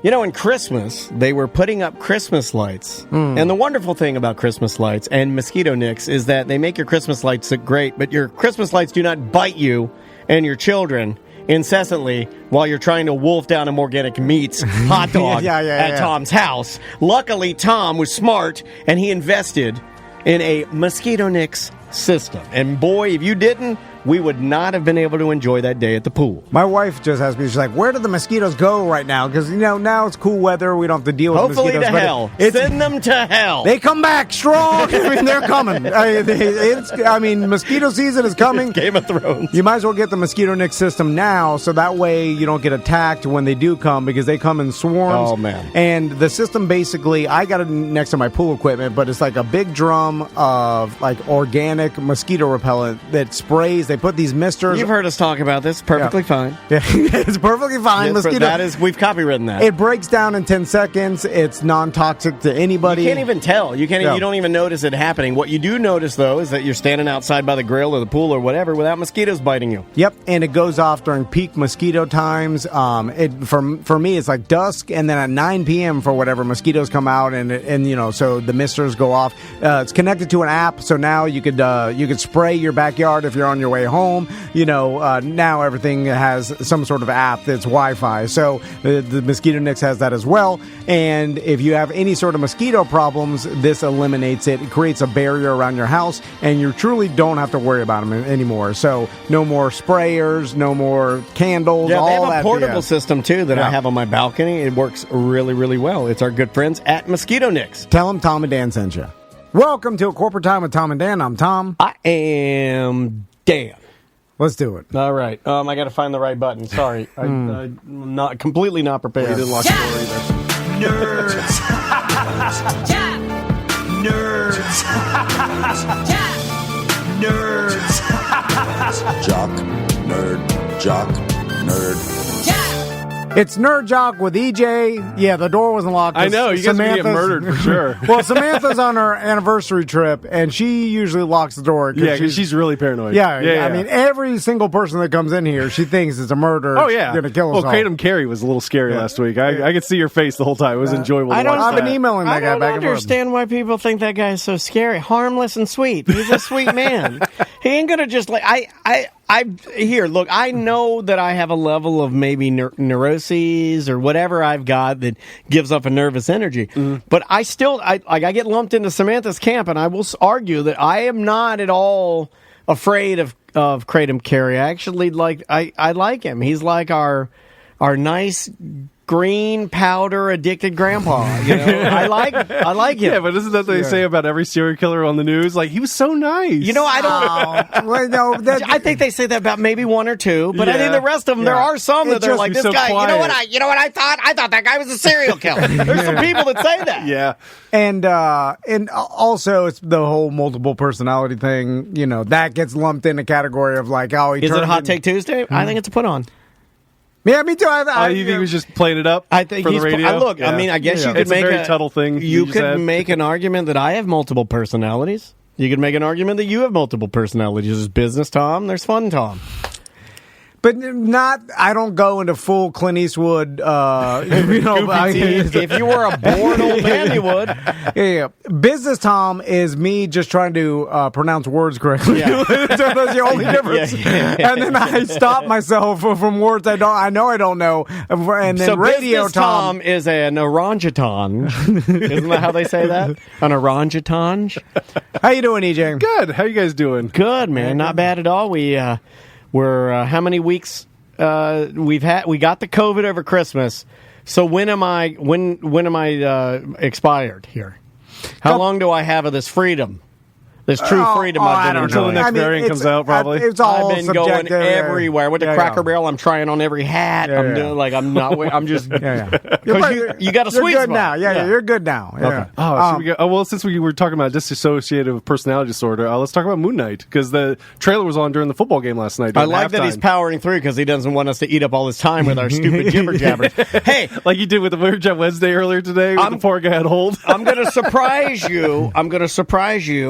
You know, in Christmas, they were putting up Christmas lights. And the wonderful thing about Christmas lights and mosquito nicks is that they make your Christmas lights look great, but your Christmas lights do not bite you and your children incessantly while you're trying to wolf down a organic meats hot dog at Tom's house. Luckily, Tom was smart, and he invested in a mosquito nicks system. And boy, if you didn't, we would not have been able to enjoy that day at the pool. My wife just asked me, she's like, where do the mosquitoes go right now? Because, now it's cool weather. We don't have to deal with Hopefully mosquitoes. to hell. Send them to hell. They come back strong. I mean, they're coming. Mosquito season is coming. Game of Thrones. You might as well get the mosquito nick system now, so that way you don't get attacked when they do come, because they come in swarms. Oh, man. And the system basically, I got it next to my pool equipment, but it's like a big drum of like organic mosquito repellent that sprays. They put these misters. You've heard us talk about this. Perfectly fine. Yeah, it's perfectly fine. Yes, Mosquito. We've copywritten that. It breaks down in 10 seconds. It's non-toxic to anybody. You can't even tell. You don't even notice it happening. What you do notice, though, is that you're standing outside by the grill or the pool or whatever without mosquitoes biting you. Yep, and it goes off during peak mosquito times. For me, it's like dusk, and then at 9 p.m. for whatever, mosquitoes come out, and so the misters go off. It's connected to an app, so now you could spray your backyard if you're on your way home. Now everything has some sort of app that's Wi-Fi. So the Mosquito Nix has that as well. And if you have any sort of mosquito problems, this eliminates it. It creates a barrier around your house, and you truly don't have to worry about them anymore. So no more sprayers, no more candles. Yeah, all they have that a portable system, too, that I have on my balcony. It works really, really well. It's our good friends at Mosquito Nix. Tell them Tom and Dan sent you. Welcome to A Corporate Time with Tom and Dan. I'm Tom. I am Dan. Let's do it. All right. I got to find the right button. Sorry. I'm completely not prepared. You didn't lock the door either. Nerds. Nerds. Nerds. Jock, nerd, jock, nerd. It's Nerd Jock with EJ. Yeah, the door wasn't locked. I know, you guys are going to get murdered for sure. Well, Samantha's on her anniversary trip, and she usually locks the door. Because she's really paranoid. Yeah, I mean, every single person that comes in here, she thinks it's a murder. Oh, yeah. Going to kill us all. Kratom Carey was a little scary last week. I could see your face the whole time. It was enjoyable to watch. I've been emailing that guy back and forth. I don't understand why people think that guy is so scary. Harmless and sweet. He's a sweet man. He ain't going to just look, I know that I have a level of maybe neuroses or whatever I've got that gives up a nervous energy. But I get lumped into Samantha's camp, and I will argue that I am not at all afraid of Kratom Carey. I actually I like him. He's like our nice green powder addicted grandpa. I like him. Yeah, but isn't that what they say about every serial killer on the news? Like, he was so nice. I don't. I think they say that about maybe one or two, but I think the rest of them, there are some that they're like, this guy. Quiet. You know what I thought? I thought that guy was a serial killer. There's some people that say that. Yeah. And also it's the whole multiple personality thing. That gets lumped in a category of like, oh, is it Hot Take Tuesday? I think it's a put on. Yeah, me too. You think he was just playing it up? I think for the radio? I mean, I guess you could make a very Tuttle thing. You could make an argument that I have multiple personalities. You could make an argument that you have multiple personalities. There's business Tom. There's fun Tom. But I don't go into full Clint Eastwood, if you were a bored old man, you would. Yeah. Business Tom is me just trying to pronounce words correctly. Yeah. That's the only difference. And then I stop myself from words I don't know. And then so Radio Business Tom is an orangutan. Isn't that how they say that? An orangutan? How you doing, EJ? Good. How you guys doing? Good, man. Not bad at all. We're how many weeks we got the COVID over Christmas. So when am I expired here? How long do I have of this freedom? This true freedom I've been until the next variant comes out, probably. It's all I've been subjective, going everywhere. I went to Cracker Barrel. I'm trying on every hat. Yeah, I'm doing like I'm not. I'm just. You got a sweet good spot. now. Yeah, you're good now. Yeah. Okay. Well, since we were talking about dissociative personality disorder, let's talk about Moon Knight, because the trailer was on during the football game last night. I like that he's powering through because he doesn't want us to eat up all his time with our stupid jibber jabbers. Hey, like you did with the Weird Jet Wednesday earlier today, with the poor guy at hold. I'm going to surprise you.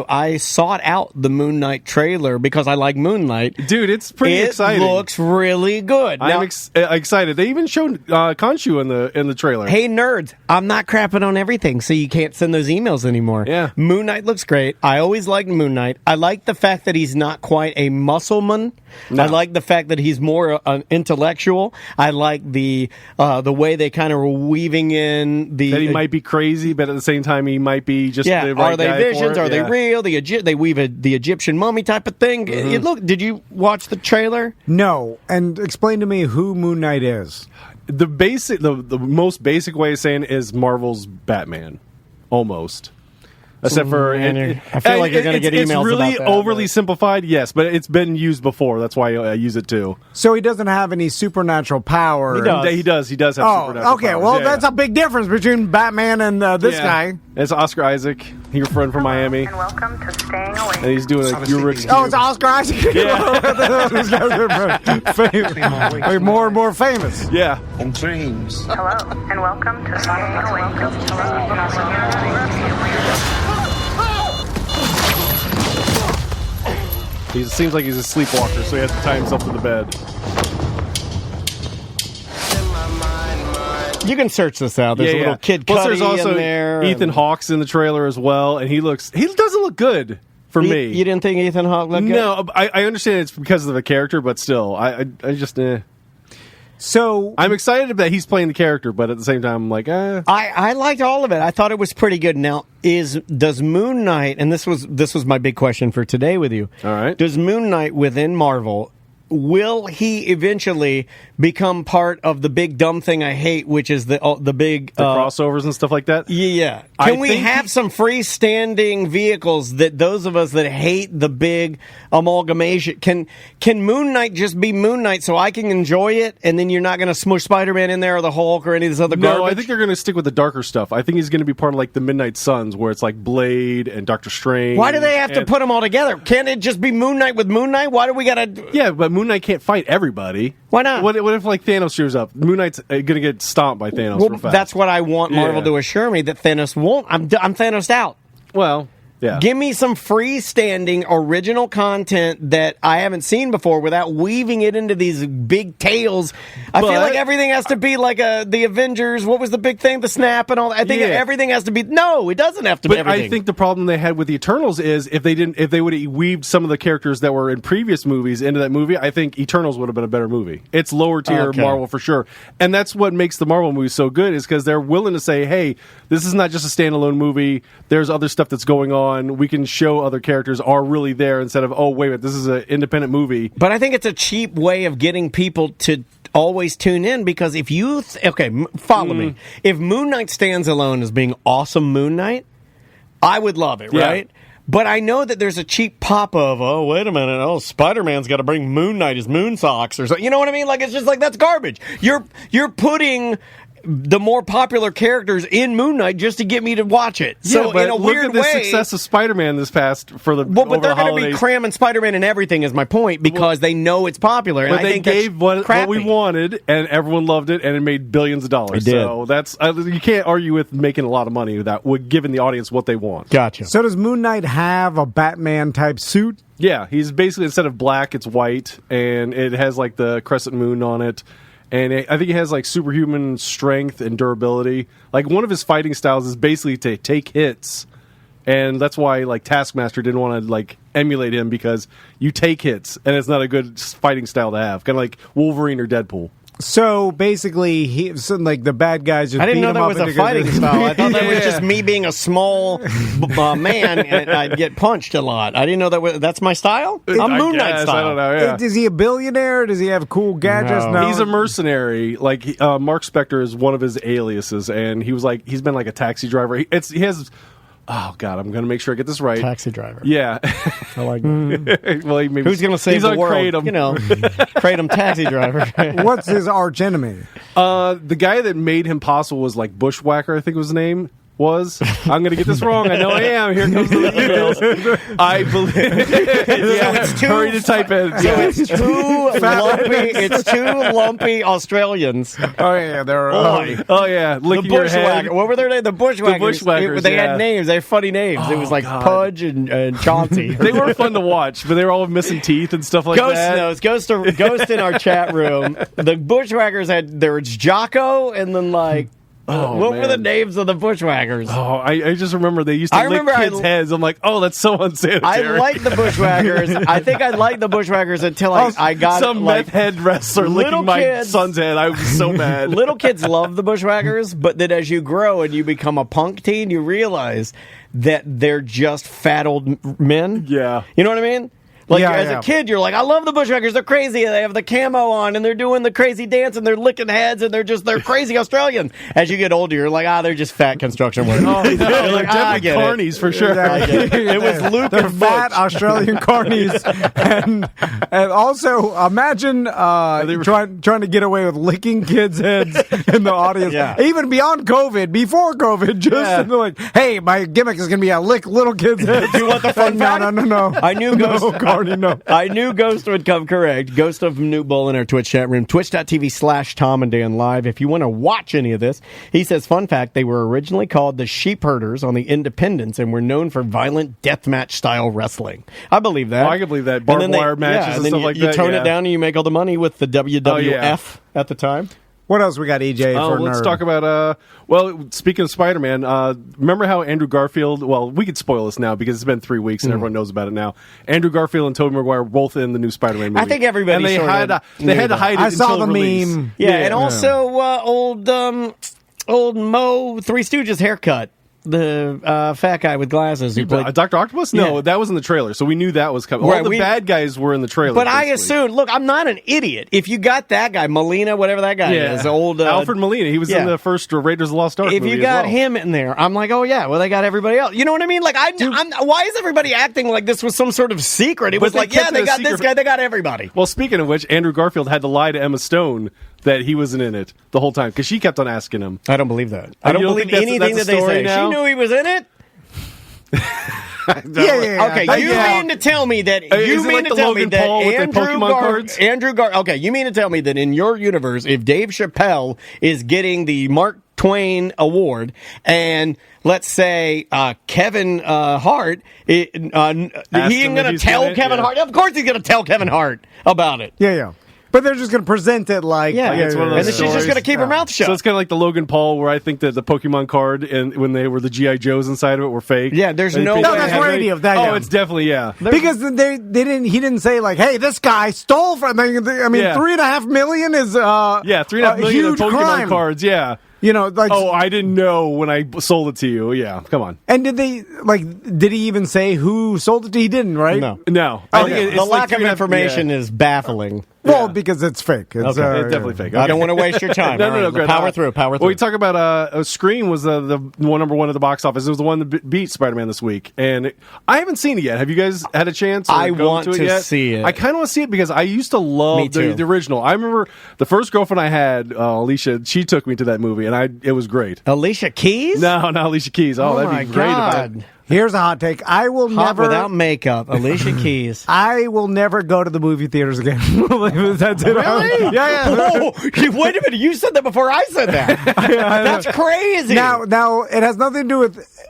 I sought out the Moon Knight trailer because I like Moon Knight. Dude, it's pretty exciting. It looks really good. I'm excited. They even showed Khonshu in the trailer. Hey, nerds, I'm not crapping on everything, so you can't send those emails anymore. Yeah. Moon Knight looks great. I always liked Moon Knight. I like the fact that he's not quite a muscleman. No. I like the fact that he's more an intellectual. I like the way they kind of were weaving in the... That he might be crazy, but at the same time, he might be just the right are they guy visions? for it. Are they real? They weave the Egyptian mummy type of thing. Did you watch the trailer? No, and explain to me who Moon Knight is. The most basic way of saying it is Marvel's Batman, almost. Except for, I feel like you're going to get emails It's really about that, overly simplified, yes, but it's been used before. That's why I use it too. So he doesn't have any supernatural power. He does. He does have supernatural okay. powers. Well, that's a big difference between Batman and this guy. It's Oscar Isaac, your friend from Miami. And welcome to Staying Awake. And he's doing a Rubik's Cube. Oh, it's Oscar Isaac. Like more and more famous. Yeah. In dreams. Hello, and welcome to Staying Awake. He seems like he's a sleepwalker, so he has to tie himself to the bed. You can search this out. There's a little Kid Plus, Cudi there's also in there. Ethan Hawke's in the trailer as well, and he doesn't look good for me. You didn't think Ethan Hawke looked good? No, I understand it's because of the character, but still, I just So I'm excited that he's playing the character, but at the same time, I'm like, I liked all of it. I thought it was pretty good. Now, does Moon Knight, and this was my big question for today with you. All right. Does Moon Knight within Marvel, will he eventually become part of the big dumb thing I hate, which is the big crossovers and stuff like that? Yeah. I Can we think have some freestanding vehicles that those of us that hate the big amalgamation, can Moon Knight just be Moon Knight so I can enjoy it, and then you're not going to smush Spider-Man in there or the Hulk or any of this other garbage? No, I think they're going to stick with the darker stuff. I think he's going to be part of like the Midnight Suns, where it's like Blade and Doctor Strange. Why do they have to put them all together? Can't it just be Moon Knight with Moon Knight? Why do we got to... Yeah, but Moon Knight can't fight everybody. Why not? What if like Thanos shows up? Moon Knight's going to get stomped by Thanos real fast. That's what I want Marvel Yeah. to assure me, that Thanos won't. I'm Thanos out. Well, yeah. Give me some freestanding original content that I haven't seen before without weaving it into these big tales. I feel like everything has to be like the Avengers. What was the big thing? The Snap and all that. I think everything has to be... No, it doesn't have to be everything. I think the problem they had with the Eternals is if they would have weaved some of the characters that were in previous movies into that movie, I think Eternals would have been a better movie. It's lower tier Marvel for sure. And that's what makes the Marvel movies so good, is because they're willing to say, hey, this is not just a standalone movie. There's other stuff that's going on. We can show other characters are really there instead of, oh, wait a minute, this is an independent movie. But I think it's a cheap way of getting people to always tune in, because if you... follow me. If Moon Knight stands alone as being awesome Moon Knight, I would love it, right? But I know that there's a cheap pop of, oh, wait a minute, Spider-Man's got to bring Moon Knight his moon socks or something. You know what I mean? Like, it's just like, that's garbage. You're putting the more popular characters in Moon Knight just to get me to watch it. So but in a look weird at the way, success of Spider-Man this past for the but over they're the going to be holidays. cramming Spider-Man and everything, is my point, because they know it's popular. And But I they think gave that's what we crappy. wanted, and everyone loved it, and it made billions of dollars. It did. So that's you can't argue with making a lot of money with that, with giving the audience what they want. Gotcha. So does Moon Knight have a Batman type suit? Yeah, he's basically, instead of black, it's white, and it has like the crescent moon on it. And I think he has like superhuman strength and durability. Like, one of his fighting styles is basically to take hits, and that's why like Taskmaster didn't want to like emulate him, because you take hits, and it's not a good fighting style to have. Kind of like Wolverine or Deadpool. So basically, like the bad guys just I didn't beat know him that up was a into- fighting style. I thought that was just me being a small man and I'd get punched a lot. I didn't know that's my style. I'm Moon Knight style. I don't know. Yeah. Is he a billionaire? Does he have cool gadgets? No. No. He's a mercenary. Like Mark Spector is one of his aliases, and he's been like a taxi driver. He has. Oh God, I'm going to make sure I get this right. Taxi driver. Yeah. I like that. Well, Who's going to save he's the on world? Kratom. You know, Kratom taxi driver. What's his arch enemy? The guy that made him possible was like Bushwhacker, I think was the name. was. I'm going to get this wrong. I know I am. Here comes the emails. I believe. it's too hurry to type in. So it's two lumpy. It's two lumpy Australians. Oh yeah, they're Oh yeah, The licking your head. bushwhackers. What were their names? The bushwhackers. Bushwhackers, They yeah. had names. They had funny names. It was like God. Pudge and Chauncey. They were fun to watch, but they were all missing teeth and stuff like Ghost that. knows. Ghost in our chat room. The bushwhackers had there was Jocko and then like what were the names of the bushwhackers? Oh, I just remember they used to I lick remember kids' heads. I'm like, oh, that's so I unsanitary. liked the bushwhackers. I think I liked the bushwhackers until I got some like, meth head wrestler little licking my kids- son's head. I was so mad. Little kids love the bushwhackers, but then as you grow and you become a punk teen, you realize that they're just fat old men. Yeah. You know what I mean? Like, Yeah, as yeah. a kid, you're like, I love the bushwhackers. They're crazy. They have the camo on, and they're doing the crazy dance, and they're licking heads, and they're crazy Australian. As you get older, you're like, they're just fat construction workers. Oh, no, You're they're like, I definitely get it. carnies for sure. I get it. It was Luke They're and fat Butch. Australian carnies, and also imagine trying to get away with licking kids' heads in the audience, Yeah. even beyond COVID, before COVID. Just they're like, hey, my gimmick is going to be I lick little kids' heads. Do you want the fun fact? No. I knew Ghost. No, Carney, no. I knew Ghost would come correct. Ghost of Newt Bull in our Twitch chat room. Twitch.tv/Tom and Dan Live. If you want to watch any of this, he says, fun fact, they were originally called the Sheep Herders on the Independents and were known for violent deathmatch style wrestling. I believe that. Oh, I can believe that. Barbed wire matches and then stuff you, like you that, tone yeah. it down and you make all the money with the WWF yeah. at the time. What else we got, EJ? for let's nerd? talk about. Well, speaking of Spider-Man, remember how Andrew Garfield? Well, we could spoil this now because it's been 3 weeks and everyone knows about it now. Andrew Garfield and Tobey Maguire were both in the new Spider-Man movie. I think everybody and they sort had of they had to knew hide it. I saw until the release. meme. Yeah, and also old Mo Three Stooges haircut. The fat guy with glasses who played Dr. Octopus? No, Yeah. that was in the trailer, so we knew that was coming. Right, All the bad guys were in the trailer. But I basically. assume, look, I'm not an idiot. If you got that guy, Molina, whatever that guy is, old Alfred Molina, he was in the first Raiders of the Lost Ark if movie you got as well. him in there, I'm like, oh yeah, well they got everybody else. You know what I mean? Like, I'm why is everybody acting like this was some sort of secret? It was they like, yeah, kept they it a got this secret. guy, they got everybody. Well, speaking of which, Andrew Garfield had to lie to Emma Stone that he wasn't in it the whole time because she kept on asking him. I don't believe that. Oh, I don't you don't believe think anything that's that a they story say. now? She knew he was in it. Yeah. Okay, you mean to tell me that Is it like the Logan Paul with the Pokemon cards? Okay, you mean to tell me that in your universe, if Dave Chappelle is getting the Mark Twain Award, and let's say Kevin Hart, he ain't going to tell Kevin Hart. Of course, he's going to tell Kevin Hart about it. Yeah. But they're just going to present it like... Yeah, it's one of and those then she's just going to keep her mouth shut. So it's kind of like the Logan Paul, where I think that the Pokemon card and when they were the GI Joes inside of it were fake. Yeah, there's And no they way- paid- No, that's had radio, any- that, Oh, yeah. it's definitely, yeah. Because they didn't. He didn't say like, "Hey, this guy stole from." I mean, Yeah. $3.5 million is Yeah, 3.5 million huge of Pokemon crime. cards, yeah. You know, like, Oh, I didn't know when I sold it to you. Yeah, come on. and did he even say who sold it to? He didn't, right? No. No. Oh, I think the it's lack like of 3.5 information is baffling. Well, Yeah. because it's fake. It's, Okay. It's definitely fake. I Okay. don't want to waste your time. No, All right, great. Power through. Well, we talk about Scream was the one number one at the box office. It was the one that beat Spider-Man this week, and I haven't seen it yet. Have you guys had a chance? I go want to, it to yet? see it. I kind of want to see it because I used to Me love too. the original. I remember the first girlfriend I had, Alicia. She took me to that movie, and it was great. Alicia Keys? No, not Alicia Keys. Oh, that'd my be great. God. Here's a hot take. I will Hot never. without makeup. Alicia Keys. I will never go to the movie theaters again. That's it. Really? Yeah. Oh, wait a minute. You said that before I said that. That's crazy. Now it has nothing to do with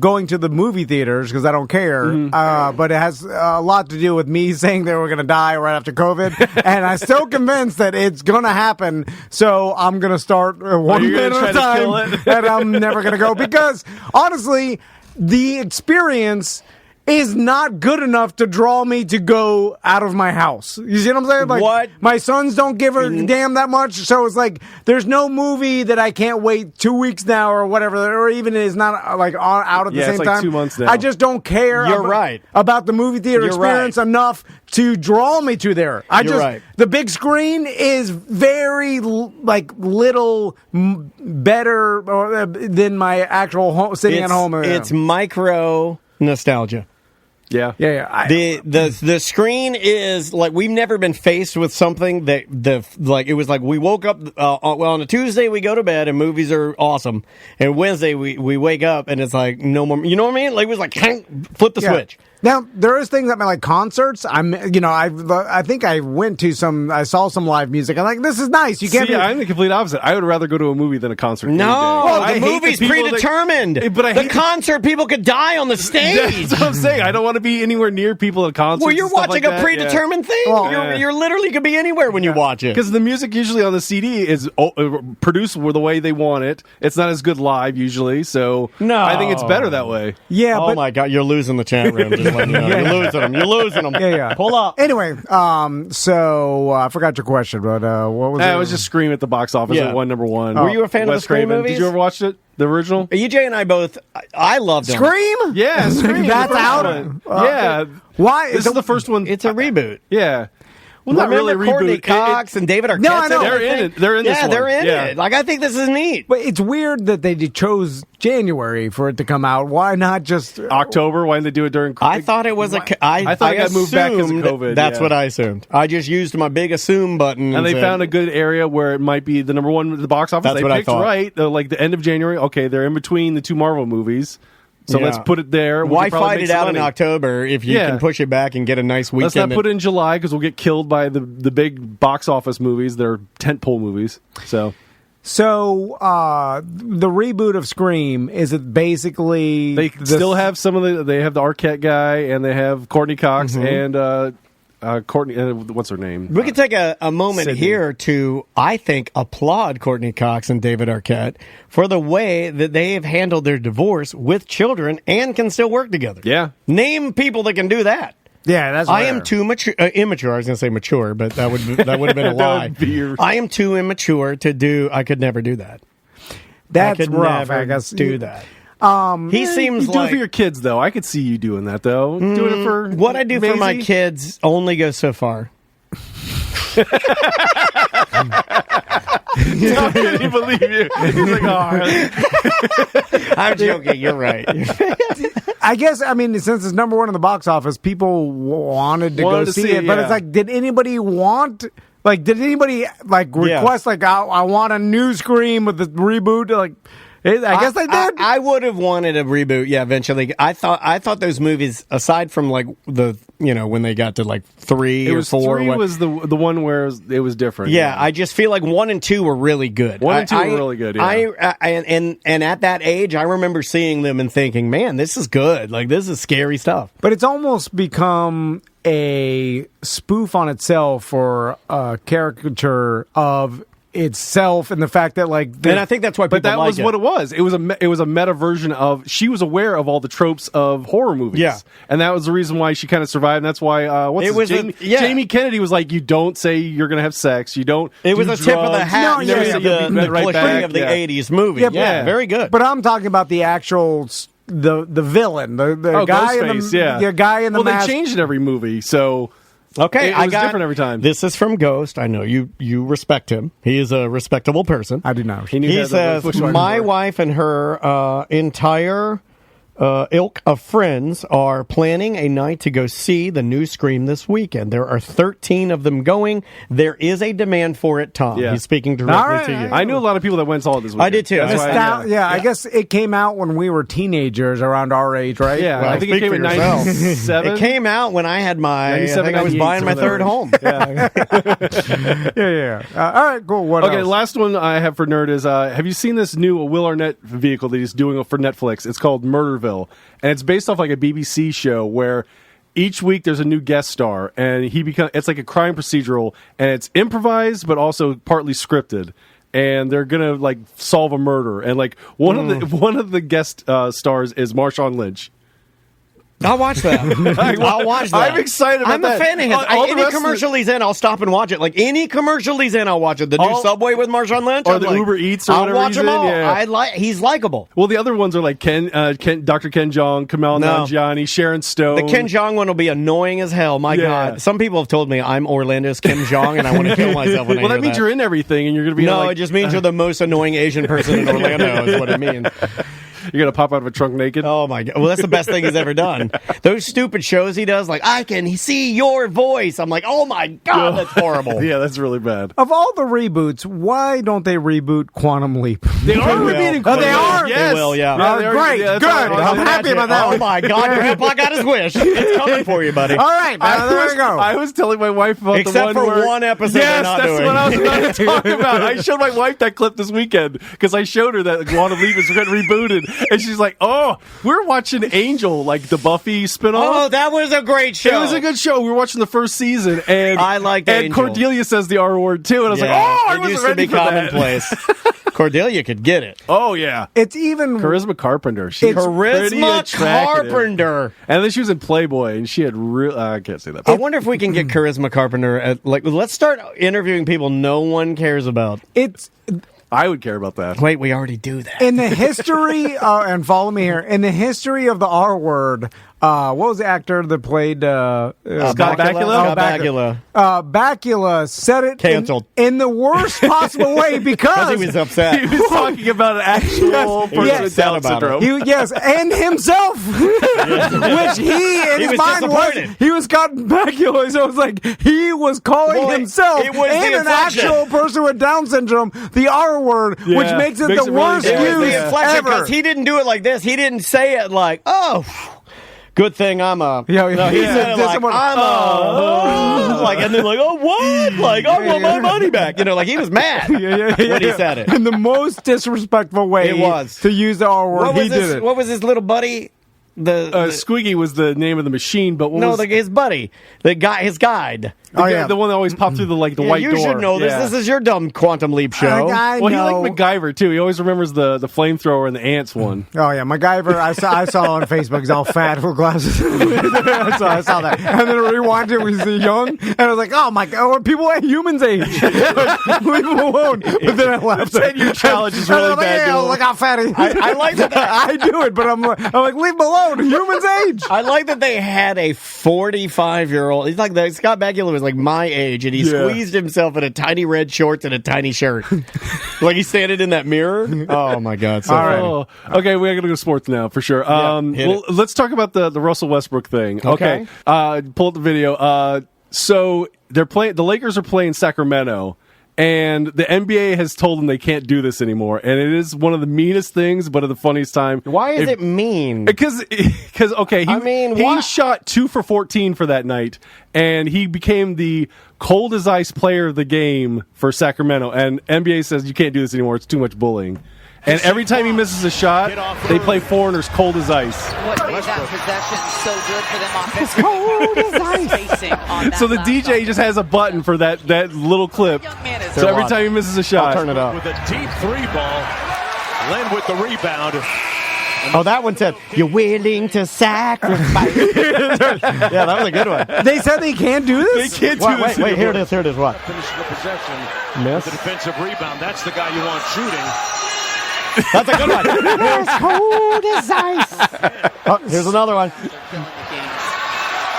going to the movie theaters because I don't care. But it has a lot to do with me saying they were going to die right after COVID, and I'm still convinced that it's going to happen. So I'm going to start one you're minute gonna at a try to kill time, it? and I'm never going to go because honestly, the experience is not good enough to draw me to go out of my house. You see what I'm saying? Like, What? My sons don't give a damn that much, so it's like there's no movie that I can't wait 2 weeks now or whatever, or even is not out at the Yeah, same it's like time. 2 months now. I just don't care. You're right. About the movie theater You're experience right. enough to draw me to there. You're right. The big screen is very little better than my actual sitting at home. It's micro nostalgia. Yeah. The screen is like we've never been faced with something that it was like we woke up on a Tuesday we go to bed and movies are awesome, and Wednesday we wake up and it's like no more. You know what I mean? Like it was like flip the switch. Now there is things that like concerts. I think I went to some. I saw some live music. I'm like, this is nice. You can't. I'm the complete opposite. I would rather go to a movie than a concert. No, the movie's predetermined. The concert, people could die on the stage. That's what I'm saying. I don't want to be anywhere near people at concerts. Well, you're watching a predetermined thing. You're literally could be anywhere when you watch it. Because the music usually on the CD is produced the way they want it. It's not as good live usually, so no. I think it's better that way. Yeah. Oh my God, you're losing the chat room. Just letting you know. You're losing them. Yeah. Pull up. Anyway, so I forgot your question, but what was it? It was just Scream at the box office at number one. Were you a fan of the Scream movies? Did you ever watch it? The original? EJ and I both. I loved them. Scream? Yeah, Scream. That's out. Yeah. Why? This is the first one. It's a reboot. Yeah. Well, not really really Courtney Cox and David Arquette. No, I know. They're in it. They're in this one. They're in it. Like, I think this is neat. But it's weird that they chose January for it to come out. Why not just October? Why didn't they do it during? I thought it was I thought it got moved back because of COVID. That's what I assumed. I just used my big assume button. And they found a good area where it might be the number one at the box office. That's they what I picked thought. right. Like the end of January. Okay, they're in between the two Marvel movies. So let's put it there. Why fight it out in October if you can push it back and get a nice weekend? Let's not put it in July because we'll get killed by the big box office movies. They're tentpole movies. So the reboot of Scream, is it basically they still have some of the? They have the Arquette guy and they have Courtney Cox and Courtney. What's her name? We could take a moment Sydney. here to, I think, applaud Courtney Cox and David Arquette for the way that they have handled their divorce with children and can still work together. Yeah. Name people that can do that. Yeah, that's. I am too immature. I was going to say mature, but that would have been a lie. I am too immature to do. I could never do that. That's I could rough. never I guess do that. He seems you do it for your kids, though. I could see you doing that, though. Doing it for what I do for my kids only goes so far. I can't even believe you. He's like, I'm joking. You're right. I guess, I mean, since it's number one in the box office, people wanted to go see it. But it's like, did anybody request, I want a new Scream with the reboot? Like, I guess they did. I would have wanted a reboot, eventually. I thought those movies, aside from like when they got to like 3 or 4. 3 was the one where it was different. Yeah, I just feel like 1 and 2 were really good. 1 and 2 were really good. Yeah. And at that age, I remember seeing them and thinking, man, this is good. Like, this is scary stuff. But it's almost become a spoof on itself or a caricature of itself, and the fact that and I think that's why people but that like was it. what it was. It was a meta version of. She was aware of all the tropes of horror movies. Yeah, and that was the reason why she kind of survived. And that's why Jamie Kennedy was like, you don't say you're going to have sex. You don't. It was a tip of the hat. No, the right back of the 80s movie. Yeah, very good. But I'm talking about the actual the villain, the guy in the guy in the mask. They changed it every movie, so. Okay, it was different every time. This is from Ghost. I know you respect him. He is a respectable person. I do not. He says, my wife and her entire ilk of friends are planning a night to go see the new Scream this weekend. There are 13 of them going. There is a demand for it, Tom. Yeah. He's speaking directly to you. I knew a lot of people that went and saw it this weekend. I did too. I guess it came out when we were teenagers, around our age, right? Yeah, well, I think it came in 97. It came out when I had I think I was buying my third home. Yeah. All right, cool. What else? Last one I have for Nerd is, have you seen this new Will Arnett vehicle that he's doing for Netflix? It's called Murderville. And it's based off like a BBC show where each week there's a new guest star, and it's like a crime procedural, and it's improvised but also partly scripted. And they're gonna like solve a murder, and like one of the guest stars is Marshawn Lynch. I'll watch that. I'll watch that. I'm excited about I'm that. a fan of his. Any commercial he's in, I'll stop and watch it. Like, any commercial he's in, I'll watch it. The new Subway with Marshawn Lynch. Or the Uber Eats or I'll whatever watch he's them all. in. Yeah. He's likable. Well, the other ones are like Dr. Ken Jeong, Kamal Nanjiani, Sharon Stone. The Ken Jeong one will be annoying as hell. My God. Some people have told me I'm Orlando's Kim Jong, and I want to kill myself when I hear that means you're in everything, and you're going to be No, it just means you're the most annoying Asian person in Orlando is what it means. You're gonna pop out of a trunk naked. Oh my god! Well, that's the best thing he's ever done. Those stupid shows he does, like I can see your voice. I'm like, oh my god, that's horrible. Yeah, that's really bad. Of all the reboots, why don't they reboot Quantum Leap? They are rebooting. Oh, they are. Yes. They will. Yeah. Great. Yeah, Good. I'm awesome. happy about that. Oh one. my god, your grandpa got his wish. It's coming for you, buddy. All right, there we go. I was telling my wife about Except the one for where, one episode Yes, they're not that's doing. what I was about to talk about. I showed my wife that clip this weekend because I showed her that Quantum Leap is getting rebooted, and she's like, "Oh, we're watching Angel, like the Buffy spinoff." Oh, that was a great show. It was a good show. We were watching the first season, and I liked and Angel. Cordelia says the R word too, and I was like, "Oh, I it wasn't used to ready be for that." commonplace. Cordelia could get it. Oh yeah, It's even Charisma Carpenter. She's pretty Charisma attractive. Carpenter. And then she was in Playboy, and she had real. I can't say that. I wonder if we can get Charisma Carpenter at, let's start interviewing people no one cares about. it's I would care about that. Wait, we already do that. in the history. And follow me here. In the history of the R word, what was the actor that played Scott Bakula? Scott Bakula. Bakula said it Canceled. in the worst possible way because He was upset. He was talking about an actual person Yes. with Down Upset about syndrome. Yes, and himself, which he in He his was mind disappointed. he was Scott Bakula, so it was like he was calling Well, himself it was the and an inflection. actual person with Down syndrome the R word, which Yeah, makes it makes the it really worst bad. It was use the inflection ever. because he didn't do it like this. He didn't say it like, "Oh, good thing I'm a." Yeah, no, he yeah. said it like, Someone- "I'm a," like, and then like, "Oh, what?" Like, "I want my money back." You know, like he was mad when he said it. in the most disrespectful way. It was. to use the R word. What was He did it. What was his little buddy? The Squiggy was the name of the machine, but what no, was his buddy, the guy, his guide. the one that always popped through the white You door? should know this. Yeah. This is your dumb Quantum Leap show. I Well, he know. liked MacGyver too. He always remembers the flamethrower and the ants one. Oh yeah, MacGyver. I saw on Facebook. He's all fat with glasses. I saw that, and then I rewatched it when he was young, and I was like, "Oh my god, people at humans' age, leave him alone." But then I laughed. The 10-year challenge is And I really was like, bad. Yeah, dude. look how fat he is. I like that. I do it, but I'm like, leave him alone. Humans' age. I like that they had a 45-year-old. He's like Scott Bakula was like my age, and he Yeah. squeezed himself in a tiny red shorts and a tiny shirt, like he's standing in that mirror. Oh my god! So funny. Oh, okay, we're gonna go to sports now for sure. hit it. Let's talk about the Russell Westbrook thing. Okay. Pull up the video. So they're playing. The Lakers are playing Sacramento. And the NBA has told them they can't do this anymore, and it is one of the meanest things, but at the funniest time. Why is it mean? Because okay, he shot 2 for 14 for that night, and he became the cold as ice player of the game for Sacramento. And NBA says you can't do this anymore; it's too much bullying. And every time he misses a shot, they play foreigners cold as ice. What made that possession so good for them offensively? Cold as ice. So the DJ just has a button for that little clip. So every time he misses a shot, I'll turn it up. With a deep three ball, Len with the rebound. Oh, that one said, "You're willing to sacrifice." Yeah, that was a good one. They said they can't do this. they can't do this. Wait, here it is. Here it is. What? Finishes the possession Miss. with a defensive rebound. That's the guy you want shooting. That's a good one. It's cold as ice. Oh, here's another one.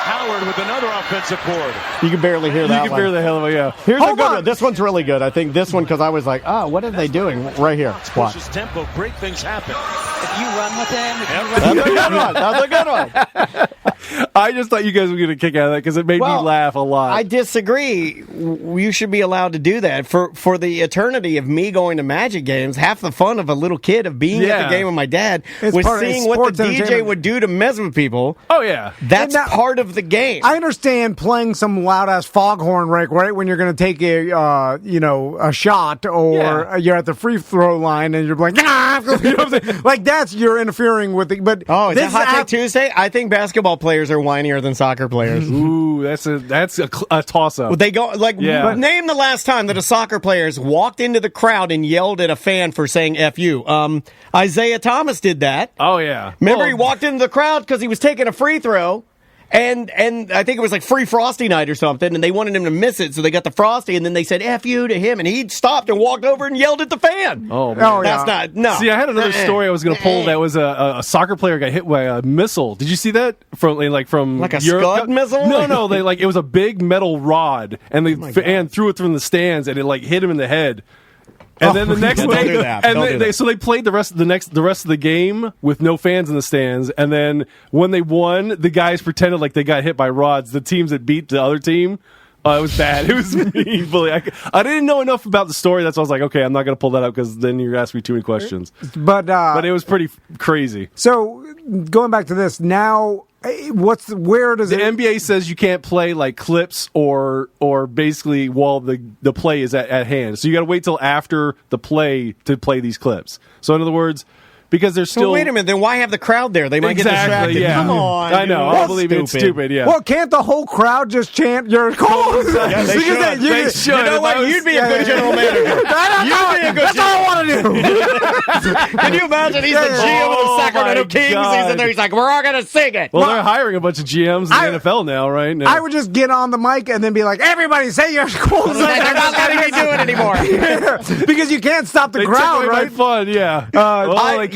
Howard with another offensive board. You can barely hear that You can one. hear the hell of it, yeah. Here's a Hold good on. one. This one's really good. I think this one because I was like, oh, what are they doing right here? Watch. Pushes tempo. Great things happen. If you run with him, That's a good one. That's a good one. I just thought you guys were going to kick out of that because it made me laugh a lot. I disagree. You should be allowed to do that. For the eternity of me going to Magic games, half the fun of a little kid of being at Yeah. the game with my dad It's was part of- seeing it's what sports the DJ entertainment. would do to Mesmer people. Oh yeah. That's And that- part of the game. I understand playing some loud ass foghorn right when you're going to take a a shot or Yeah. you're at the free throw line and you're like ah! You know what I'm saying? Like that's you're interfering with it. But Oh, is this that Hot Take Tuesday? I think basketball players are whinier than soccer players. Ooh, that's a toss up. They go like Yeah. name the last time that a soccer players walked into the crowd and yelled at a fan for saying "F you." Isaiah Thomas did that. Oh yeah. Remember, Oh, he walked into the crowd because he was taking a free throw, and I think it was like free Frosty night or something, and they wanted him to miss it, so they got the Frosty, and then they said "F you" to him, and he stopped and walked over and yelled at the fan. Oh, man. Oh, That's yeah. not no. See, I had another story I was going to pull. That was a soccer player got hit by a missile. Did you see that from Like a Europe? Scud missile? No. They it was a big metal rod, and they and threw it from the stands, and it hit him in the head. And then the next don't day, do that. and Don't do that. so they played the rest of the game with no fans in the stands. And then when they won, the guys pretended like they got hit by rods. The teams that beat the other team. It was bad. It was mean. I didn't know enough about the story. That's why I was like, okay, I'm not going to pull that up because then you're asking me too many questions. But it was pretty crazy. So going back to this now, where does the NBA says you can't play like clips or basically while the play is at hand. So you got to wait till after the play to play these clips. So in other words. Because there's still. So wait a minute. Then why have the crowd there? They might get distracted. Yeah. Come on. I know. I believe it's stupid. Yeah. Well, can't the whole crowd just chant your call? Yeah, they should. They should. You know what? You'd be a good general manager. You'd be a good. That's all I want to do. Can you imagine? He's the GM of the Sacramento Kings. God. He's in there. He's like, we're all going to sing it. Well, they're hiring a bunch of GMs in the NFL now, right? No. I would just get on the mic and then be like, everybody say your calls. They're not letting me do it anymore. Because you can't stop the they crowd, took away right? my fun, yeah.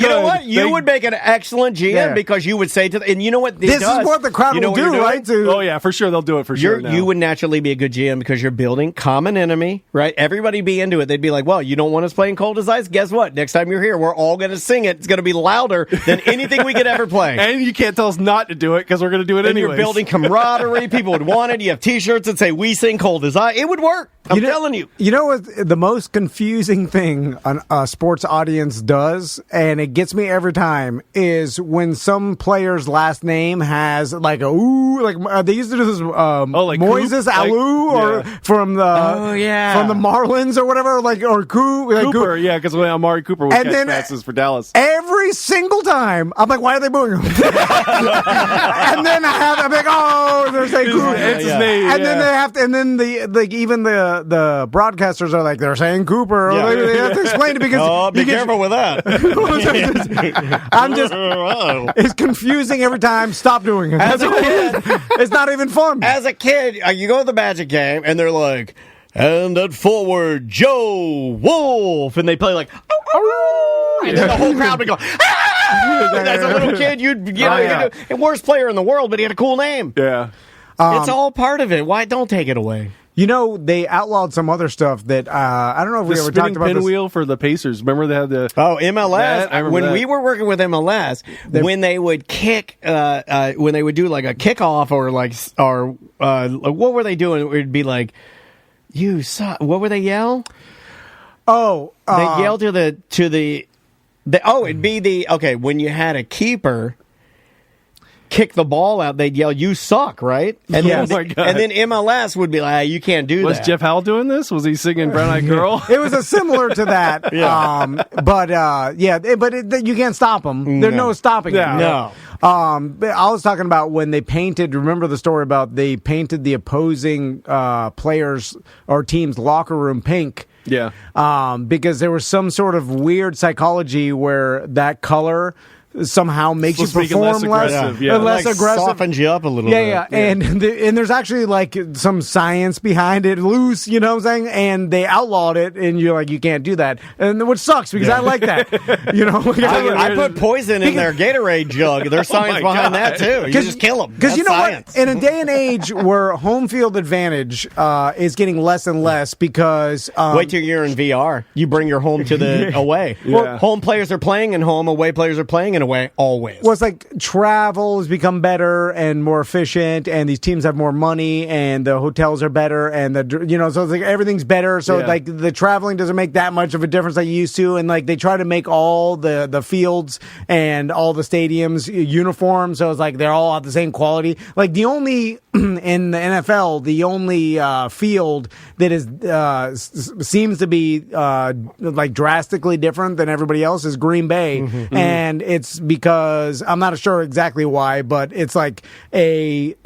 You know what? You would make an excellent GM because you would say to and you know what this is what the crowd will do, right? Oh yeah, for sure they'll do it for sure. You would naturally be a good GM because you're building common enemy, right? Everybody be into it. They'd be like, well, you don't want us playing Cold as Ice? Guess what? Next time you're here, we're all going to sing it. It's going to be louder than anything we could ever play. And you can't tell us not to do it because we're going to do it anyway. You're building camaraderie. People would want it. You have T-shirts that say "We sing Cold as Ice." It would work. I'm telling you. You know what? The most confusing thing a sports audience does, and it gets me every time, is when some player's last name has like a ooh, like they used to do this. Like Moises Coop, Alou, or from the from the Marlins or whatever, like or Cooper, yeah, because when Amari Cooper would catch passes for Dallas every single time, I'm like, why are they booing him? And then I'm like, oh, they're saying Cooper. It's his name, and then they have to, and then even the broadcasters are like, they're saying Cooper. Yeah. They have to explain it because be careful with that. I'm just it's confusing every time. Stop doing it. As a kid, it's not even fun. As a kid, you go to the Magic game and they're like, and at forward, Joe Wolf, and they play like, and then the whole crowd would go, as a little kid, you'd the worst player in the world, but he had a cool name. Yeah. It's all part of it. Why don't take it away? You know, they outlawed some other stuff that I don't know if we ever talked about this. Pinwheel for the Pacers. Remember they had the MLS. When we were working with MLS, when they would kick, when they would do like a kickoff or what were they doing? It would be like, "You suck." What would they yell? Oh, they yell to the. It'd be when you had a keeper kick the ball out, they'd yell, "You suck!" Right? And yes. then, and then MLS would be like, "You can't do that." Was Jeff Howell doing this? Was he singing "Brown Eyed Girl"? It was similar to that. But you can't stop them. There's no stopping them. No. I was talking about when they painted. Remember the story about they painted the opposing players or team's locker room pink. Yeah. Because there was some sort of weird psychology where that color somehow makes you perform less aggressive, softens you up a little bit. Yeah. And there's actually like some science behind it, loose, you know what I'm saying? And they outlawed it, and you're like, you can't do that, and which sucks because I like that, you know. I put poison in their Gatorade jug. There's science behind that too. You just kill them because you know science. what? In a day and age where home field advantage is getting less and less because wait till you're in VR. You bring your home to the away. Yeah. Well, home players are playing in home. Away players are playing in away. Always. Well, it's like travel has become better and more efficient, and these teams have more money, and the hotels are better, and so it's like everything's better. So like the traveling doesn't make that much of a difference like you used to, and like they try to make all the fields and all the stadiums uniform, so it's like they're all at the same quality. Like the only in the NFL, the only field that is seems to be like drastically different than everybody else is Green Bay, and it's because I'm not sure exactly why, but it's like the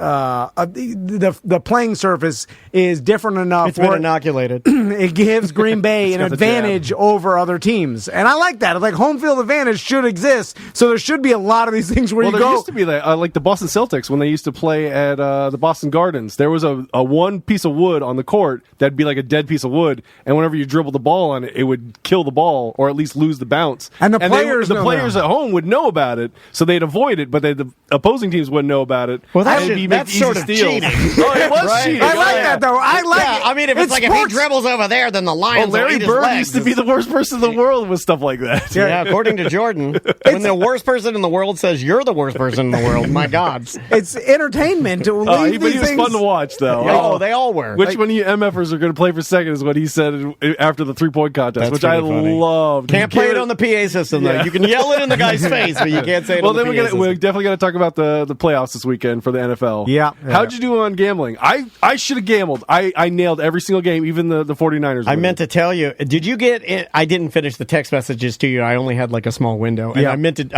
playing surface is different enough. It's been inoculated. It gives Green Bay an advantage over other teams, and I like that. It's like home field advantage should exist, so there should be a lot of these things where there used to be like the Boston Celtics when they used to play at the Boston Gardens. There was a one piece of wood on the court that'd be like a dead piece of wood, and whenever you dribbled the ball on it, it would kill the ball or at least lose the bounce. And the players at home would know know about it, so they'd avoid it, but the opposing teams wouldn't know about it. Well, that's sort of cheating. Oh, it was Right? cheating. I like that though. I like it. I mean, if it's like sports. if he dribbles over there, then the Lions will Larry eat his Bird legs. used to be the worst person in the world with stuff like that. Yeah, according to Jordan, when the worst person in the world says you're the worst person in the world, my God. It's entertainment. But he was fun to watch, though. Oh, they all were. Which one of you MFers are going to play for second is what he said after the 3-point contest, That's which I pretty funny. loved. Can't play it on the PA system, though. Yeah. You can yell it in the guy's face, but you can't say it Well, on the then PA system. we're definitely going to talk about the playoffs this weekend for the NFL. Yeah. How'd you do on gambling? I should have gambled. I nailed every single game, even the 49ers. I meant to tell you, did you get it? I didn't finish the text messages to you. I only had like a small window. And Yeah. I meant to,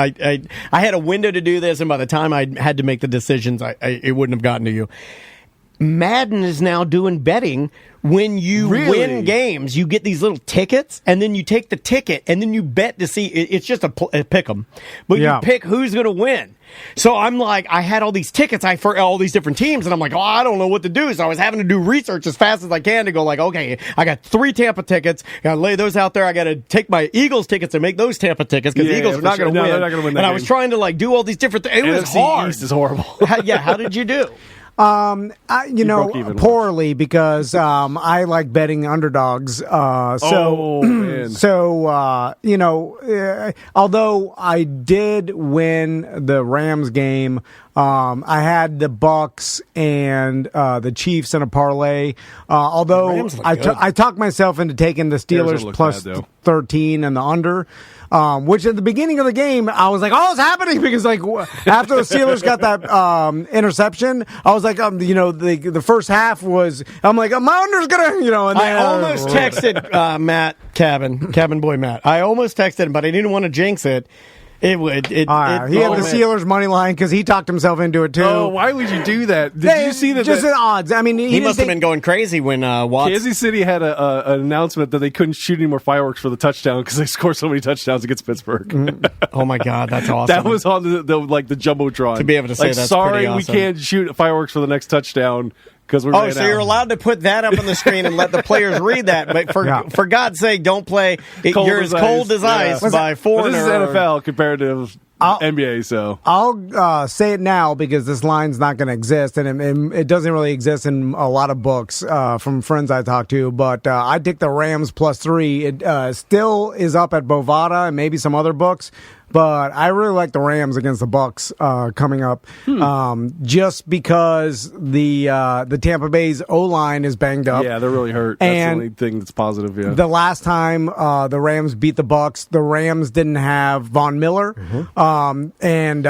I had a window to do this, and by the time I had to make the decisions, it wouldn't have gotten to you. Madden is now doing betting. When you win games, you get these little tickets, and then you take the ticket, and then you bet to see. It's just a pick 'em, but Yeah. you pick who's going to win. So I'm like, I had all these tickets for all these different teams, and I'm like, I don't know what to do. So I was having to do research as fast as I can to go like, okay, I got 3 Tampa tickets. I got to lay those out there. I got to take my Eagles tickets and make those Tampa tickets because the Eagles are not going to win. They're not going to win that and game. I was trying to like do all these different things. It was NFC hard. East is horrible. How did you do? You know, broke even. poorly because I like betting underdogs. Oh, man. You know, although I did win the Rams game, I had the Bucks and the Chiefs in a parlay. Although Rams look good. I talked myself into taking the Arizona Steelers looked plus bad, though. 13 and the under. Which at the beginning of the game, I was like, "Oh, it's happening!" Because like after the Steelers got that interception, I was like, you know, the first half was, I'm like, my under's gonna, you know. And I then, almost texted Matt Cabin Boy Matt. I almost texted him, but I didn't want to jinx it. He had the Steelers money line because he talked himself into it too. Oh, why would you do that? Did you see that? Just in odds. I mean, He must have been going crazy when Watts. Kansas City had an announcement that they couldn't shoot any more fireworks for the touchdown because they scored so many touchdowns against Pittsburgh. Oh my God, that's awesome! That was on the jumbotron To be able to say like, that's sorry, pretty awesome. we can't shoot fireworks for the next touchdown because we're. Oh, so you're allowed to put that up on the screen and let the players read that, but for God's sake, don't play. You're as cold as ice by Foreigner. This is NFL compared to NBA, so I'll say it now because this line's not going to exist, and it doesn't really exist in a lot of books from friends I talked to. But I take the Rams plus 3. It still is up at Bovada and maybe some other books. But I really like the Rams against the Bucks coming up, just because the Tampa Bay's O-line is banged up. yeah, they're really hurt. That's the only thing that's positive. Yeah, The last time the Rams beat the Bucks, the Rams didn't have Von Miller, and then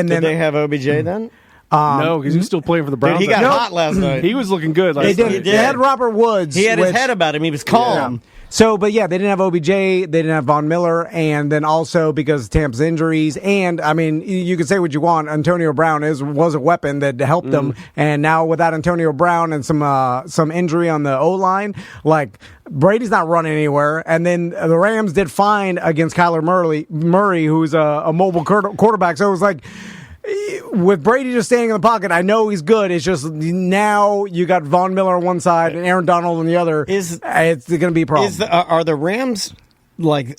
Did they have OBJ then? no, because he was still playing for the Browns. Dude, he got hot last night. He was looking good. they Last did. night. They had Robert Woods. He had his which- head about him. He was calm. So, but yeah, they didn't have OBJ, they didn't have Von Miller, and then also because of Tampa's injuries, and I mean, you could say what you want, Antonio Brown was a weapon that helped them, and now without Antonio Brown and some injury on the O-line, like Brady's not running anywhere, and then the Rams did fine against Kyler Murray, who's a mobile quarterback, so it was like, with Brady just staying in the pocket, I know he's good. It's just now you got Von Miller on one side and Aaron Donald on the other. It's going to be a problem. Are the Rams like?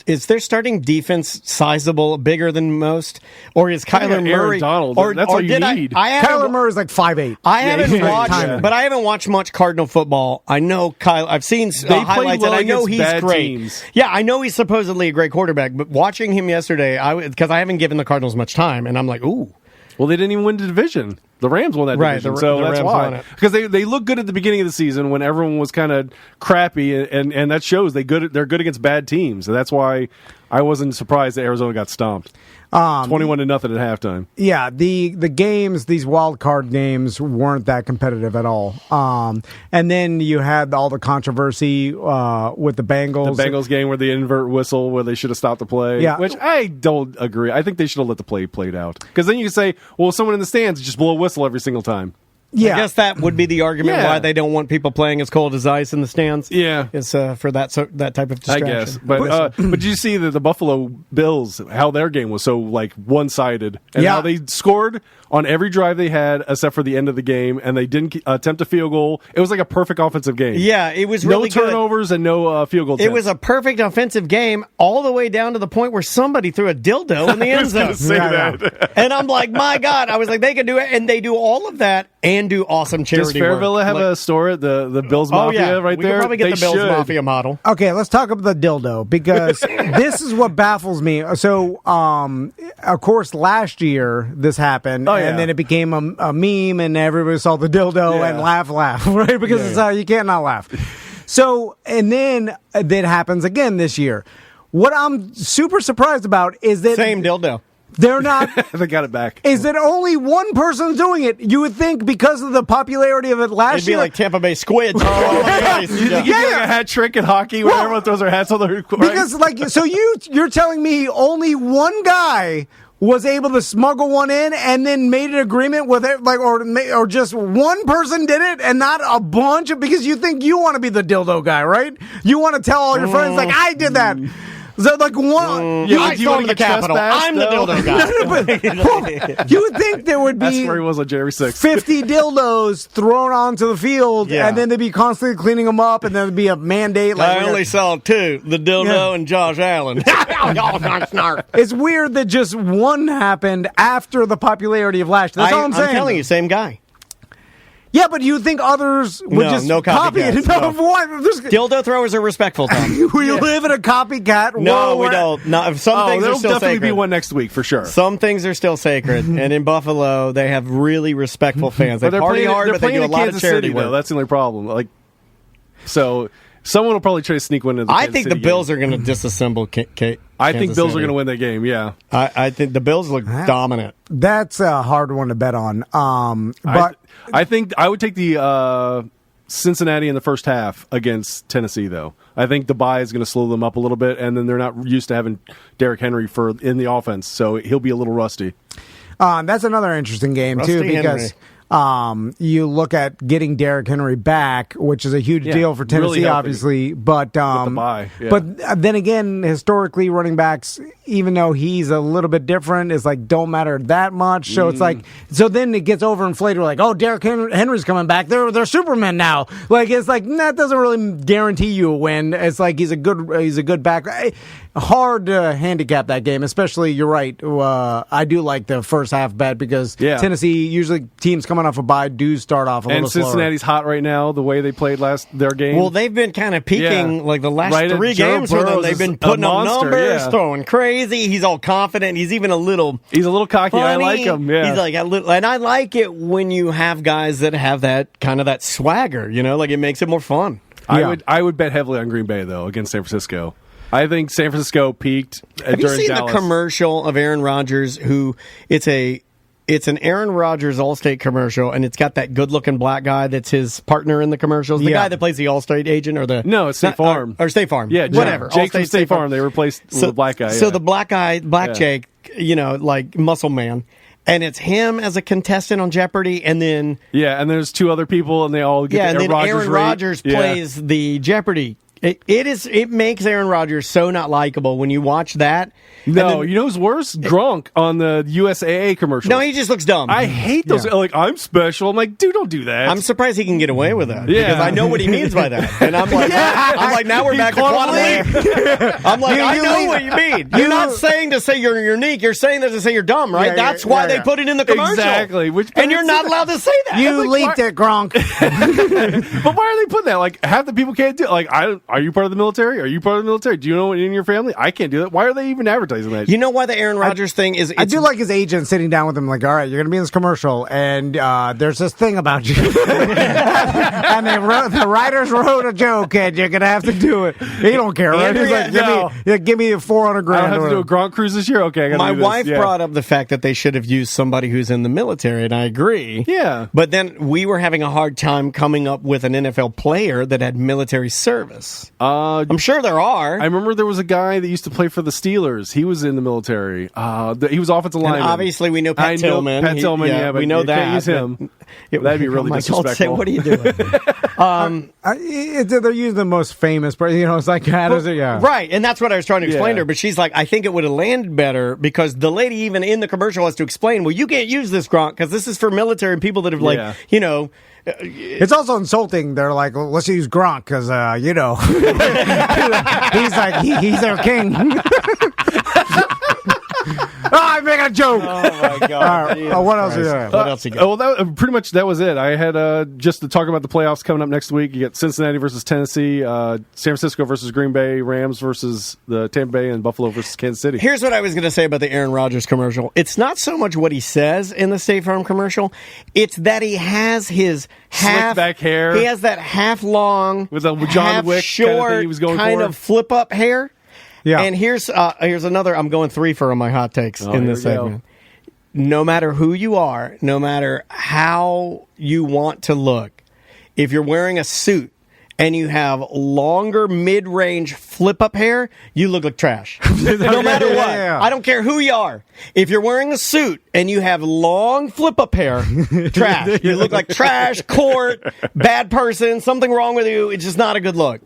Is their starting defense sizable, bigger than most, or is Kyler Aaron Murray? Donald, or that's all you did need. Kyler Murray's like 5'8". I haven't he's watched, tiny. but I haven't watched much Cardinal football. I know Kyle. I've seen play highlights, well and I know against he's bad great. teams. Yeah, I know he's supposedly a great quarterback. But watching him yesterday, because I haven't given the Cardinals much time, and I'm like, ooh. Well, they didn't even win the division. The Rams won that division, so the that's Rams won why. it. Because they looked good at the beginning of the season when everyone was kind of crappy, and that shows they're good against bad teams. And that's why I wasn't surprised that Arizona got stomped. 21-0 at halftime. Yeah, the games, these wild card games, weren't that competitive at all. And then you had all the controversy with the Bengals. The Bengals game where the invert whistle, where they should have stopped the play. Yeah. Which I don't agree. I think they should have let the play played out. Because then you can say, well, someone in the stands just blow a whistle every single time. Yeah. I guess that would be the argument Yeah. why they don't want people playing as cold as ice in the stands. Yeah. Is for that type of distraction. I guess, but did you see that the Buffalo Bills, how their game was so like one-sided, and how they scored on every drive they had except for the end of the game, and they didn't attempt a field goal. It was like a perfect offensive game. Yeah, it was really no turnovers and no field goal attempts. It was a perfect offensive game all the way down to the point where somebody threw a dildo in the end zone. Say that. And I'm like, my God, I was like, they can do it, and they do all of that and do awesome charity Does Fairville work. have a store at the Bills Mafia right we there? could probably get They the Bills should. Mafia model. Okay, let's talk about the dildo because this is what baffles me. So, of course, last year this happened, and then it became a meme, and everybody saw the dildo and laugh, right? Because it's you can't not laugh. So, and then that happens again this year. What I'm super surprised about is that Same dildo. they're not. They got it back. Is that only one person's doing it? You would think because of the popularity of it last It'd be year. like Tampa Bay Squids. You think you like a hat trick in hockey where everyone throws their hats on the court? Because so you're telling me only one guy was able to smuggle one in and then made an agreement with it, or just one person did it and not a bunch of, because you think you want to be the dildo guy, right? You want to tell all your friends like I did that. So like one, I saw him in the Capitol. I'm the dildo guy. you would think there would That's be where he was on January 6th. 50 dildos thrown onto the field, and then they'd be constantly cleaning them up, and there'd be a mandate. Like I only saw two, the dildo and Josh Allen. It's weird that just one happened after the popularity of last. That's all I'm saying. I'm telling you, same guy. Yeah, but you think others would just no copy it? copycats, No, no. what? Dildo throwers are respectful, Tom. We live in a copycat world. No, we where- don't. No, some things are there'll still definitely sacred. be one next week for sure. Some things are still sacred, and in Buffalo, they have really respectful fans. They party hard, but they do a lot of charity work. Though. That's the only problem. So someone will probably try to sneak one in. I think the Bills are going to disassemble I think Bills are going to win that game. Yeah, I think the Bills look dominant. That's a hard one to bet on. But I think I would take the Cincinnati in the first half against Tennessee, though. I think the bye is going to slow them up a little bit, and then they're not used to having Derrick Henry in the offense, so he'll be a little rusty. that's another interesting game Rusty too, because you look at getting Derrick Henry back, which is a huge deal for Tennessee, really obviously. But bye, but then again, historically, running backs, even though he's a little bit different, is like don't matter that much. So it's like then it gets overinflated. We're like, oh, Derrick Henry's coming back. They're Supermen now. Like it's like that doesn't really guarantee you a win. It's like he's a good back. Hard to handicap that game, especially. You're right. I do like the first half bet because Tennessee usually teams coming off a bye do start off a little slower. And Cincinnati's hot right now, the way they played their game. Well, they've been kind of peaking like the last Right, 3 Joe games for them. Burrow's They've been a putting up monster, numbers, throwing crazy. He's all confident. He's even a little cocky. funny. I like him. Yeah. He's like a little, and I like it when you have guys that have that kind of that swagger. Like it makes it more fun. I would bet heavily on Green Bay though against San Francisco. I think San Francisco peaked Have during you seen Dallas. the commercial of Aaron Rodgers? It's an Aaron Rodgers Allstate commercial, and it's got that good-looking black guy that's his partner in the commercials. The guy that plays the Allstate agent, or it's State Farm or State Farm. Yeah, whatever. Jake from Allstate, State Farm. They replaced the black guy. So the black guy, Jake, like Muscle Man. And it's him as a contestant on Jeopardy, and then and there's 2 other people, and they all get and then Aaron Rodgers plays the Jeopardy. It makes Aaron Rodgers so not likable when you watch that. No, you know who's worse? Gronk on the USAA commercial. No, he just looks dumb. I hate those. Like, I'm special. I'm like, dude, don't do that. I'm surprised he can get away with that. Yeah. Because I know what he means by that. And I'm like, now we're back to quantum leap. I'm like, I know what you mean. You're not saying to say you're unique. You're saying that to say you're dumb, right? That's why they put it in the commercial. Exactly. And you're not allowed to say that. You leaked it, Gronk. But why are they putting that? Like, half the people can't do it. Like, are you part of the military? Are you part of the military? Do you know in your family? I can't do that. Why are they even advertising that? You know why the Aaron Rodgers thing is? I do like his agent sitting down with him, like, all right, you're going to be in this commercial, and there's this thing about you. And the writers wrote a joke, and you're going to have to do it. He don't care, right? He's like, give me $400 grand. I don't have to do a Gronk cruise this year? Okay, I got to do this. My wife brought up the fact that they should have used somebody who's in the military, and I agree. Yeah. But then we were having a hard time coming up with an NFL player that had military service. else? I'm sure there are. I remember there was a guy that used to play for the Steelers. He was in the military. He was offensive lineman. Obviously, we know Pat Tillman. Pat Tillman, but we know you that. Can't use him. That'd be really disrespectful. Say, what are you doing? They're using the most famous, it's like right, and that's what I was trying to explain to her. But she's like, I think it would have landed better because the lady even in the commercial has to explain, well, you can't use this, Gronk, because this is for military and people that have it's also insulting. They're like, well, let's use Gronk because he's like he's their king. I'm making a joke. Oh my god! What else is there? What else you got? Well, pretty much that was it. I had just to talk about the playoffs coming up next week. You get Cincinnati versus Tennessee, San Francisco versus Green Bay, Rams versus the Tampa Bay, and Buffalo versus Kansas City. Here's what I was going to say about the Aaron Rodgers commercial. It's not so much what he says in the State Farm commercial; it's that he has his slicked back hair. He has that half long with a John half Wick short kind of thing he was going kind for. of flip up hair. Yeah. And here's another. I'm going 3 for my hot takes in this segment. No matter who you are, no matter how you want to look, if you're wearing a suit and you have longer mid-range flip-up hair, you look like trash. No matter what. Yeah. I don't care who you are. If you're wearing a suit and you have long flip-up hair, trash. You look like trash, court, bad person, something wrong with you. It's just not a good look.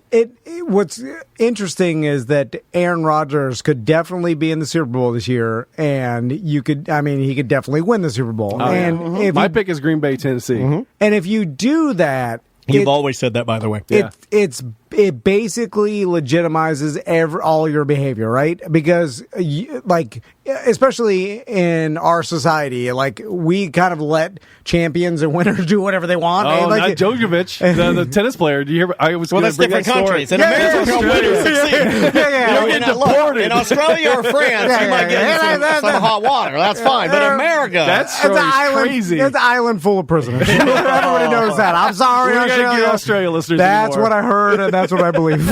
What's interesting is that Aaron Rodgers could definitely be in the Super Bowl this year, and he could definitely win the Super Bowl. If my pick is Green Bay, Tennessee. And if you do that, You've always said that, by the way. It basically legitimizes all your behavior, right? Because, especially in our society, we kind of let champions and winners do whatever they want. Oh, not Djokovic, the tennis player. Do you hear? That's different countries. In America, winners succeed. You're getting deported. In Australia or France, you might get some hot water. That's fine. But in America, that's crazy. It's an island full of prisoners. Everybody knows that. I'm sorry, We're gonna get Australia listeners. That's anymore. what I heard, and that's what I believe.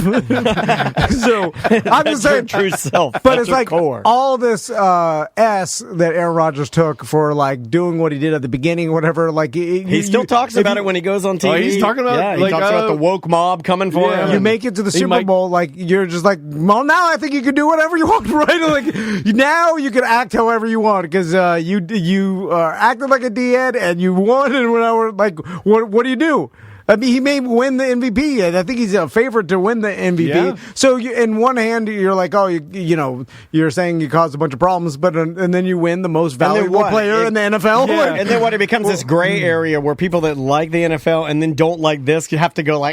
So I'm just saying, true self. But it's like core. All this S that Aaron Rodgers took for doing what he did at the beginning, whatever. He still talks about it when he goes on TV. Oh, he's talking about. He talks about the woke mob coming for him. You make it to the Super Bowl, you're just well, now I think you can do whatever you want, right? Now you can act however you want because you acted like a D-head and you won, and what do you do? I mean, he may win the MVP. I think he's a favorite to win the MVP. Yeah. So, in one hand, you're like, oh, you're saying you caused a bunch of problems, but and then you win the most valuable player in the NFL. Yeah. And then it becomes this gray area where people that like the NFL and then don't like this, you have to go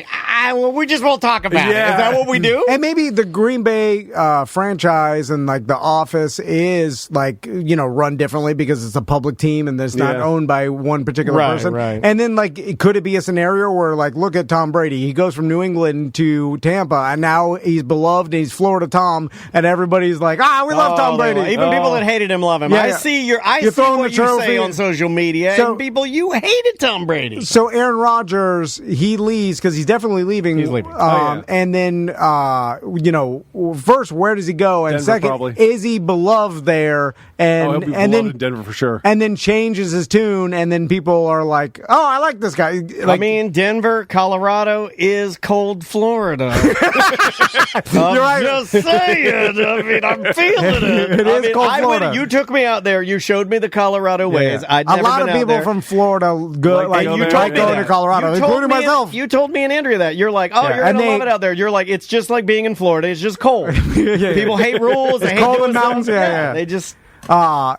well, we just won't talk about it. Is that what we do? And maybe the Green Bay franchise and the office is run differently because it's a public team and it's not owned by one particular person. Right. And then could it be a scenario where look at Tom Brady? He goes from New England to Tampa and now he's beloved and he's Florida Tom and everybody's we love Tom Brady. Even people that hated him love him. Yeah, I see what you say on social media and people, you hated Tom Brady. So Aaron Rodgers, he leaves because he's definitely leaving. He's leaving. And then, first, where does he go? And Denver, second, probably. Is he beloved there? He'll be beloved in Denver for sure. And then changes his tune, and then people are like, "Oh, I like this guy." Denver, Colorado is cold Florida. I'm right. just saying. I'm feeling it. It is cold Florida. You took me out there. You showed me the Colorado ways. I'd never a lot been of out people there. from Florida go you told me going to Colorado, including myself. You told me and Andrea that. You're like, you're going to love it out there. You're like, it's just like being in Florida. It's just cold. People hate rules. They hate cold doing in mountains. Yeah. They just... so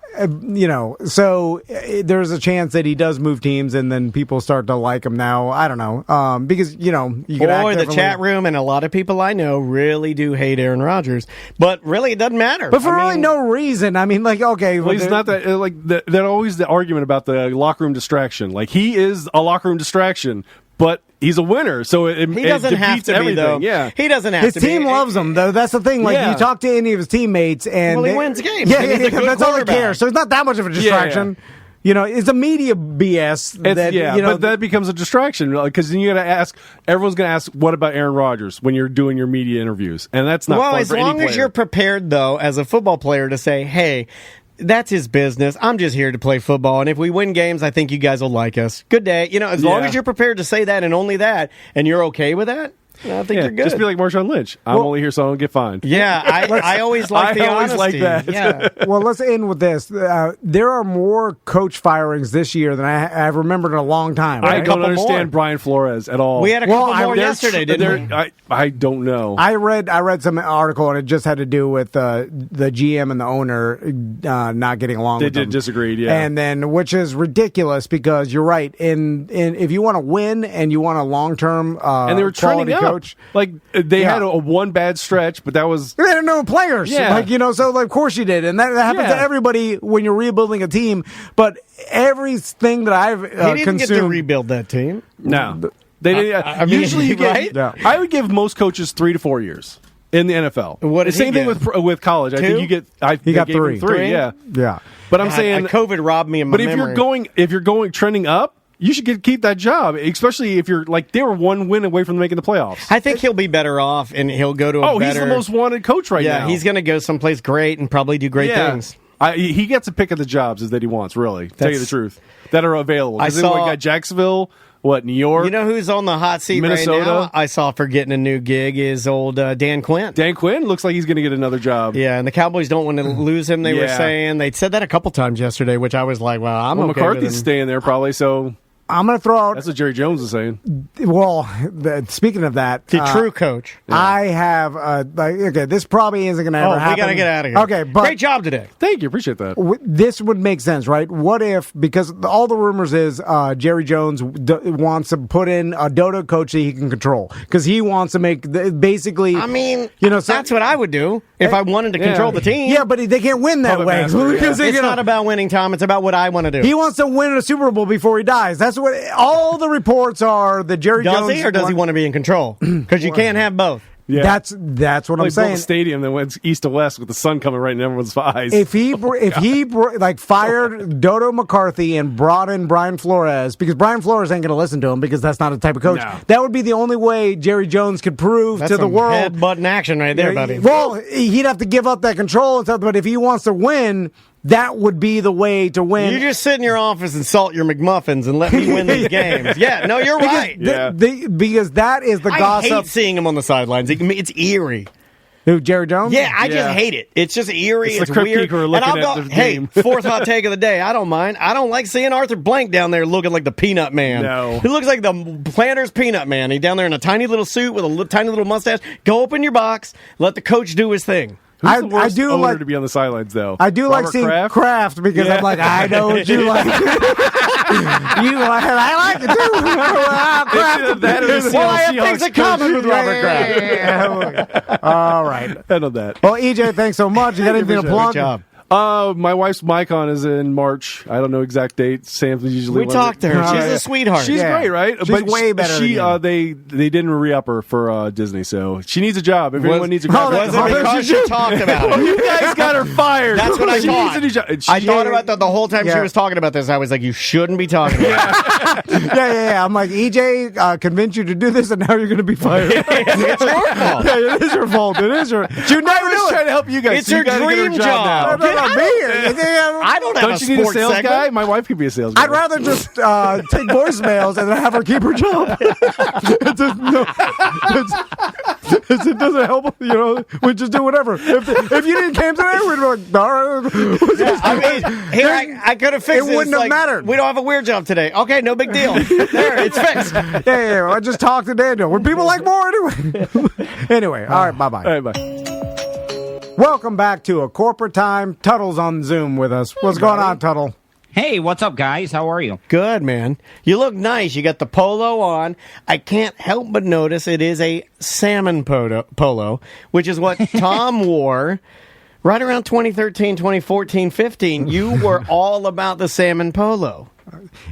there's a chance that he does move teams and then people start to like him now. I don't know. Because, you can the chat room and a lot of people I know really do hate Aaron Rodgers. But really, it doesn't matter. But for really no reason. I mean, okay. Well, he's not that, that always the argument about the locker room distraction. He is a locker room distraction, but he's a winner, so he doesn't have to be, though. Yeah, he doesn't have his to be. His team loves him, though. That's the thing. You talk to any of his teammates, and he wins games. Yeah, that's all he cares. So it's not that much of a distraction. Yeah. It's a media BS. But that becomes a distraction because then you got to ask. Everyone's going to ask, "What about Aaron Rodgers?" when you're doing your media interviews, and that's not. Well, fun as for long any as you're prepared, though, as a football player, to say, "Hey." That's his business. I'm just here to play football. And if we win games, I think you guys will like us. Good day. As long as you're prepared to say that and only that, and you're okay with that. I think you're good. Just be like Marshawn Lynch. I'm only here so I don't get fined. Yeah, I always like the always honesty. like that. Yeah. Well, let's end with this. There are more coach firings this year than I've remembered in a long time. I Right? don't understand Brian Flores at all. We had a couple more yesterday, didn't we? I don't know. I read some article and it just had to do with the GM and the owner not getting along. They with them. disagreed, yeah. And then, which is ridiculous because you're right. In if you want to win and you want a long term and they were trending up. coach, Like they had a one bad stretch, but that was they had no players. Yeah. So of course you did, and that happens to everybody when you're rebuilding a team. But everything that I've He didn't consumed, get to rebuild that team. no. They didn't. I mean, usually you get. right? Yeah. I would give most coaches 3 to 4 years in the NFL. What did the same he thing get? with college. I 2? think you get. He got gave him 3. 3. Yeah. Yeah. But I'm saying, COVID robbed me of my but if memory. you're going trending up, you should keep that job, especially if you're like they were 1 win away from making the playoffs. I think he'll be better off, and he'll go to a better... he's the most wanted coach right now. Yeah, he's going to go someplace great and probably do great things. He gets a pick of the jobs that he wants, really. Tell you the truth. That are available. I Then saw- we got Jacksonville, New York? You know who's on the hot seat Minnesota? right now? I saw for getting a new gig is old Dan Quinn. Dan Quinn looks like he's going to get another job. Yeah, and the Cowboys don't want to lose him, they were Yeah. saying. They said that a couple times yesterday, which I was like, well, I'm okay McCarthy's with him. staying there probably, so I'm going to throw out. that's what Jerry Jones is saying. Well, speaking of that, The true coach. I have okay. This probably isn't going to ever happen. We got to get out of here. Okay, but Great job today. Thank you. Appreciate that. This would make sense, right? What if, because all the rumors is Jerry Jones wants to put in a dodo coach that he can control because he wants to make basically. I mean, so, that's what I would do if I wanted to control the team. Yeah, but they can't win that Puppet way. master, Because It's not about winning, Tom. It's about what I want to do. he wants to win a Super Bowl before he dies. That's what all the reports are. That Jerry Does Jones he, or does he want to be in control? Because you can't have both. Yeah. That's what I'm Like built saying. a stadium that went east to west with the sun coming right in everyone's eyes. If he fired Dodo McCarthy and brought in Brian Flores, because Brian Flores ain't going to listen to him because that's not the type of coach. No. That would be the only way Jerry Jones could prove That's to the some world. head-button action right there, buddy. Well, he'd have to give up that control and stuff. But if he wants to win, that would be the way to win. You just sit in your office and salt your McMuffins and let me win these games. Yeah, no, you're right. Because that is the I gossip. hate seeing him on the sidelines. It's eerie. Who, Jerry Jones? Yeah, I Yeah. just hate it. It's just eerie. It's It's, the Crypt weird. Keeper And looking I'll at go, the hey, game. fourth hot take of the day. I don't mind. I don't like seeing Arthur Blank down there looking like the Peanut Man. No. He looks like the Planters Peanut Man. He's down there in a tiny little suit with a tiny little mustache. Go open your box. Let the coach do his thing. Who's the worst I do owner like to be on the sidelines, though? I do like Robert seeing Kraft? Kraft because I'm like, I know what you like. I like it too. Kraft. That or the Well, I have Seattle things in Seahawks common with Robert Kraft. Yeah. All right. I know that. Well, EJ, thanks so much. You got anything to Good plug? job. My wife's MyCon is in March. I don't know exact date. Sam's usually We talked to her. She's a sweetheart. She's Yeah. great, right? She's way better She than you. they didn't re-up her for Disney, so she needs a job. If anyone needs a Oh, job, that's Was it how because you talked about oh, it? you guys got her fired. That's what I She thought. needs a new job. I thought about that the whole time Yeah. she was talking about this. I was like, you shouldn't be talking about it. Yeah. I'm like, EJ convinced you to do this, and now you're going to be fired. It's your fault. Yeah, it is your fault. It is your. You never I was do trying it. to help you guys. It's so you your gotta get her dream job job. now. No, not me. I don't have Don't a you need a sports sales segment. guy? My wife could be a sales guy. I'd rather just take voicemails and then have her keep her job. It doesn't help, we just do whatever. If you didn't came today, we'd be like, all right. I mean, here, I could have fixed It this. wouldn't have like, mattered. We don't have a weird job today. Okay, no big deal. There, it's fixed. Yeah, I just talked to Daniel. Would people like more anyway? Anyway, all right, bye-bye. All right, bye. Welcome back to A Corporate Time. Tuttle's on Zoom with us. What's going on, Tuttle? Hey, what's up, guys? How are you? Good, man. You look nice. You got the polo on. I can't help but notice it is a salmon polo, which is what Tom wore right around 2013, 2014, 15. You were all about the salmon polo.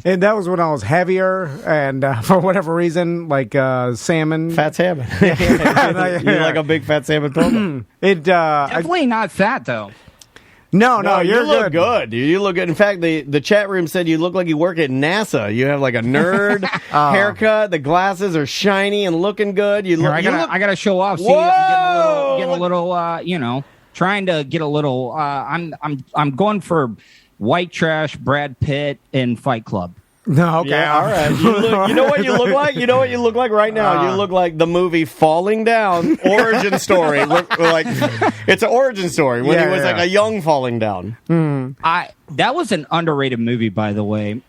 And that was when I was heavier, and for whatever reason, like salmon. Fat salmon. You're like a big fat salmon polo. Definitely not fat, though. No, you you're look good. You look good. In fact, the chat room said you look like you work at NASA. You have like a nerd haircut. The glasses are shiny and looking good. You look. Here, I gotta show off. See, Whoa! I'm getting a little, trying to get a little. I'm going for white trash, Brad Pitt, and Fight Club. No, okay, Yeah, all right. You know what you look like? You know what you look like right now? You look like the movie Falling Down origin story. Like it's an origin story when he was like a young falling down. That was an underrated movie, by the way.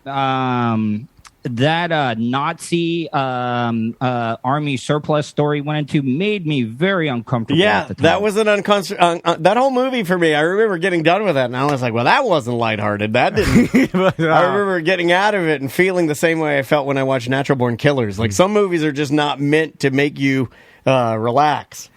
That Nazi army surplus story went into made me very uncomfortable. Yeah, at the time. that was an that whole movie for me. I remember getting done with that, and I was like, "Well, that wasn't lighthearted. That didn't." I remember getting out of it and feeling the same way I felt when I watched Natural Born Killers. Like some movies are just not meant to make you relax.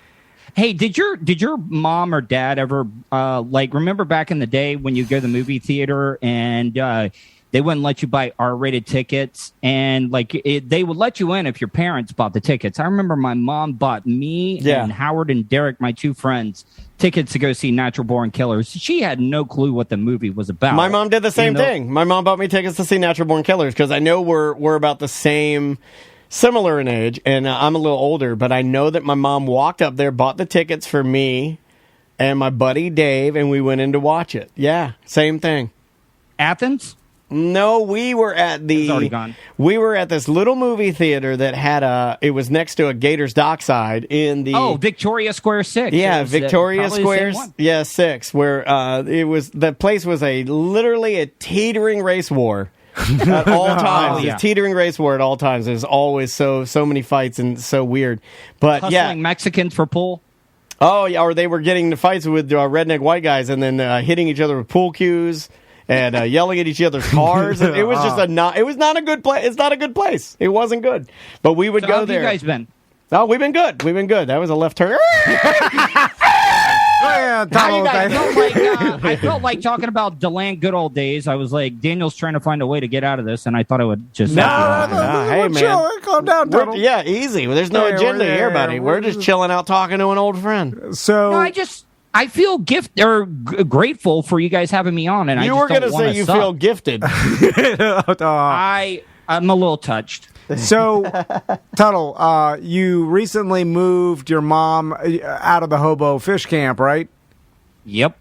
Hey, did your mom or dad ever remember back in the day when you go to the movie theater and they wouldn't let you buy R-rated tickets, and they would let you in if your parents bought the tickets. I remember my mom bought me and Howard and Derek, my two friends, tickets to go see Natural Born Killers. She had no clue what the movie was about. My mom did the same thing. My mom bought me tickets to see Natural Born Killers because I know we're about the same, similar in age, and I'm a little older, but I know that my mom walked up there, bought the tickets for me and my buddy Dave, and we went in to watch it. Yeah, same thing. Athens? No, we were at It's already gone. We were at this little movie theater that had it was next to a Gators Dockside in the Victoria Square 6. Yeah, was, Victoria Square. 6, where the place was literally a teetering race war at all times. It was teetering race war at all times. There's always so many fights and so weird. But hustling Mexicans for pool. Oh yeah, or they were getting into fights with redneck white guys and then hitting each other with pool cues. And yelling at each other's cars. It was just it was not a good place. It's not a good place. It wasn't good. But we would go there. How have you guys been? Oh, we've been good. We've been good. That was a left turn. I felt like talking about Deland good old days. I was like, Daniel's trying to find a way to get out of this, and I thought I would just... Hey, man. Chill. Calm down, Tuttle. Yeah, easy. There's no agenda here, buddy. We're just chilling out talking to an old friend. So... I feel grateful for you guys having me on, and you were going to say you feel gifted. I'm a little touched. So, Tuttle, you recently moved your mom out of the hobo fish camp, right? Yep.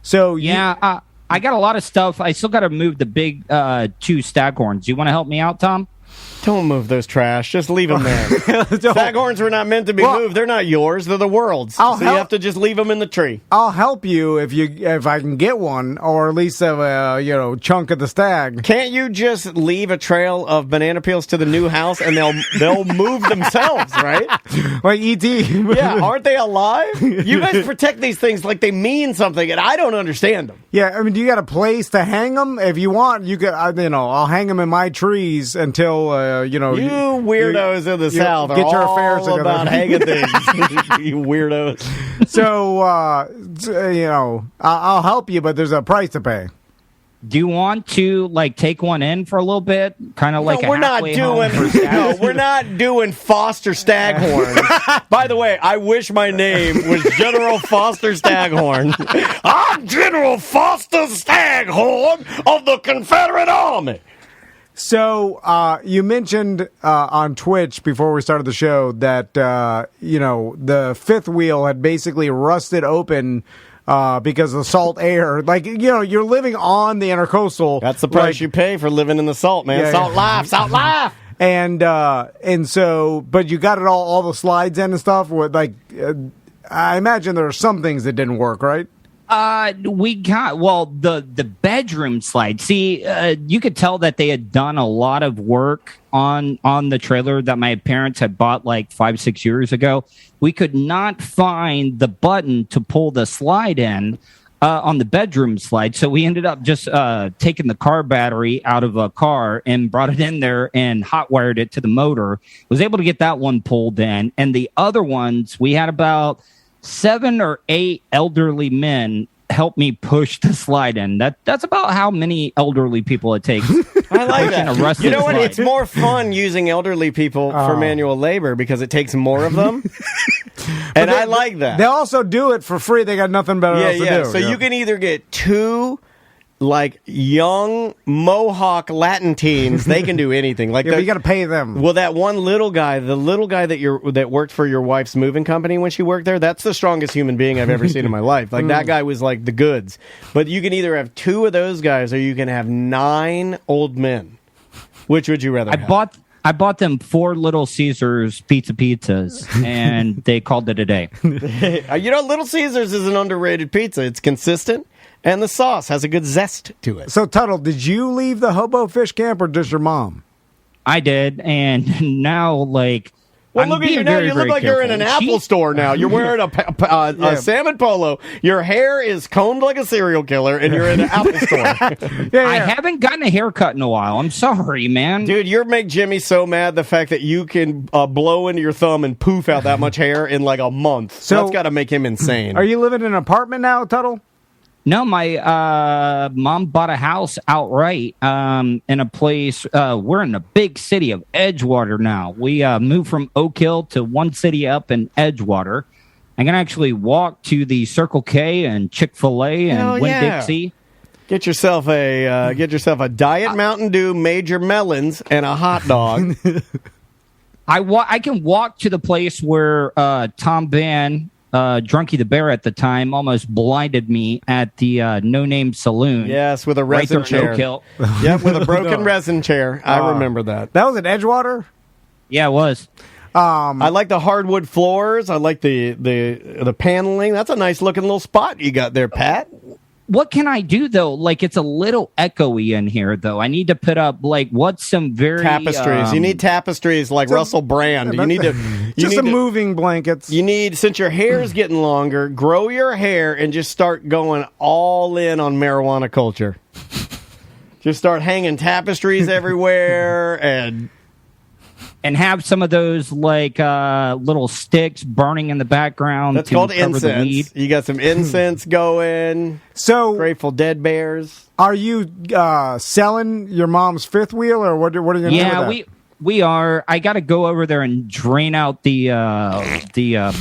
So I got a lot of stuff. I still got to move the big 2 staghorns. You want to help me out, Tom? Don't move those trash. Just leave them there. Staghorns were not meant to be moved. They're not yours. They're the world's. You have to just leave them in the tree. I'll help you if I can get one, or at least a chunk of the stag. Can't you just leave a trail of banana peels to the new house and they'll move themselves, right? Like E.T. Yeah, aren't they alive? You guys protect these things like they mean something, and I don't understand them. Yeah, I mean, do you got a place to hang them? If you want, you could. I'll hang them in my trees until you weirdos in the South get your all affairs together. about hanging things. You weirdos. So I'll help you, but there's a price to pay. Do you want to take one in for a little bit, kind of like? No, we're not doing Foster Staghorn. By the way, I wish my name was General Foster Staghorn. I'm General Foster Staghorn of the Confederate Army. So you mentioned on Twitch before we started the show that the fifth wheel had basically rusted open. Because of the salt air. You're living on the intercoastal. That's the price you pay for living in the salt, man. Yeah, salt life. And so, but you got it all the slides in and stuff. With I imagine there are some things that didn't work, right? We got the bedroom slide. See, you could tell that they had done a lot of work on the trailer that my parents had bought 5-6 years ago. We could not find the button to pull the slide in on the bedroom slide, so we ended up just taking the car battery out of a car and brought it in there and hot wired it to the motor. Was able to get that one pulled in, and the other ones we had about 7 or 8 elderly men help me push the slide in. That's about how many elderly people it takes. I like that. You know what? Slide. It's more fun using elderly people for manual labor because it takes more of them. And I like that. They also do it for free. They got nothing better else to do. So you can either get 2 young Mohawk Latin teens. They can do anything. But you got to pay them. Well, that one little guy, the little guy that worked for your wife's moving company when she worked there, that's the strongest human being I've ever seen in my life. That guy was the goods. But you can either have 2 of those guys or you can have 9 old men. Which would you rather have? I bought them 4 Little Caesars pizzas, and they called it a day. Little Caesars is an underrated pizza. It's consistent, and the sauce has a good zest to it. So, Tuttle, did you leave the hobo fish camp or just your mom? I did, and now, like... Well, I'm look at you now. You look like you're in an Apple store now. You're wearing a salmon polo. Your hair is combed like a serial killer, and you're in an Apple store. I haven't gotten a haircut in a while. I'm sorry, man. Dude, you make Jimmy so mad the fact that you can blow into your thumb and poof out that much hair in like a month. So that's got to make him insane. Are you living in an apartment now, Tuttle? No, my mom bought a house outright in a place. We're in the big city of Edgewater now. We moved from Oak Hill to one city up in Edgewater. I can actually walk to the Circle K and Chick-fil-A and Winn-Dixie. Get yourself a Diet Mountain Dew, Major Melons, and a hot dog. I can walk to the place where Tom Van... Drunky the Bear at the time almost blinded me at the No Name Saloon. Yes, with a resin chair. Yep, with a broken resin chair. I remember that. That was at Edgewater? Yeah, it was. I like the hardwood floors. I like the paneling. That's a nice looking little spot you got there, Pat. What can I do though? Like it's a little echoey in here though. I need to put up what's some very tapestries. You need tapestries like Russell Brand. You need some moving blankets. You need, since your hair's getting longer, grow your hair and just start going all in on marijuana culture. Just start hanging tapestries everywhere and have some of those little sticks burning in the background. That's called incense. You got some incense going. So Grateful Dead bears. Are you selling your mom's fifth wheel, or what are you going to do with that? Yeah, we are. I got to go over there and drain out the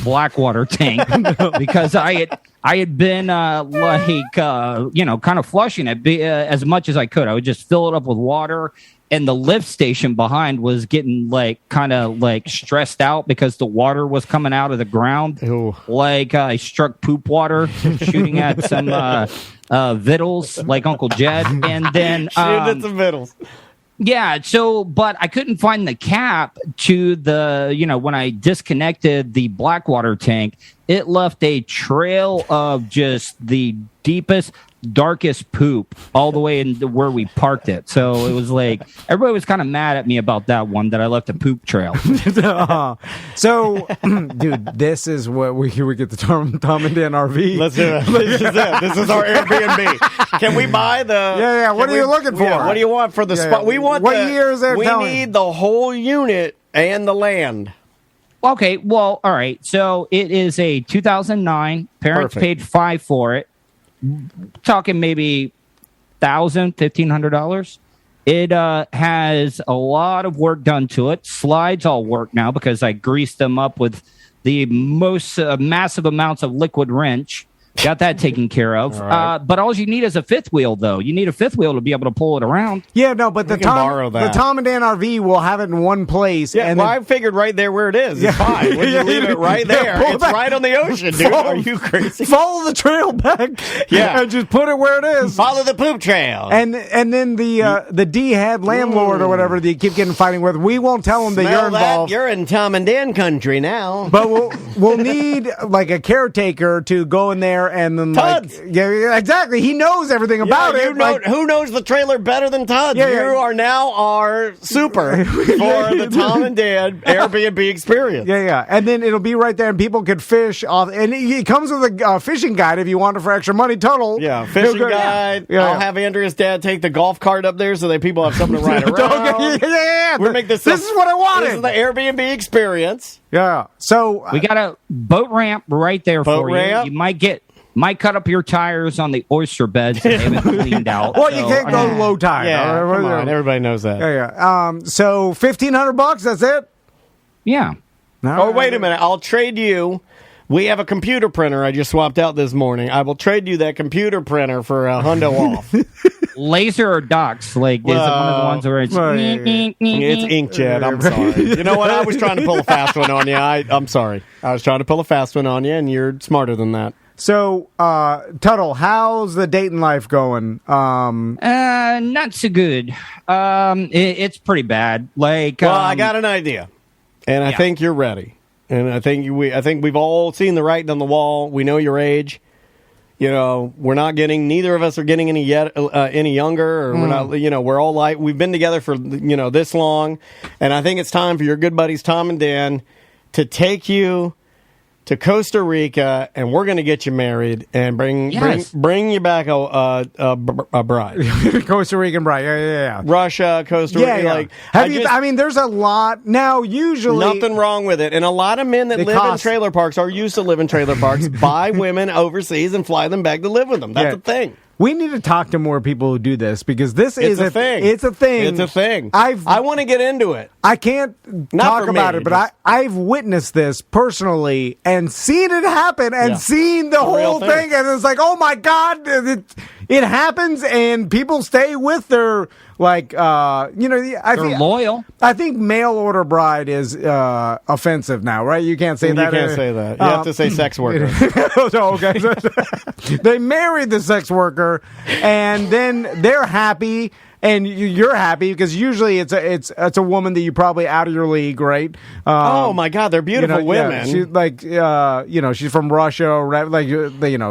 Blackwater tank because I had been kind of flushing it as much as I could. I would just fill it up with water. And the lift station behind was getting kind of stressed out because the water was coming out of the ground. Ew. I struck poop water shooting at some victuals like Uncle Jed. And then shooting at some victuals. Yeah, but I couldn't find the cap to when I disconnected the Blackwater tank, it left a trail of just the deepest, darkest poop all the way into where we parked it. So it was everybody was kind of mad at me about that one, that I left a poop trail. So, dude, this is what we get the Tom and Dan RV. Let's do it. This is it. This is our Airbnb. Can we buy the... Yeah. What are you looking for? Yeah, what do you want for the spot? We want what year is it? We need the whole unit and the land. Okay, well, all right. So it is a 2009. Parents paid $5 for it. Talking maybe $1,000, $1,500. It has a lot of work done to it. Slides all work now because I greased them up with the most massive amounts of liquid wrench. Got that taken care of. Right. But all you need is a fifth wheel, though. You need a fifth wheel to be able to pull it around. Yeah, no, but the Tom and Dan RV will have it in one place. Yeah, and I figured right there where it is. It's fine. When you leave it right there, it's right on the ocean, dude. Are you crazy? Follow the trail back. Yeah. And just put it where it is. Follow the poop trail. And then the D-head landlord or whatever that you keep getting fighting with, we won't tell them that you're involved. You're in Tom and Dan country now. But we'll need a caretaker to go in there and then yeah, exactly. He knows everything about it. Who knows the trailer better than Todd? You are now our super for the Tom and Dan Airbnb experience. Yeah. And then it'll be right there, and people could fish off. And it comes with a fishing guide if you want it for extra money total. Yeah, fishing guide. Yeah. I'll have Andrea's dad take the golf cart up there so that people have something to ride around. Yeah. We make this is what I wanted. This is the Airbnb experience. Yeah. So we got a boat ramp right there for you. You might cut up your tires on the oyster beds that haven't cleaned out. Well, you can't go low tide. Yeah, come on. Everybody knows that. Yeah. So $1,500, that's it? Yeah. Wait a minute. I'll trade you. We have a computer printer I just swapped out this morning. I will trade you that computer printer for a hundo off. Laser or docs? Is it one of the ones where it's... It's inkjet. I'm sorry. You know what? I was trying to pull a fast one on you. I'm sorry. I was trying to pull a fast one on you, and you're smarter than that. So, Tuttle, how's the dating life going? Not so good. It's pretty bad. Like, well, I got an idea, and I think you're ready. And I think we've all seen the writing on the wall. We know your age. You know, neither of us are getting any younger, or we're not. You know, we're all we've been together for this long, and I think it's time for your good buddies Tom and Dan to take you to Costa Rica, and we're going to get you married and bring you back a bride. Costa Rican bride, yeah. Russia, Costa Rica. I mean, there's a lot now. Usually, nothing wrong with it, and a lot of men that live in trailer parks are used to live in trailer parks, buy women overseas and fly them back to live with them. That's a thing. We need to talk to more people who do this because this is a thing. It's a thing. It's a thing. I want to get into it. I can't talk about it, but I've witnessed this personally and seen it happen and seen the whole thing. And it's like, oh my God, it happens and people stay with their, they're loyal. I think mail order bride is offensive now, right? You can't say that. You can't say that. You have to say sex worker. Okay. They married the sex worker and then they're happy. And you're happy because usually it's a woman that you probably out of your league, right? Oh my God, they're beautiful women. Yeah, she's she's from Russia, or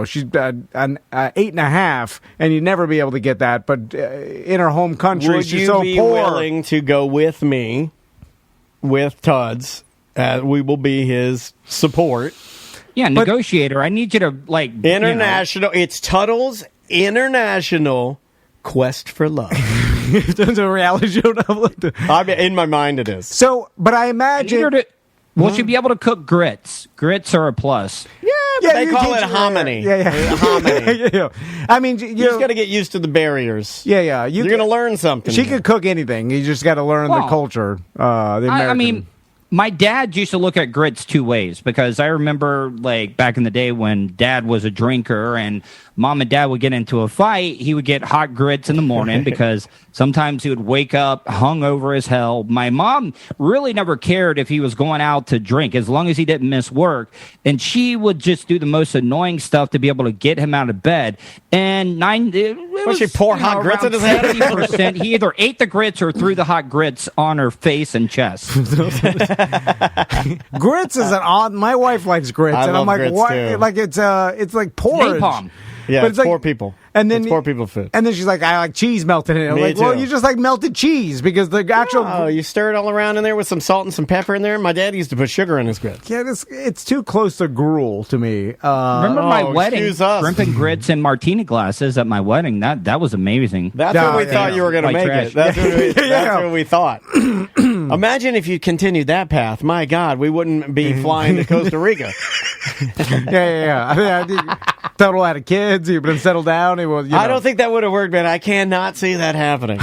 she's an 8.5, and you'd never be able to get that. But in her home country, she's so poor. Would you be willing to go with me, with Tuds? We will be his support. Yeah, negotiator. I need you to international. It's Tuddle's International Quest for Love. It's a reality show. In my mind, it is. So, but I imagine. Will she be able to cook grits? Grits are a plus. Yeah, they call it hominy. Hominy. Yeah. I mean, you just got to get used to the barriers. Yeah. You're going to learn something. She could cook anything. You just got to learn the culture. I mean, my dad used to look at grits two ways because I remember back in the day when dad was a drinker and mom and dad would get into a fight, he would get hot grits in the morning because sometimes he would wake up hungover as hell. My mom really never cared if he was going out to drink as long as he didn't miss work. And she would just do the most annoying stuff to be able to get him out of bed. And she pour hot grits in his head? He either ate the grits or threw the hot grits on her face and chest. Grits is an odd. My wife likes grits, and I'm like, what? Too. Like it's like porridge. Napalm. Yeah, but it's poor people. And then it's poor people food. And then she's like, I like cheese melted in it. I'm like, well, you just like melted cheese because the actual. Oh, you stir it all around in there with some salt and some pepper in there. My dad used to put sugar in his grits. Yeah, it's too close to gruel to me. Remember my wedding? Shrimp and grits in martini glasses at my wedding. That was amazing. That's when we thought you were going to make it. That's what we thought. Imagine if you continued that path. My God, we wouldn't be flying to Costa Rica. Yeah. I mean, Total had kids. He'd been settled down. I don't think that would have worked, man. I cannot see that happening.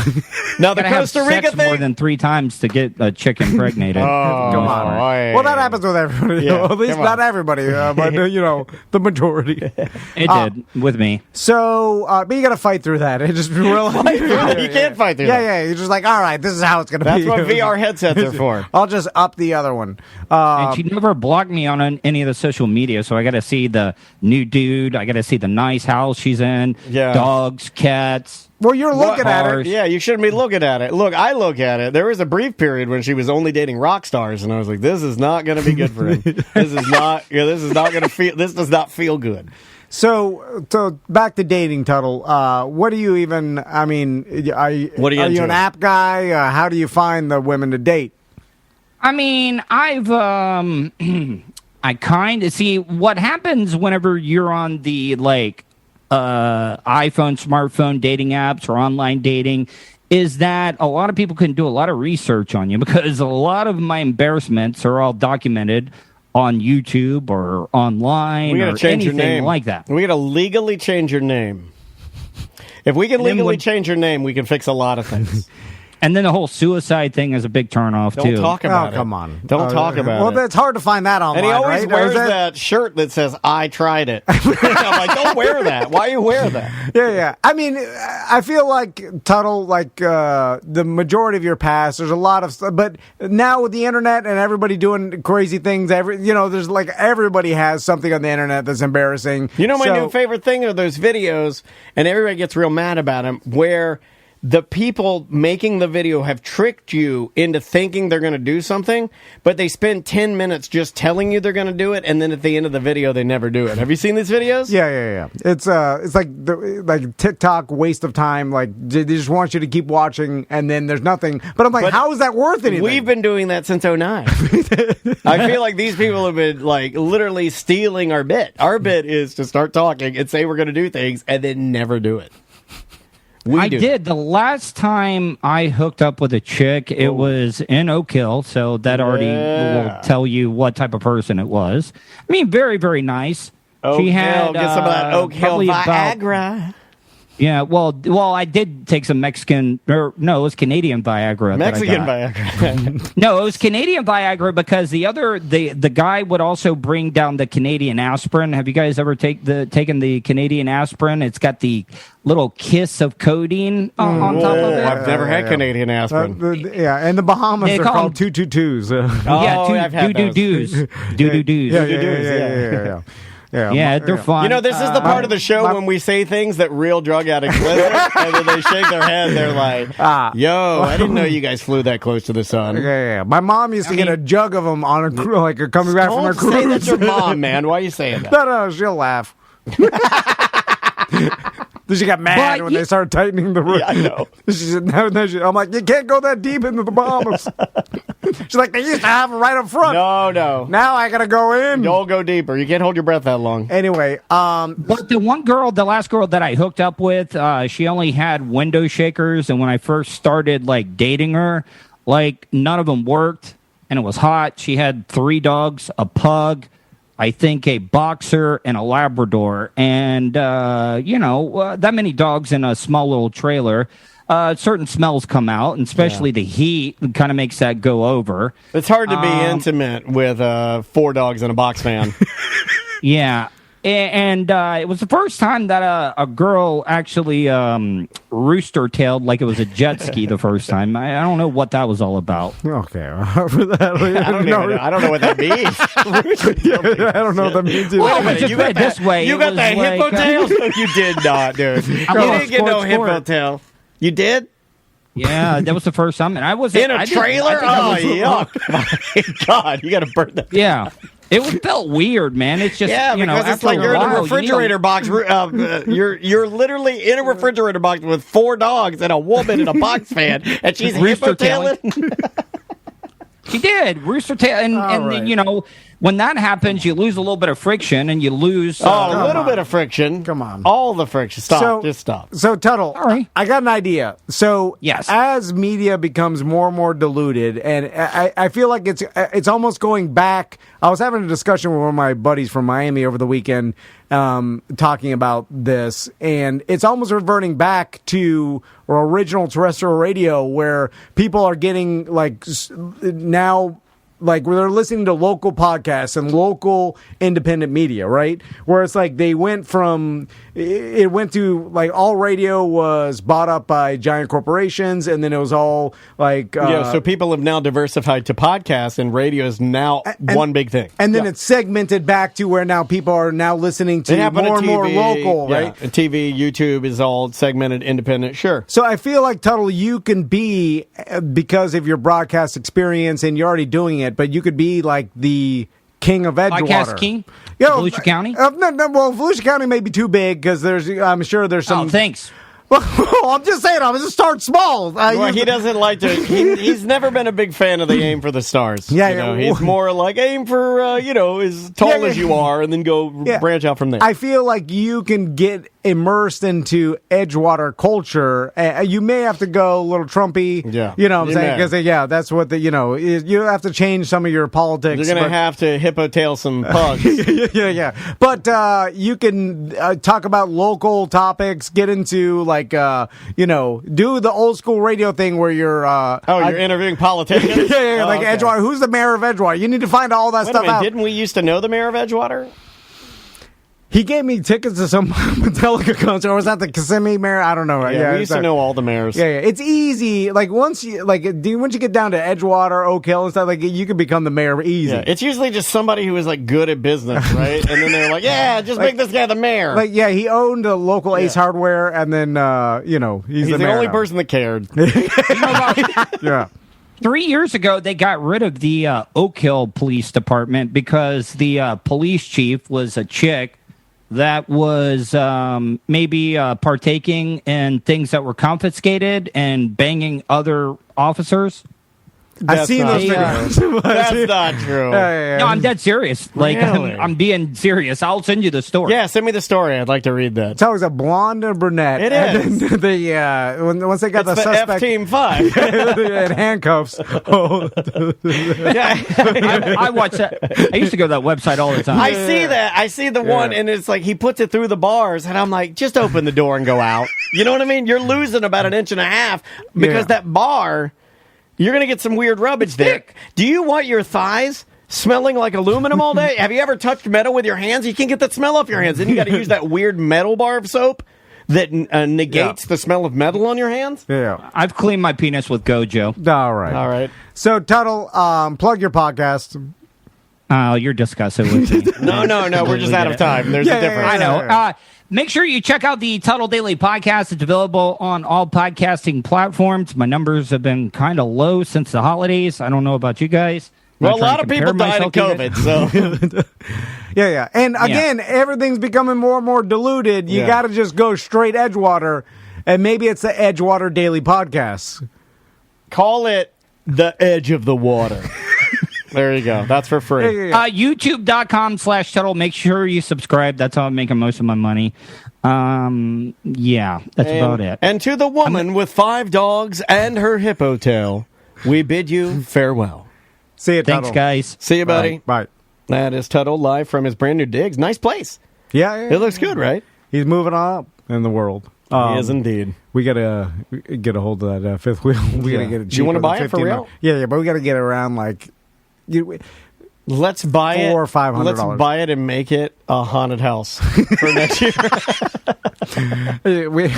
Now the Costa Rica thing, more than 3 times to get a chick impregnated. Come on. Well, that happens with everybody. Yeah, at least not everybody, but the majority. It did with me. So, but you got to fight through that. It just you can't fight through that. Yeah. You're just like, all right, this is how it's going to be. That's what VR headsets are for. I'll just up the other one. And she never blocked me on any of the social media, so I got to see the new dude. I got to see the nice house she's in. Yeah. Dogs, cats. Well, you're looking at it. Yeah, you shouldn't be looking at it. Look, I look at it. There was a brief period when she was only dating rock stars, and I was like, "This is not going to be good for him. This is not going to feel. This does not feel good." So back to dating, Tuttle. What do you even? I mean, are you an app guy? How do you find the women to date? I mean, I've I kind of see what happens whenever you're on the iPhone, smartphone dating apps or online dating is that a lot of people can do a lot of research on you because a lot of my embarrassments are all documented on YouTube or online or anything like that. We got to legally change your name. If we can legally change your name, we can fix a lot of things. And then the whole suicide thing is a big turnoff too. Don't talk about it. Come on. Don't talk about it. Well, it's hard to find that online, and he always right? wears that shirt that says, I tried it. I'm like, don't wear that. Why you wear that? Yeah. I mean, I feel like, Tuttle, like the majority of your past, there's a lot of stuff. But now with the internet and everybody doing crazy things, there's like everybody has something on the internet that's embarrassing. You know, my new favorite thing are those videos, and everybody gets real mad about them, where the people making the video have tricked you into thinking they're going to do something, but they spend 10 minutes just telling you they're going to do it, and then at the end of the video, they never do it. Have you seen these videos? Yeah. It's like TikTok waste of time. Like, they just want you to keep watching, and then there's nothing. But I'm like, how is that worth anything? We've been doing that since 2009. I feel like these people have been, like, literally stealing our bit. Our bit is to start talking and say we're going to do things, and then never do it. I did. The last time I hooked up with a chick, it was in Oak Hill, so that already will tell you what type of person it was. I mean, very, very nice. She had get some of that Oak Hill Viagra. Yeah, well, I did take some Mexican, it was Canadian Viagra. Mexican Viagra. No, it was Canadian Viagra because the guy would also bring down the Canadian aspirin. Have you guys ever taken the Canadian aspirin? It's got the little kiss of codeine on top of it. I've never had Canadian aspirin. And the Bahamas are called 222s. Do-do-doos. Yeah. Yeah, they're fun. You know, this is the part of the show when we say things that real drug addicts listen, and then they shake their head. They're like, "Yo, I didn't know you guys flew that close to the sun." Yeah. My mom used to get a jug of them on a cruise, like coming back from her cruise. Don't say that's your mom, man. Why are you saying that? No, she'll laugh. Then she got mad when they started tightening the rope. Yeah, I know. She said, I'm like, you can't go that deep into the Bahamas. She's like, they used to have it right up front. No. Now I got to go in. Don't go deeper. You can't hold your breath that long. Anyway. But the last girl that I hooked up with, she only had window shakers. And when I first started, like, dating her, like, none of them worked. And it was hot. She had 3 dogs, a pug, I think a boxer, and a Labrador. And, that many dogs in a small little trailer, certain smells come out, and especially the heat kind of makes that go over. It's hard to be intimate with 4 dogs and a box fan. Yeah. And it was the first time that a girl actually rooster-tailed like it was a jet ski the first time. I don't know what that was all about. Okay. I don't know what that means. I don't know what that means. Well, just put it this way. You got that hippo tail? No, you did not, dude. You didn't get no hippo tail. You did? Yeah, that was the first time. And I was in a trailer? Yuck. My God, you got to burn that. Yeah. It felt weird, man. It's just because it's like you're in a refrigerator box. You're literally in a refrigerator box with 4 dogs and a woman in a box fan, and she's hippo-tailing. She did rooster tail, and when that happens, you lose a little bit of friction, and you lose a little bit of friction. Come on, all the friction. Just stop. So Tuttle, all right. I got an idea. So yes, as media becomes more and more diluted, and I feel like it's almost going back. I was having a discussion with one of my buddies from Miami over the weekend, talking about this, and it's almost reverting back to original terrestrial radio, where people are getting now. Like, where they're listening to local podcasts and local independent media, right? Where it's like it went to, like, all radio was bought up by giant corporations, and then it was all, like... so people have now diversified to podcasts, and radio is now one big thing. And then it's segmented back to where now people are now listening to more and more local, right? And TV, YouTube is all segmented, independent, sure. So I feel like, Tuttle, you can be, because of your broadcast experience, and you're already doing it, but you could be like the king of Edgewater. Podcast king? Volusia County? Volusia County may be too big because I'm sure there's some... Oh, thanks. Well, I'm just saying, I'm going to start small. He doesn't like to... He's never been a big fan of the aim for the stars. He's more like aim for, as tall as you are, and then go branch out from there. I feel like you can get immersed into Edgewater culture. You may have to go a little Trumpy. Yeah. You know what I'm saying? Because, that's what you have to change some of your politics. You're going to have to hippo-tail some pugs. Yeah. But you can talk about local topics, get into, like, like, do the old school radio thing where you're... you're interviewing politicians? yeah, like okay. Edgewater. Who's the mayor of Edgewater? You need to find all that stuff out. Didn't we used to know the mayor of Edgewater? He gave me tickets to some Metallica concert, or was that the Kissimmee mayor? I don't know. Yeah, we used to know all the mayors. Yeah, it's easy. Like once you get down to Edgewater, Oak Hill, and stuff, like you can become the mayor easy. Yeah, it's usually just somebody who is like good at business, right? And then they're like, "Yeah, just make this guy the mayor." Like, yeah, he owned a local Ace Hardware, and then he's the only person that cared. Yeah. 3 years ago, they got rid of the Oak Hill Police Department because the police chief was a chick that was maybe partaking in things that were confiscated and banging other officers. I've seen those videos. That's not true. No, I'm dead serious. Like, really? I'm being serious. I'll send you the story. Yeah, send me the story. I'd like to read that. It's always a blonde and brunette. It and is. Once they got it's the suspect F-Team 5 in handcuffs. Oh. I watch that. I used to go to that website all the time. I see that. I see the one, and it's like he puts it through the bars, and I'm like, just open the door and go out. You know what I mean? You're losing about an inch and a half because that bar... You're going to get some weird rubbage there. Do you want your thighs smelling like aluminum all day? Have you ever touched metal with your hands? You can't get that smell off your hands. Then you got to use that weird metal bar of soap that negates the smell of metal on your hands. Yeah. I've cleaned my penis with Gojo. All right. So, Tuttle, plug your podcast. Oh, you're disgusting with me. No. We're just out of time. There's a difference. I know. Make sure you check out the Tuttle Daily Podcast. It's available on all podcasting platforms. My numbers have been kind of low since the holidays. I don't know about you guys. Well, a lot of people died of COVID, so... Yeah. And again, everything's becoming more and more diluted. You got to just go straight Edgewater, and maybe it's the Edgewater Daily Podcast. Call it the Edge of the Water. There you go. That's for free. YouTube.com/Tuttle. Make sure you subscribe. That's how I'm making most of my money. That's about it. And to the woman with 5 dogs and her hippo tail, we bid you farewell. See you, Tuttle. Thanks, guys. See you, buddy. Bye. That is Tuttle live from his brand new digs. Nice place. Yeah. It looks good, right? He's moving on up in the world. He is indeed. We got to get a hold of that fifth wheel. We got to get it cheaper. Do you want to buy it for real? Yeah, but we got to get it around like... Let's buy it. $400 or $500. Let's buy it and make it a haunted house for next year. we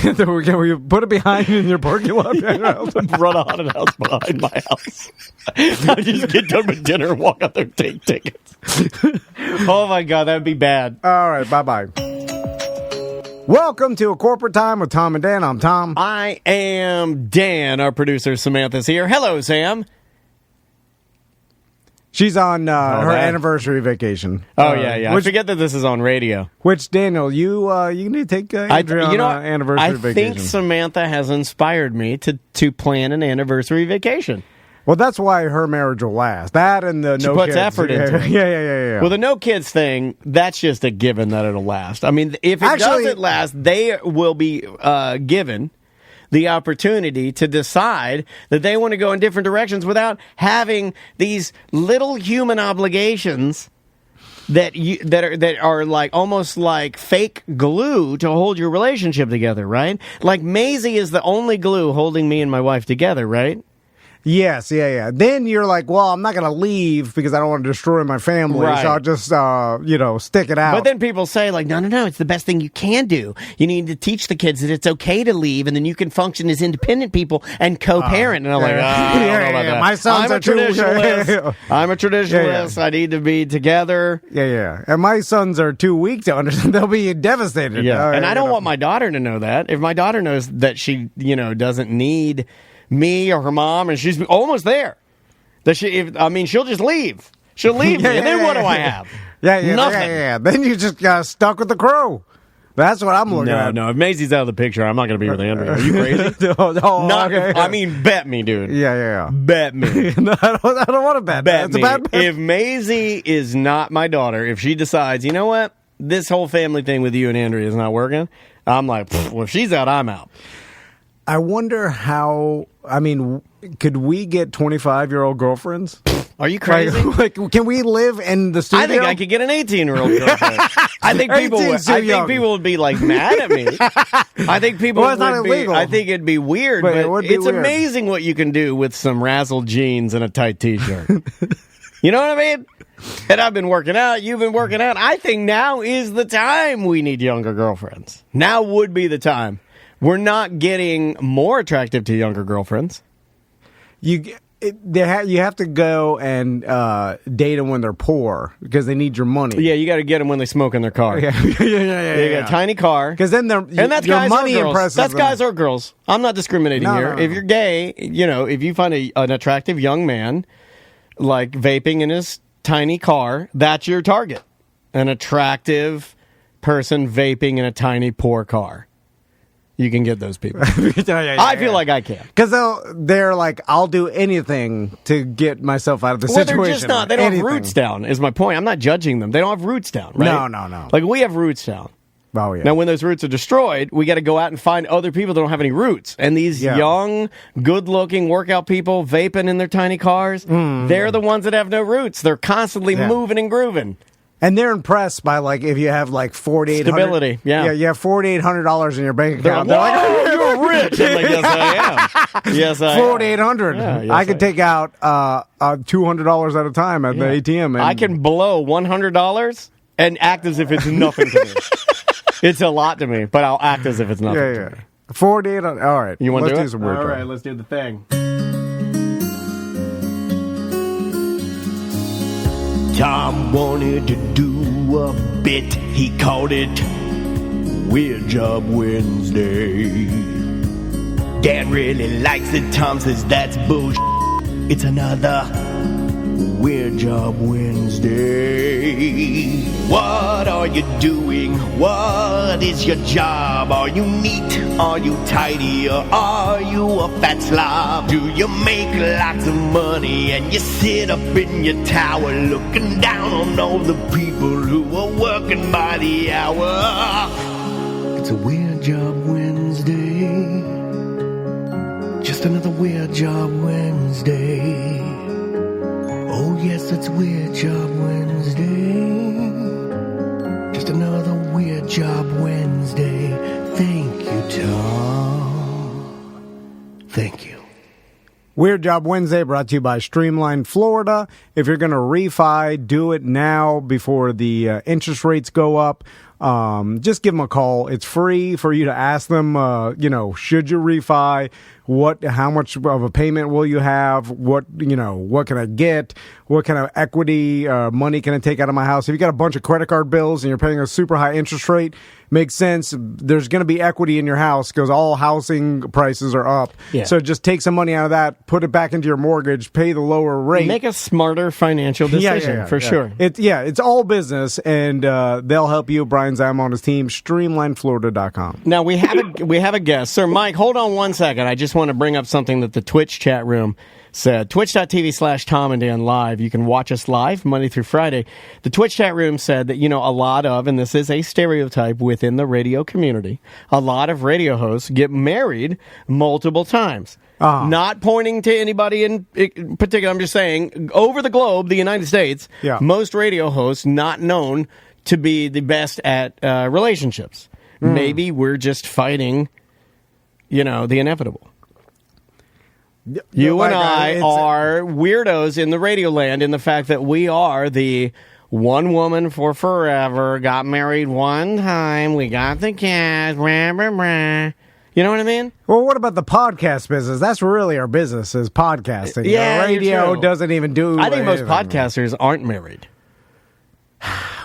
put it behind in your parking lot. Run a haunted house behind my house. I just get done with dinner and walk out there and take tickets. Oh my God, that'd be bad. All right, bye. Welcome to A Corporate Time with Tom and Dan. I'm Tom. I am Dan. Our producer Samantha's here. Hello, Sam. She's on her anniversary vacation. Yeah. I forget that this is on radio. Which, Daniel, you need to take Andrea on an anniversary vacation. I think Samantha has inspired me to plan an anniversary vacation. Well, that's why her marriage will last. That and the she no puts kids. effort into it. Yeah. Well, the no kids thing, that's just a given that it'll last. I mean, if it doesn't last, they will be given the opportunity to decide that they want to go in different directions without having these little human obligations that are like almost like fake glue to hold your relationship together, right? Like Maisie is the only glue holding me and my wife together, right? Yes, yeah. Then you're like, well, I'm not going to leave because I don't want to destroy my family, right. So I'll just, stick it out. But then people say, like, no, it's the best thing you can do. You need to teach the kids that it's okay to leave, and then you can function as independent people and co-parent. And I'm like, I don't know about that. My sons I'm a traditionalist. I'm a traditionalist. Yeah. I need to be together. Yeah. And my sons are too weak to understand. They'll be devastated. Yeah. And I don't want my daughter to know that. If my daughter knows that she, doesn't need me or her mom, and she's almost there. She'll just leave. She'll leave me, and then what do I have? Nothing. Yeah. Then you just got stuck with the crew. That's what I'm looking at. No, if Maisie's out of the picture, I'm not going to be with Andrea. Are you crazy? I mean, bet me, dude. Yeah. Bet me. No, I don't want to bet. Bet It's me. a bad bet. If Maisie is not my daughter, if she decides, you know what, this whole family thing with you and Andrea is not working, I'm like, well, if she's out, I'm out. I wonder how. I mean, could we get 25-year-old girlfriends? Are you crazy? Like, can we live in the studio? I think I could get an 18-year-old girlfriend. I think people would be like mad at me. I think people Well, it's not illegal. I think it'd be weird, But but it would be it's weird. amazing what you can do with some razzle jeans and a tight t-shirt. You know what I mean? And I've been working out. You've been working out. I think now is the time we need younger girlfriends. Now would be the time. We're not getting more attractive to younger girlfriends. You have to go and date them when they're poor because they need your money. Yeah, you got to get them when they smoke in their car. Yeah. They got a tiny car. Because then that's your guys money or girls. impresses That's them. guys or girls. I'm not discriminating here. No. If you're gay, if you find an attractive young man like vaping in his tiny car, that's your target. An attractive person vaping in a tiny poor car. You can get those people. I feel like I can. Because they're like, I'll do anything to get myself out of the situation. They're just not. They don't have roots down, is my point. I'm not judging them. They don't have roots down, right? No. Like, we have roots down. Oh, yeah. Now, when those roots are destroyed, we got to go out and find other people that don't have any roots. And these young, good-looking workout people vaping in their tiny cars, they're the ones that have no roots. They're constantly moving and grooving. And they're impressed by, like, if you have, like, $4,800. Stability, yeah. You have $4,800 in your bank They're account. like, They're like, "Whoa, you're rich." I'm like, yes, I am. Yes, I am. $4,800. Yeah, yes, I could take out $200 at a time at the ATM. And I can blow $100 and act as if it's nothing to me. It's a lot to me, but I'll act as if it's nothing to me. $4,800. All right. You want to do it? some weird All talk. right, let's do the thing. Tom wanted to do a bit. He called it Weird Job Wednesday. Dad really likes it. Tom says that's bullshit. It's another Weird Job Wednesday. What are you doing? What is your job? Are you neat? Are you tidy? Or are you a fat slob? Do you make lots of money and you sit up in your tower looking down on all the people who are working by the hour? It's a Weird Job Wednesday. Just another Weird Job Wednesday. Oh yes, it's Weird Job Wednesday. Just another Weird Job Wednesday. Thank you, Tom. Thank you. Weird Job Wednesday brought to you by Streamline Florida. If you're going to refi, do it now before the interest rates go up. Just give them a call. It's free for you to ask them, should you refi? How much of a payment will you have? What can I get? What kind of equity, money can I take out of my house? If you got a bunch of credit card bills and you're paying a super high interest rate, makes sense. There's going to be equity in your house because all housing prices are up. Yeah. So just take some money out of that, put it back into your mortgage, pay the lower rate. Make a smarter financial decision, for sure. It's all business, and they'll help you. Brian Zam on his team, StreamlineFlorida.com. Now, we have a guest. Sir Mike, hold on one second. I just want to bring up something that the Twitch chat room said. Twitch.tv/Tom and Dan Live. You can watch us live Monday through Friday. The Twitch chat room said that, a lot of, and this is a stereotype within the radio community, a lot of radio hosts get married multiple times. Not pointing to anybody in particular. I'm just saying, over the globe, the United States, most radio hosts not known to be the best at relationships. Maybe we're just fighting, the inevitable. You and I are weirdos in the radio land in the fact that we are the one woman for forever, got married one time, we got the kids, blah, blah, blah. You know what I mean? Well, what about the podcast business? That's really our business, is podcasting. Yeah, radio doesn't even do. I think most podcasters aren't married.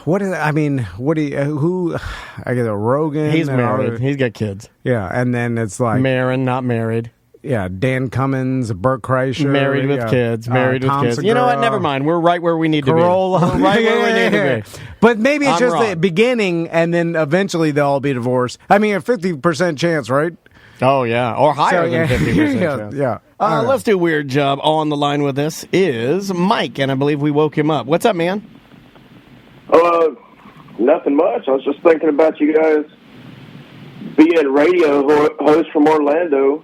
What is? I mean, what do you? Who? I guess Rogan. He's married. He's got kids. Yeah, and then it's like Marin, not married. Yeah, Dan Cummins, Burt Kreischer. Married with kids. Married with kids. You know what? Never mind. We're right where we need to be. We're right where we need to be. But maybe it's I'm just wrong. the beginning, and then eventually they'll all be divorced. I mean, a 50% chance, right? Oh, yeah. Or higher than 50%. chance. Yeah. Let's do a weird job. On the line with us is Mike, and I believe we woke him up. What's up, man? Nothing much. I was just thinking about you guys. being radio hosts from Orlando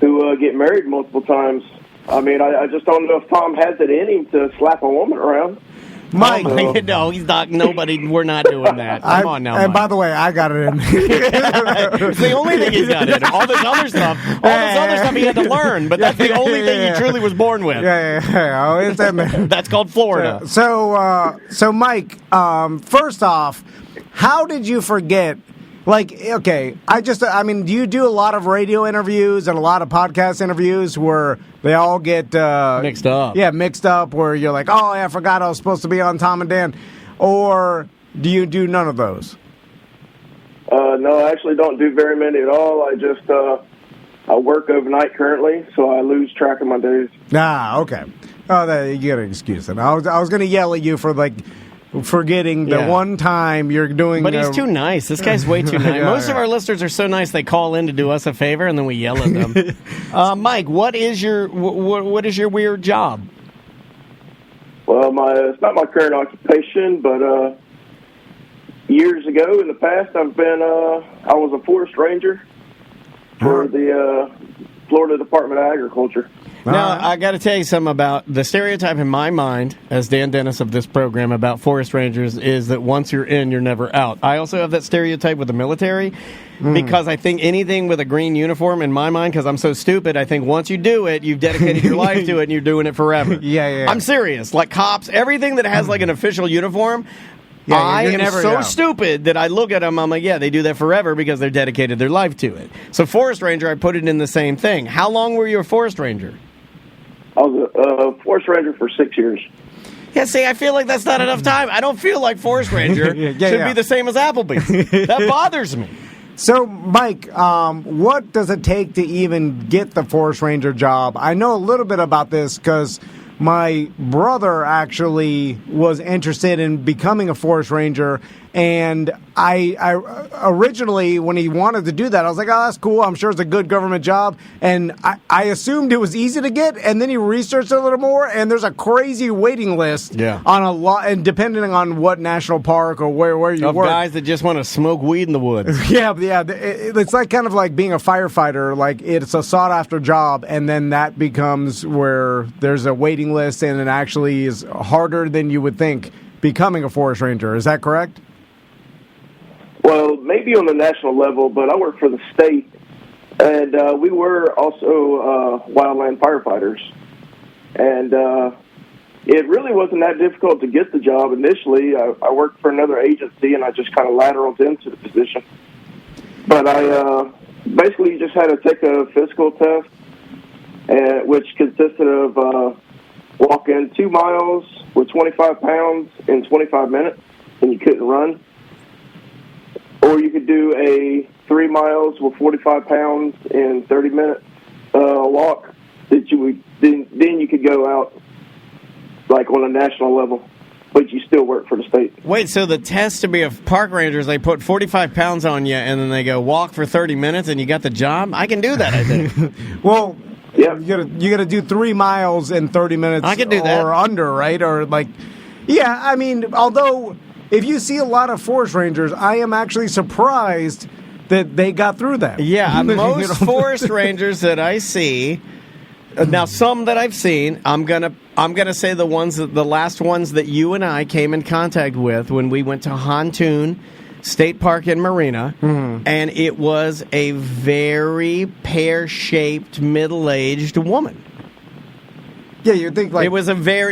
who get married multiple times. I mean, I just don't know if Tom has it in him to slap a woman around. Mike, no, he's not. Nobody. We're not doing that. Come on now. And Mike. by the way, I got it in. It's the only thing he's got in him. All this other stuff he had to learn, but that's the only thing he truly was born with. Yeah. Oh, it's that. That's called Florida. So Mike, first off, how did you forget? Like, okay, I mean, do you do a lot of radio interviews and a lot of podcast interviews where they all get mixed up? Yeah, mixed up, where you're like, oh, I forgot I was supposed to be on Tom and Dan. Or do you do none of those? No, I actually don't do very many at all. I just I work overnight currently, so I lose track of my days. Ah, okay. Oh, you got an excuse then. I was going to yell at you for forgetting the one time you're doing. But he's too nice. This guy's way too nice. Most of our listeners are so nice they call in to do us a favor and then we yell at them. Mike, what is your weird job? Well, it's not my current occupation, but years ago in the past, I was a forest ranger for the Florida Department of Agriculture. Now, I got to tell you something about the stereotype in my mind, as Dan Dennis of this program, about forest rangers is that once you're in, you're never out. I also have that stereotype with the military because I think anything with a green uniform, in my mind, because I'm so stupid, I think once you do it, you've dedicated your life to it and you're doing it forever. Yeah. I'm serious. Like cops, everything that has like an official uniform, Yeah, I you're am never so out. stupid that I look at them, I'm like, yeah, they do that forever because they're dedicated their life to it. So forest ranger, I put it in the same thing. How long were you a forest ranger? I was a forest ranger for 6 years. Yeah, see, I feel like that's not enough time. I don't feel like forest ranger should be the same as Applebee's. That bothers me. So, Mike, what does it take to even get the forest ranger job? I know a little bit about this because my brother actually was interested in becoming a forest ranger, and I originally, when he wanted to do that, I was like, oh, that's cool. I'm sure it's a good government job. And I assumed it was easy to get, and then he researched it a little more, and there's a crazy waiting list on a lot, and depending on what national park or where you work. Guys that just want to smoke weed in the woods. Yeah. It's like kind of like being a firefighter. Like, it's a sought-after job, and then that becomes where there's a waiting list, and it actually is harder than you would think becoming a forest ranger. Is that correct? Well, maybe on the national level, but I work for the state, and we were also wildland firefighters. And it really wasn't that difficult to get the job initially. I worked for another agency, and I just kind of lateraled into the position. But I basically just had to take a physical test, which consisted of walking 2 miles with 25 pounds in 25 minutes, and you couldn't run. Or you could do a 3 miles with 45 pounds in 30 minutes walk. That you would then you could go out like on a national level, but you still work for the state. Wait, so the test to be a park ranger is they put 45 pounds on you, and then they go walk for 30 minutes, and you got the job? I can do that, I think. Well, yeah, you gotta do 3 miles in 30 minutes. I can do that. Or under, right? Or like, yeah. I mean, although if you see a lot of forest rangers, I am actually surprised that they got through that. Yeah, most forest rangers that I see. Now, some that I've seen, I'm gonna say the last ones that you and I came in contact with when we went to Hontoon State Park in Marina, and it was a very pear-shaped, middle-aged woman. Yeah, you'd think like it was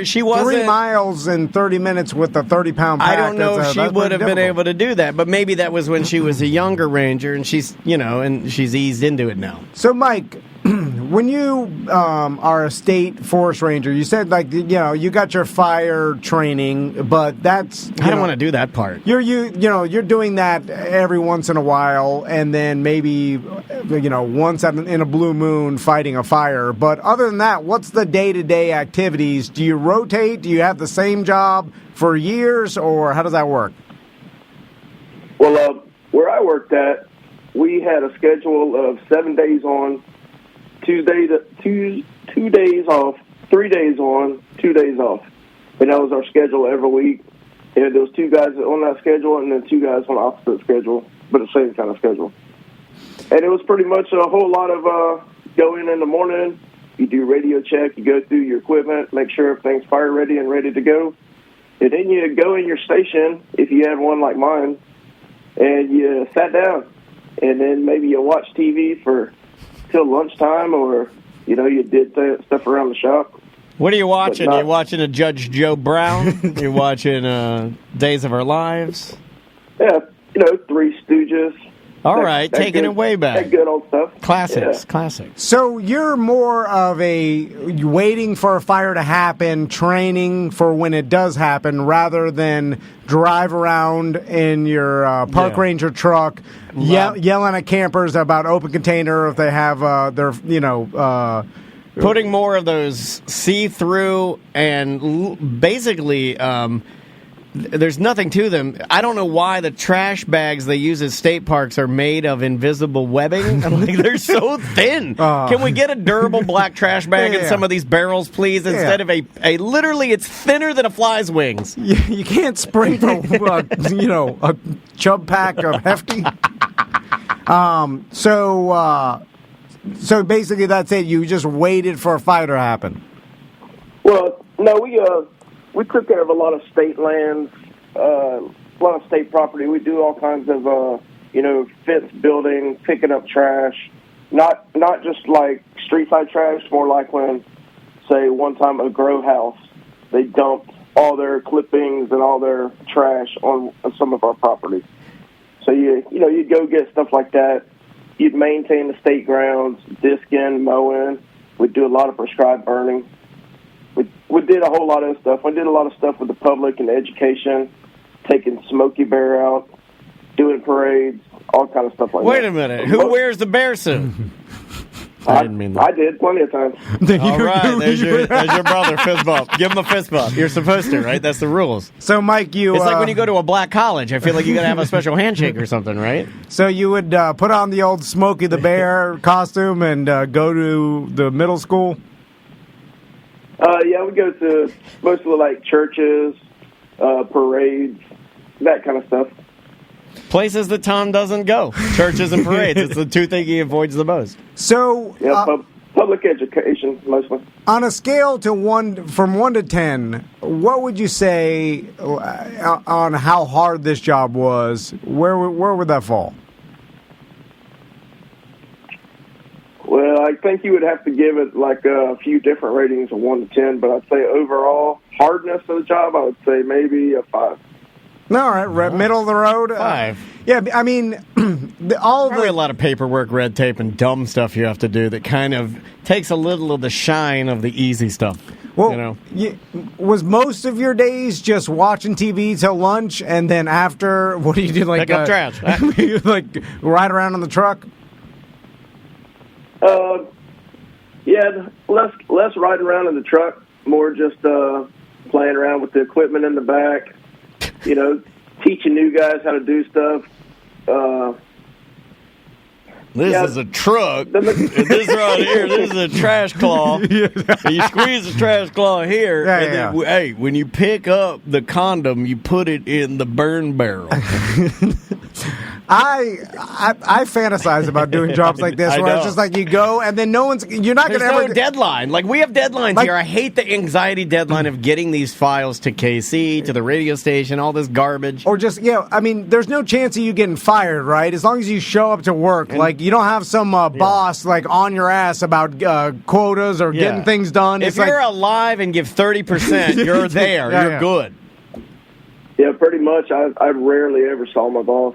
she wasn't 3 miles in 30 minutes with a 30-pound pack. I don't know if she would have been able to do that, but maybe that was when she was a younger ranger, and she's eased into it now. So, Mike, when you are a state forest ranger, you said you got your fire training, but that's I don't want to do that part. You're doing that every once in a while, and then maybe once in a blue moon fighting a fire. But other than that, what's the day-to-day activities? Do you rotate? Do you have the same job for years, or how does that work? Well, where I worked at, we had a schedule of 7 days on, 2 days off, 3 days on, 2 days off. And that was our schedule every week. And there was 2 guys on that schedule and then 2 guys on the opposite schedule, but the same kind of schedule. And it was pretty much a whole lot of go in the morning, you do radio check, you go through your equipment, make sure everything's fire ready and ready to go. And then you go in your station, if you had one like mine, and you sat down. And then maybe you watch TV till lunchtime, or, you did stuff around the shop. What are you watching? You're watching a Judge Joe Brown? You're watching Days of Our Lives? Yeah, Three Stooges. All right, taking it way back. That good old stuff. Classics. So you're more of a waiting for a fire to happen, training for when it does happen, rather than drive around in your park ranger truck, yelling at campers about open container if they have putting more of those see-through and basically there's nothing to them. I don't know why the trash bags they use at state parks are made of invisible webbing. They're so thin. Can we get a durable black trash bag in some of these barrels, please? Instead of a literally, it's thinner than a fly's wings. You can't sprinkle, a chub pack of Hefty. So basically, that's it. You just waited for a fire to happen. Well, no, we took care of a lot of state lands, a lot of state property. We do all kinds of, fence building, picking up trash. Not just like street side trash, more like when, say, one time a grow house, they dumped all their clippings and all their trash on some of our property. So you'd go get stuff like that. You'd maintain the state grounds, disking, mowing. We'd do a lot of prescribed burning. We did a whole lot of stuff. We did a lot of stuff with the public and education, taking Smokey Bear out, doing parades, all kind of stuff like that. Wait a minute. Who wears the bear suit? I didn't mean that. I did plenty of times. All right. There's your brother. Fist bump. Give him a fist bump. You're supposed to, right? That's the rules. So, Mike, it's like when you go to a black college. I feel like you got to have a special handshake or something, right? So you would put on the old Smokey the Bear costume and go to the middle school? We go to mostly like churches, parades, that kind of stuff. Places that Tom doesn't go. Churches and parades. It's the two things he avoids the most. So, public education mostly. On a scale from 1 to 10, what would you say on how hard this job was? Where would that fall? Well, I think you would have to give it like a few different ratings of 1 to 10, but I'd say overall hardness of the job, I would say maybe a 5. All right, middle of the road. 5. Yeah, I mean, Probably a lot of paperwork, red tape, and dumb stuff you have to do that kind of takes a little of the shine of the easy stuff. Well, was most of your days just watching TV till lunch, and then after, what do you do? Like pick up trash, like ride around on the truck. Less riding around in the truck, more just playing around with the equipment in the back. Teaching new guys how to do stuff. This is a truck. This right here, this is a trash claw. You squeeze the trash claw here, and then, hey, when you pick up the condom, you put it in the burn barrel. I fantasize about doing jobs like this where it's just like you go and then you're not going to ever... no deadline. Like we have deadlines here. I hate the anxiety deadline of getting these files to KC, to the radio station, all this garbage. Or just, there's no chance of you getting fired, right? As long as you show up to work. You don't have some boss on your ass about quotas or getting things done. If you're alive and give 30%, you're there. You're good. Yeah, pretty much. I rarely ever saw my boss.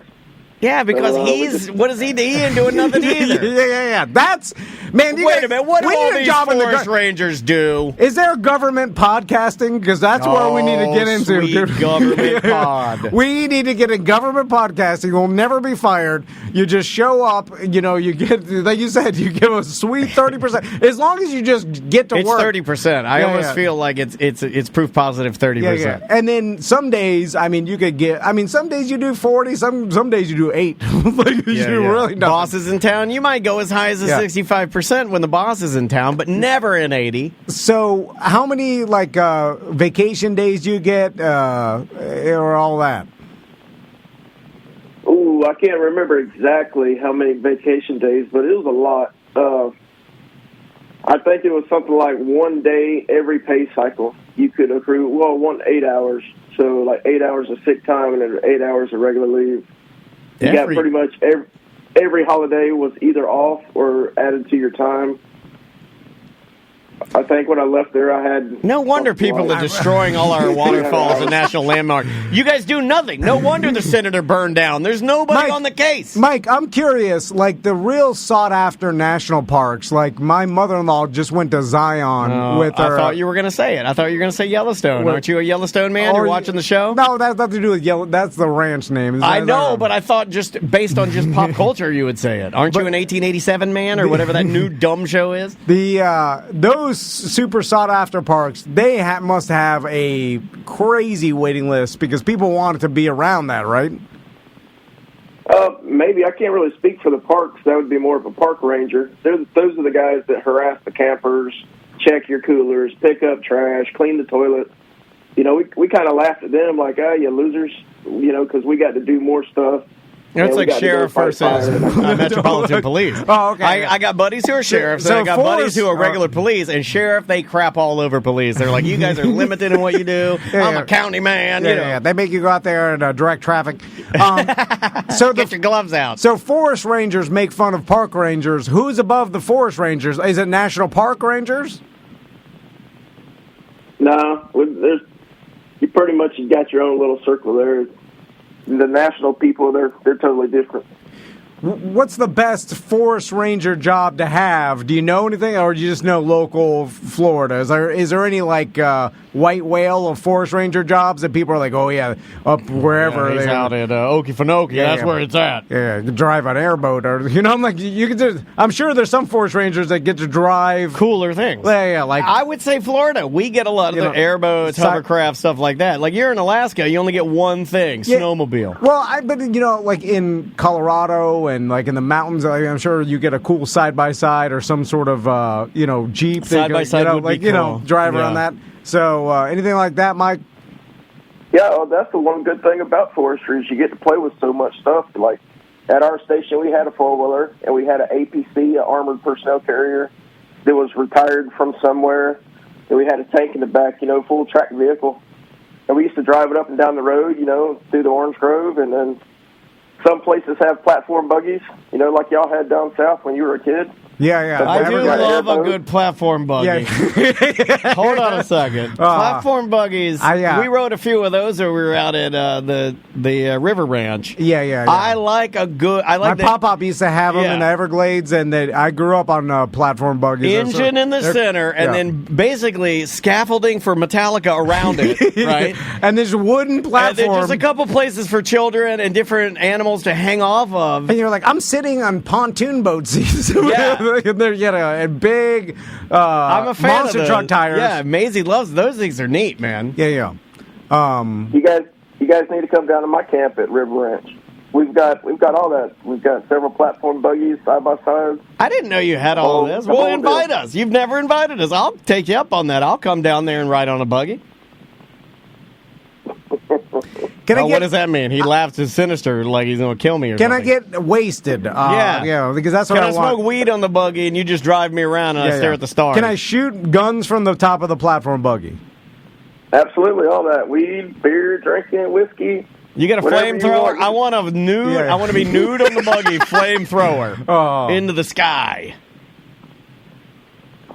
Yeah, because what does he do? He ain't doing nothing either. Yeah. That's, man. Wait a minute. What do all these forest rangers do? Is there government podcasting? Because that's where we need to get into. Sweet government pod. We need to get in government podcasting. You'll never be fired. You just show up. You get, like you said, you give a sweet 30%. As long as you just get to work. It's 30%. I almost feel like it's proof positive 30%. Yeah. And then some days, you could get. Some days you do 40. Some days you do 8. Really don't. Boss is in town. You might go as high as a 65% when the boss is in town, but never an 80. So, how many vacation days do you get, or all that? Ooh, Ooh, I can't remember exactly how many vacation days, but it was a lot. I think it was something like 1 day every pay cycle you could accrue. Well, 8 hours. So like 8 hours of sick time and then 8 hours of regular leave. You got pretty much every holiday was either off or added to your time. I think when I left there, I had... No wonder people are destroying all our waterfalls and national landmarks. You guys do nothing. No wonder the senator burned down. There's nobody on the case. Mike, I'm curious, like the real sought-after national parks, like my mother-in-law just went to Zion with her... I thought you were going to say it. I thought you were going to say Yellowstone. Aren't you a Yellowstone man? You're watching the show? No, that has nothing to do with Yellowstone. That's the ranch name. I know, but I thought just based on just pop culture you would say it. Aren't you an 1887 man or whatever that new dumb show is? Those super sought-after parks, they must have a crazy waiting list because people want to be around that, right? Maybe. I can't really speak for the parks. That would be more of a park ranger. Those are the guys that harass the campers, check your coolers, pick up trash, clean the toilet. You know, we kind of laughed at them like, you losers, you know, because we got to do more stuff. It's like sheriff versus Metropolitan Police. Oh, okay. I got buddies who are sheriffs, and I got buddies who are regular police, and sheriff, they crap all over police. They're like, you guys are limited in what you do. I'm a county man. Yeah, they make you go out there and direct traffic. So get your gloves out. So forest rangers make fun of park rangers. Who's above the forest rangers? Is it national park rangers? No, you pretty much got your own little circle there. The national people, they're totally different. What's the best forest ranger job to have? Do you know anything, or do you just know local Florida? Is there any like white whale of forest ranger jobs that people are like, oh yeah, up wherever he's out at Okefenokee. That's where it's at. Yeah, you can drive an airboat, or I'm like you can just. I'm sure there's some forest rangers that get to drive cooler things. Yeah, like I would say Florida. We get a lot of the airboats, hovercraft, stuff like that. Like you're in Alaska, you only get one thing: snowmobile. Well, but like in Colorado and like in the mountains, I'm sure you get a cool side by side or some sort of Jeep. Side by side would be cool. Drive around that. So anything like that, Mike? Yeah, well, that's the one good thing about forestry is you get to play with so much stuff. Like at our station, we had a 4-wheeler and we had an APC, an armored personnel carrier that was retired from somewhere. And we had a tank in the back, full track vehicle. And we used to drive it up and down the road, through the Orange Grove. And then some places have platform buggies, like y'all had down south when you were a kid. Yeah. I do love a good platform buggy. Yeah. Hold on a second. Platform buggies. We rode a few of those when we were out at the River Ranch. Yeah. I like my pop-up used to have them in the Everglades, and I grew up on platform buggies. Engine in the center, and then basically scaffolding for Metallica around it, right? And there's wooden platform. And there's just a couple places for children and different animals to hang off of. And you're like, I'm sitting on pontoon boat seats. Yeah. And big I'm a fan monster of truck tires. Yeah, Maisie loves those. Things are neat, man. Yeah. You guys need to come down to my camp at River Ranch. We've got all that. We've got several platform buggies side by side. I didn't know you had all this. Well, invite us. You've never invited us. I'll take you up on that. I'll come down there and ride on a buggy. What does that mean? He laughs as sinister, like he's going to kill me or something. Can I get wasted? Because that's what I want. Can I smoke weed on the buggy and you just drive me around and I stare at the stars? Can I shoot guns from the top of the platform buggy? Absolutely, all that. Weed, beer, drinking, whiskey. You got a flamethrower? I want a nude. I want to be nude on the buggy, flamethrower into the sky.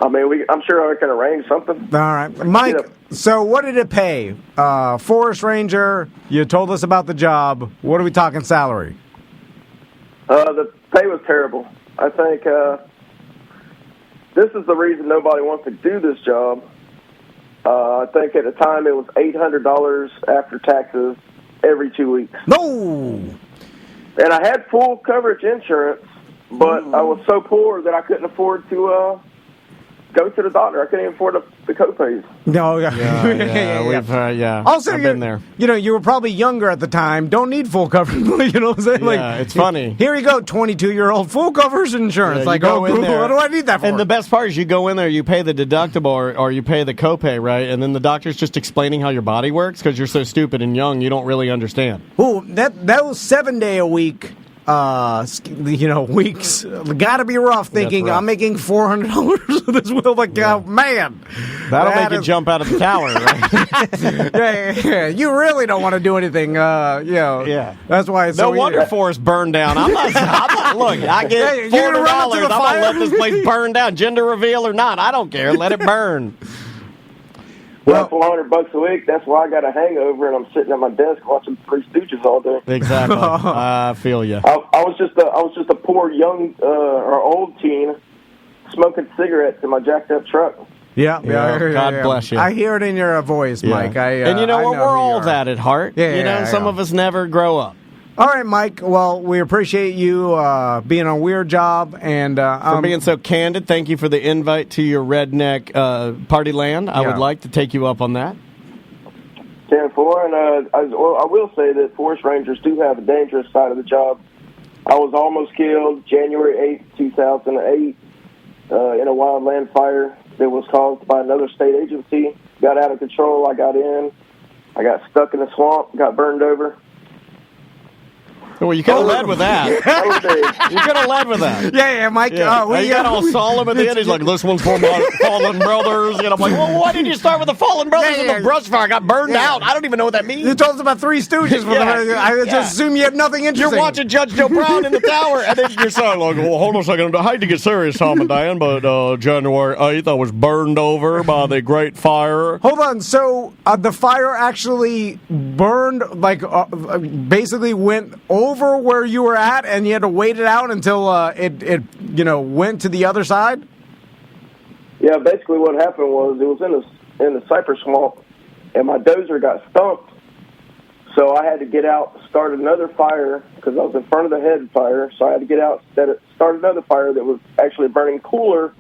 I mean, I'm sure I can arrange something. All right. Mike, so what did it pay? Forest Ranger, you told us about the job. What are we talking salary? The pay was terrible. I think this is the reason nobody wants to do this job. I think at the time it was $800 after taxes every 2 weeks. No! And I had full coverage insurance, but I was so poor that I couldn't afford to go to the doctor. I couldn't even afford the copays. No, Yeah. Also, I've been there. You were probably younger at the time. Don't need full coverage. You know what I'm saying? Yeah, it's funny. Here you go, 22-year-old full coverage insurance. Yeah, like, go in there. what do I need that for? And the best part is you go in there, you pay the deductible or you pay the copay, right? And then the doctor's just explaining how your body works because you're so stupid and young, you don't really understand. Ooh, that was 7 day a week. Weeks gotta be rough. Thinking rough. I'm making $400 with this wheel. Like, oh man, That'll make you jump out of the tower, right? yeah. You really don't want to do anything. Yeah. That's why. It's No so wonder easy. Forest burned down. I'm not. Look, I get Hey, you're gonna $400. run up to I'm the gonna fire? let this place burn down, gender reveal or not. I don't care. Let it burn. Well, $400 a week. That's why I got a hangover, and I'm sitting at my desk watching Three Stooges all day. Exactly. I feel you. I was just a poor young or old teen smoking cigarettes in my jacked up truck. Yeah. God bless you. I hear it in your voice, Yeah. Mike. And you know what? We're all that at heart. Yeah, Some of us never grow up. All right, Mike. Well, we appreciate you being on Weird Job and For being so candid. Thank you for the invite to your redneck party land. I would like to take you up on that. 10-4, and I will say that forest rangers do have a dangerous side of the job. I was almost killed January 8th, 2008, in a wildland fire that was caused by another state agency. Got out of control. I got in. I got stuck in the swamp, got burned over. Well, you could have led with that. You could have led with that. Yeah, Mike. Yeah. He got all solemn at the end. He's like, this one's for my fallen brothers. And I'm like, well, why did you start with the fallen brothers and the brush fire? I got burned out. I don't even know what that means. You told us about Three Stooges. I just assume you had nothing interesting. You're watching Judge Joe Brown in the tower, and then you're saying, like, well, hold on a second. I hate to get serious, Tom and Dan, but January 8th, I was burned over by the Great Fire. Hold on. So the fire actually burned, basically went over where you were at, and you had to wait it out until it went to the other side? Yeah, basically what happened was it was in the cypress swamp, and my dozer got stumped. So I had to get out, start another fire, because I was in front of the head fire. So I had to get out, start another fire that was actually burning cooler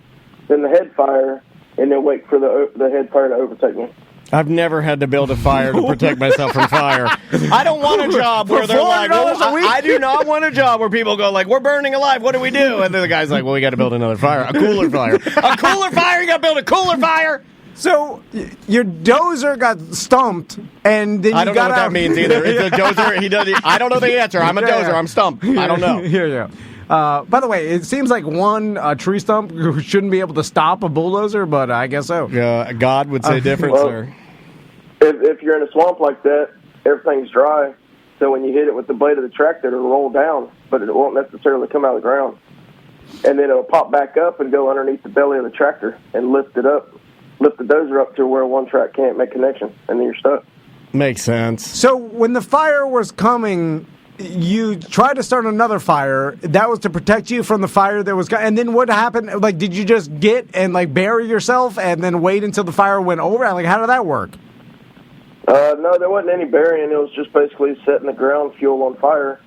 than the head fire, and then wait for the head fire to overtake me. I've never had to build a fire to protect myself from fire. I don't want a job where they're like, well, I do not want a job where people go like, we're burning alive, what do we do? And then the guy's like, well, we got to build another fire. A cooler fire. A cooler fire? You got to build a cooler fire? So your dozer got stumped, and then you I don't know got what out. that means either. It's a dozer. I don't know the answer. I'm a dozer. I'm stumped. I don't know. Yeah. By the way, it seems like one tree stump shouldn't be able to stop a bulldozer, but I guess so. Yeah, God would say different, sir. If you're in a swamp like that, everything's dry. So when you hit it with the blade of the tractor, it'll roll down, but it won't necessarily come out of the ground. And then it'll pop back up and go underneath the belly of the tractor and lift the dozer up to where one track can't make connection, and then you're stuck. Makes sense. So when the fire was coming, you tried to start another fire. That was to protect you from the fire that was and then what happened? Like, did you just get and bury yourself and then wait until the fire went over? Like, how did that work? No, there wasn't any burying. It was just basically setting the ground fuel on fire,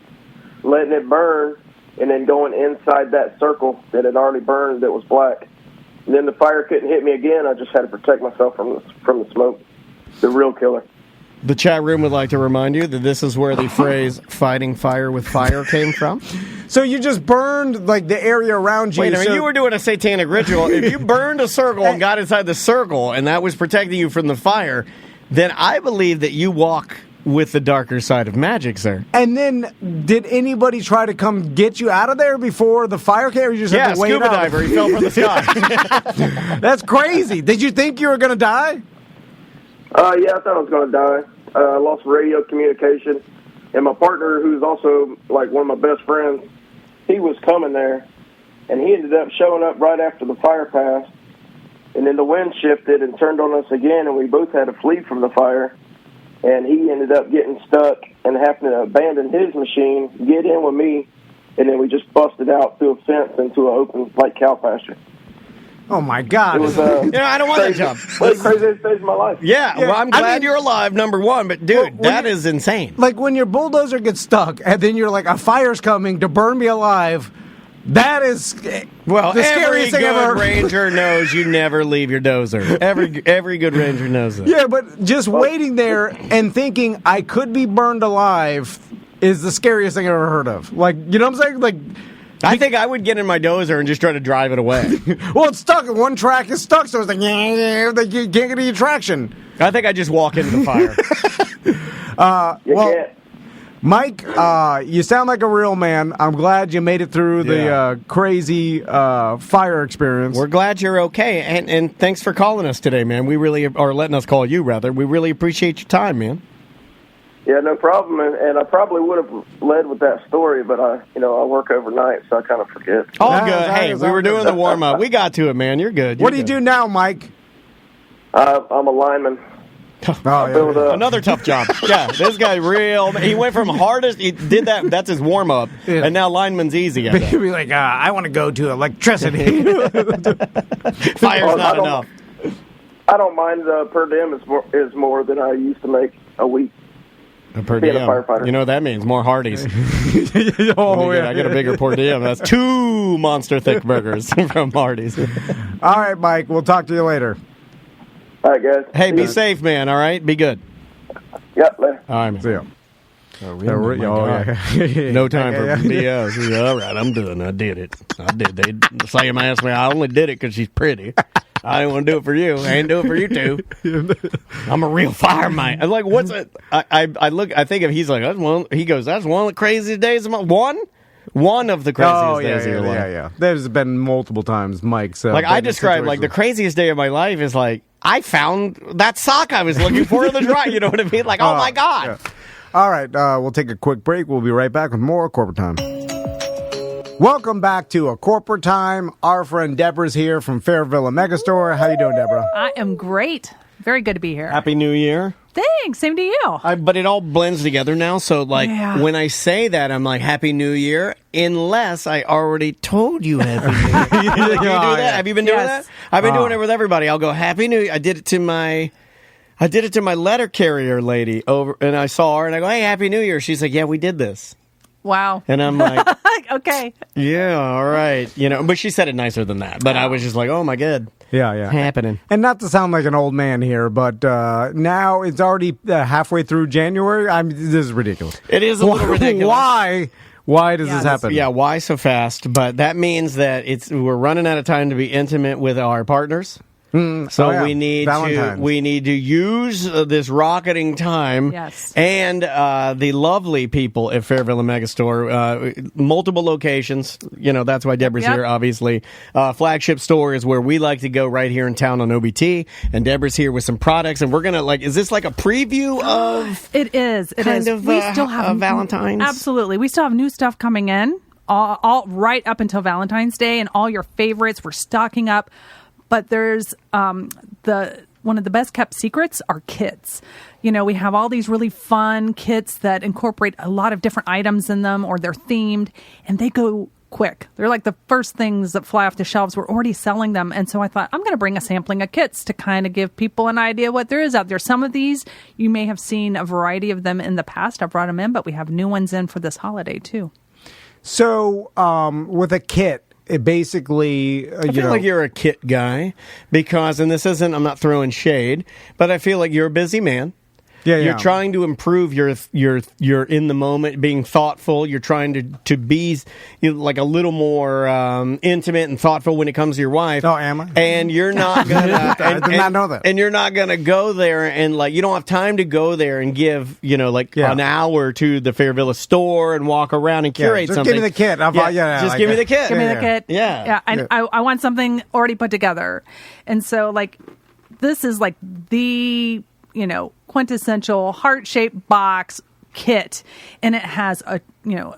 letting it burn, and then going inside that circle that had already burned that was black. And then the fire couldn't hit me again. I just had to protect myself from the smoke. The real killer. The chat room would like to remind you that this is where the phrase "fighting fire with fire" came from. So you just burned the area around you. Wait a minute, you were doing a satanic ritual. If you burned a circle and got inside the circle, and that was protecting you from the fire, then I believe that you walk with the darker side of magic, sir. And then, did anybody try to come get you out of there before the fire came? Or you just had to wait scuba out? diver. He fell from the sky. That's crazy. Did you think you were going to die? Yeah, I thought I was going to die. I lost radio communication. And my partner, who's also one of my best friends, he was coming there. And he ended up showing up right after the fire passed. And then the wind shifted and turned on us again, and we both had to flee from the fire. And he ended up getting stuck and having to abandon his machine, get in with me, and then we just busted out through a fence into an open, cow pasture. Oh, my God. It was, I don't want that job. One of the craziest days of my life. Yeah, well, I'm glad you're alive, number one, but, dude, that is insane. Like, when your bulldozer gets stuck, and then you're like, a fire's coming to burn me alive, That is Well, the every scariest thing good I've ever heard. ranger knows you never leave your dozer. Every good ranger knows that. Yeah, but just waiting there and thinking I could be burned alive is the scariest thing I've ever heard of. Like, you know what I'm saying? Like, I think I would get in my dozer and just try to drive it away. well, it's stuck. One track is stuck, so it's like, you can't get any traction. I think I just walk into the fire. You well, can't. Mike, you sound like a real man. I'm glad you made it through the crazy fire experience. We're glad you're okay, and thanks for calling us today, man. We really, or letting us call you, rather. We really appreciate your time, man. Yeah, no problem. And I probably would have led with that story, but I work overnight, so I kind of forget. All Yeah, good. that Hey, is we all were good. doing the warm-up. We got to it, man. You're good. What do you do now, Mike? I'm a lineman. Oh, Another tough job. Yeah, this guy He went from hardest. He did that. That's his warm up, Yeah. and now lineman's easy. I bet. Be like, I want to go to electricity. Fire's not enough. I don't mind per diem is more than I used to make a week. Per Being a diem. firefighter. You know what that means? More Hardee's. Oh, I get a bigger per diem. That's 2 monster thick burgers from Hardee's. All right, Mike. We'll talk to you later. All right, guys. Hey, See be ya. safe, man. All right, be good. Yep, later. All right, man. See ya. Oh, Oh, yeah. No time for Yeah. BS. Yeah, all right, I'm done. I did it. I did. They Sam asked me. I only did it because she's pretty. I didn't want to do it for you. I ain't do it for you two. I'm a real fireman. I'm like, what's it? I look. I think if he's like, that's one. He goes, that's one of the craziest days of my one of the craziest days of your life. Yeah. There's been multiple times, Mike. So Like I described, like the craziest day of my life is like I found that sock I was looking for in the dry. You know what I mean? Like, oh my god. Yeah. All right, we'll take a quick break. We'll be right back with more Corporate Time. Welcome back to A Corporate Time. Our friend Deborah's here from Fairville Megastore. How you doing, Deborah? I am great. Very good to be here. Happy New Year. Thanks. Same to you. But it all blends together now. So, like, Yeah. when I say that, I'm like, Happy New Year, unless I already told you Happy New Year. You do that? yeah. Have you been doing Yes. that? I've been doing it with everybody. I'll go, Happy New Year. I did it to my letter carrier lady over, and I saw her, and I go, hey, Happy New Year. She's like, yeah, we did this. Wow. And I'm like, Okay. yeah, all right. You know, but she said it nicer than that. But I was just like, oh, my God. Yeah. Happening. And not to sound like an old man here, but now it's already halfway through January. This is ridiculous. It is a little ridiculous. Why does this happen? Yeah, why so fast? But that means that we're running out of time to be intimate with our partners. So we need to use this rocketing time. Yes. And the lovely people at Fairville and Megastore, multiple locations. You know, that's why Deborah's here, obviously. Flagship store is where we like to go right here in town on OBT. And Deborah's here with some products. And we're going to, is this like a preview of... It is. It kind is. of, We still have Valentine's? Absolutely. We still have new stuff coming in, all right up until Valentine's Day, and all your favorites. We're stocking up. But there's one of the best kept secrets are kits. You know, we have all these really fun kits that incorporate a lot of different items in them, or they're themed, and they go quick. They're like the first things that fly off the shelves. We're already selling them. And so I thought, I'm going to bring a sampling of kits to kind of give people an idea what there is out there. Some of these, you may have seen a variety of them in the past. I've brought them in, but we have new ones in for this holiday, too. So, with a kit, it basically, I feel like you're a kit guy because, and this isn't, I'm not throwing shade, but I feel like you're a busy man. Yeah, You're trying to improve your in the moment, being thoughtful. You're trying to be like a little more intimate and thoughtful when it comes to your wife. Oh, am I? And you're not gonna. I did not know that. And you're not gonna go there and you don't have time to go there and give an hour to the Fairville store and walk around and curate just something. give me the kit. Just give me the kit. Give me the kit. Yeah. I want something already put together. And so, this is the, quintessential heart-shaped box kit. And it has a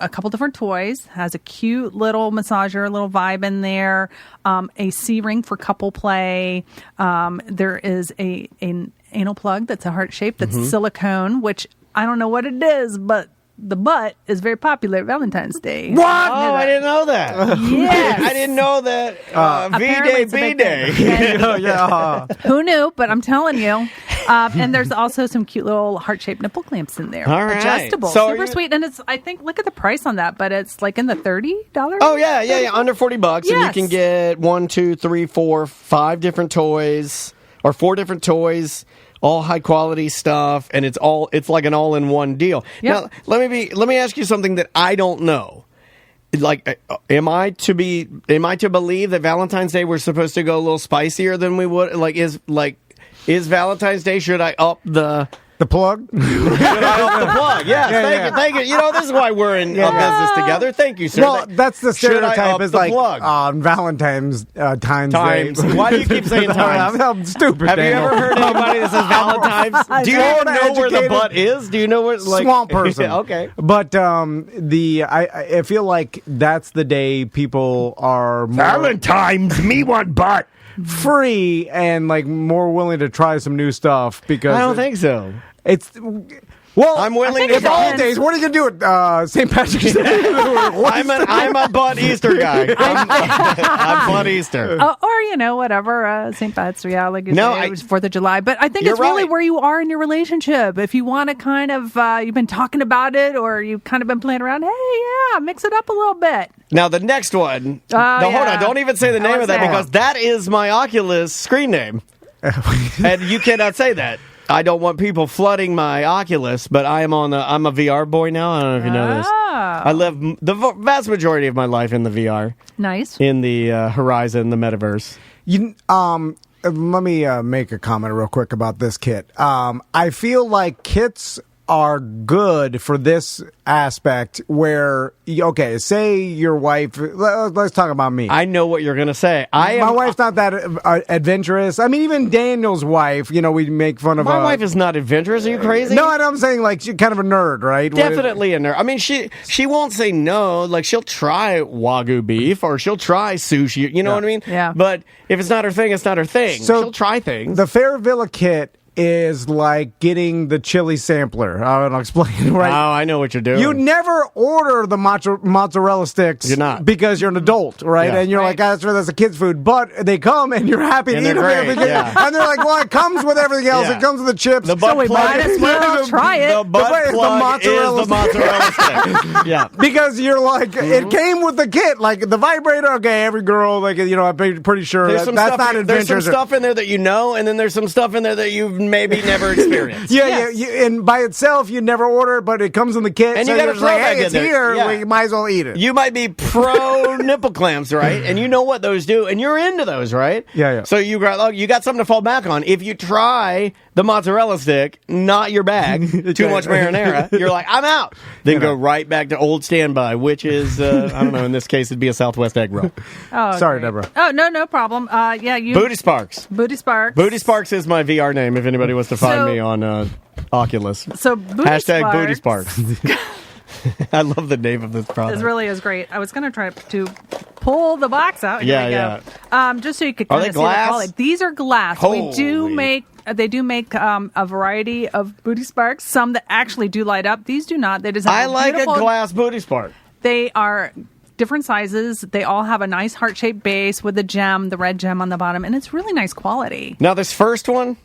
couple different toys, has a cute little massager, a little vibe in there, a C-ring for couple play. There is an anal plug that's a heart shape that's silicone, which I don't know what it is, but the butt is very popular at Valentine's Day. What? Oh, I didn't know that. Yes. I didn't know that. Apparently V-Day, it's a big B-Day. thing. Yeah. Who knew? But I'm telling you. And there's also some cute little heart-shaped nipple clamps in there. All right. Adjustable. So Super sweet. And it's, I think, look at the price on that, but it's like in the $30. Oh, yeah. Under $40. And you Yes. can get 1, 2, 3, 4, 5 different toys, or 4 different toys, all high quality stuff, and it's like an all-in-one deal. Yep. Now, let me ask you something that I don't know. Like, am I to believe that Valentine's Day we're supposed to go a little spicier than we would? Is Valentine's Day, should I up the plug? Should I up the plug? Yeah, thank you. You know, this is why we're in a business together. Thank you, sir. Well, that's the Should I stereotype up is the like plug? on Valentine's times. Why do you keep saying times? I'm stupid. Have Daniel. you ever heard anybody that says Valentine's? Do you even know where the butt is? Do you know where, like, swamp person? Yeah, okay. But I feel like that's the day people are more Valentine's, me want butt. free and like more willing to try some new stuff because I don't think so. it's. Well, I'm willing to if all try. days, what are you gonna do at St. Patrick's Day? I'm a butt Easter guy. I'm butt Easter. Or, you know, whatever, St. Pat's, like you No, say, it was 4th of July. But I think You're it's really right. where you are in your relationship. If you want to kind of, you've been talking about it or you've kind of been playing around, hey, yeah, mix it up a little bit. Now, the next one. Hold on. Don't even say the name of that because that is my Oculus screen name. And you cannot say that. I don't want people flooding my Oculus, but I'm a VR boy now. I don't know if you know this. I live the vast majority of my life in the VR. Nice. In the Horizon, the metaverse. Let me make a comment real quick about this kit. I feel like kits are good for this aspect where, okay, say your wife, let's talk about me. I know what you're going to say. My wife's not that adventurous. I mean, even Daniel's wife, you know, we make fun of My wife is not adventurous. Are you crazy? No, I'm saying like she's kind of a nerd, right? Definitely a nerd. I mean, she won't say no. Like, she'll try Wagyu beef or she'll try sushi. You know what I mean? Yeah. But if it's not her thing, it's not her thing. So she'll try things. The Fair Villa kit is like getting the chili sampler. I'll explain, right? Oh, I know what you're doing. You never order the mozzarella sticks. You're not. Because you're an adult, right? Yeah. And you're like, that's a kid's food. But they come and you're happy to And eat they're them. great, Because, yeah. And they're like, well, it comes with everything else. Yeah. It comes with the chips. The butt So we plug might as well try it. The butt The plug mozzarella is the mozzarella stick. Yeah. Because you're like, it came with the kit. Like the vibrator, okay, every girl, like, you know, I'm pretty sure There's some that's stuff, not there's some adventurous. stuff in there that you know, and then there's some stuff in there that you've maybe never experienced. Yeah, and by itself, you never order it, but it comes in the kit. And so you got you're to just throw like, back hey, in it's there. here. Yeah. Well, you might as well eat it. You might be pro nipple clamps, right? And you know what those do, and you're into those, right? Yeah. So you got something to fall back on. If you try the mozzarella stick, not your bag, too much marinara, you're like, I'm out. Then go right back to old standby, which is, I don't know, in this case, it'd be a Southwest egg roll. Oh, Sorry, great. Deborah. Oh, no problem. Booty Sparks. Booty Sparks. Booty Sparks is my VR name if anybody wants to find me on Oculus. So Booty Hashtag Sparks. Booty Sparks. I love the name of this product. It really is great. I was going to try to pull the box out. Here we go. Just so you could Are kind they of see the glass? quality. These are glass. Holy. They do make a variety of Booty Sparks. Some that actually do light up. These do not. They just have I like beautiful, a glass Booty Spark. They are different sizes. They all have a nice heart-shaped base with the gem, the red gem on the bottom, and it's really nice quality. Now, this first one,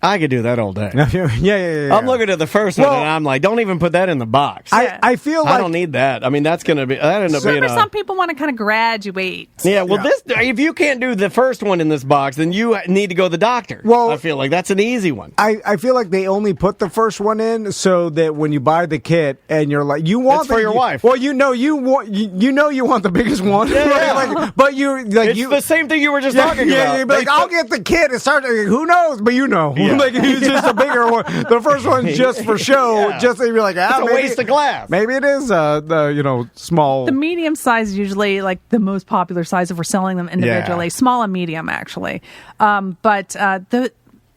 I could do that all day. Yeah. I'm looking at the first one, and I'm like, don't even put that in the box. I feel like I don't need that. I mean, that end up being Some people want to kind of graduate. Yeah, well, if you can't do the first one in this box, then you need to go to the doctor. Well, I feel like that's an easy one. I feel like they only put the first one in so that when you buy the kit and you're like, you want It's for your wife. Well, you want the biggest one. Yeah. But you like It's the same thing you were just talking about. Yeah, but like, I'll get the kit and start. Who knows? But you know, Yeah. like it's just a bigger one. The first one's just for show. Yeah. Just to be like, It's a waste of glass. Maybe it is the small. The medium size is usually like the most popular size if we're selling them individually. Yeah. Small and medium, actually.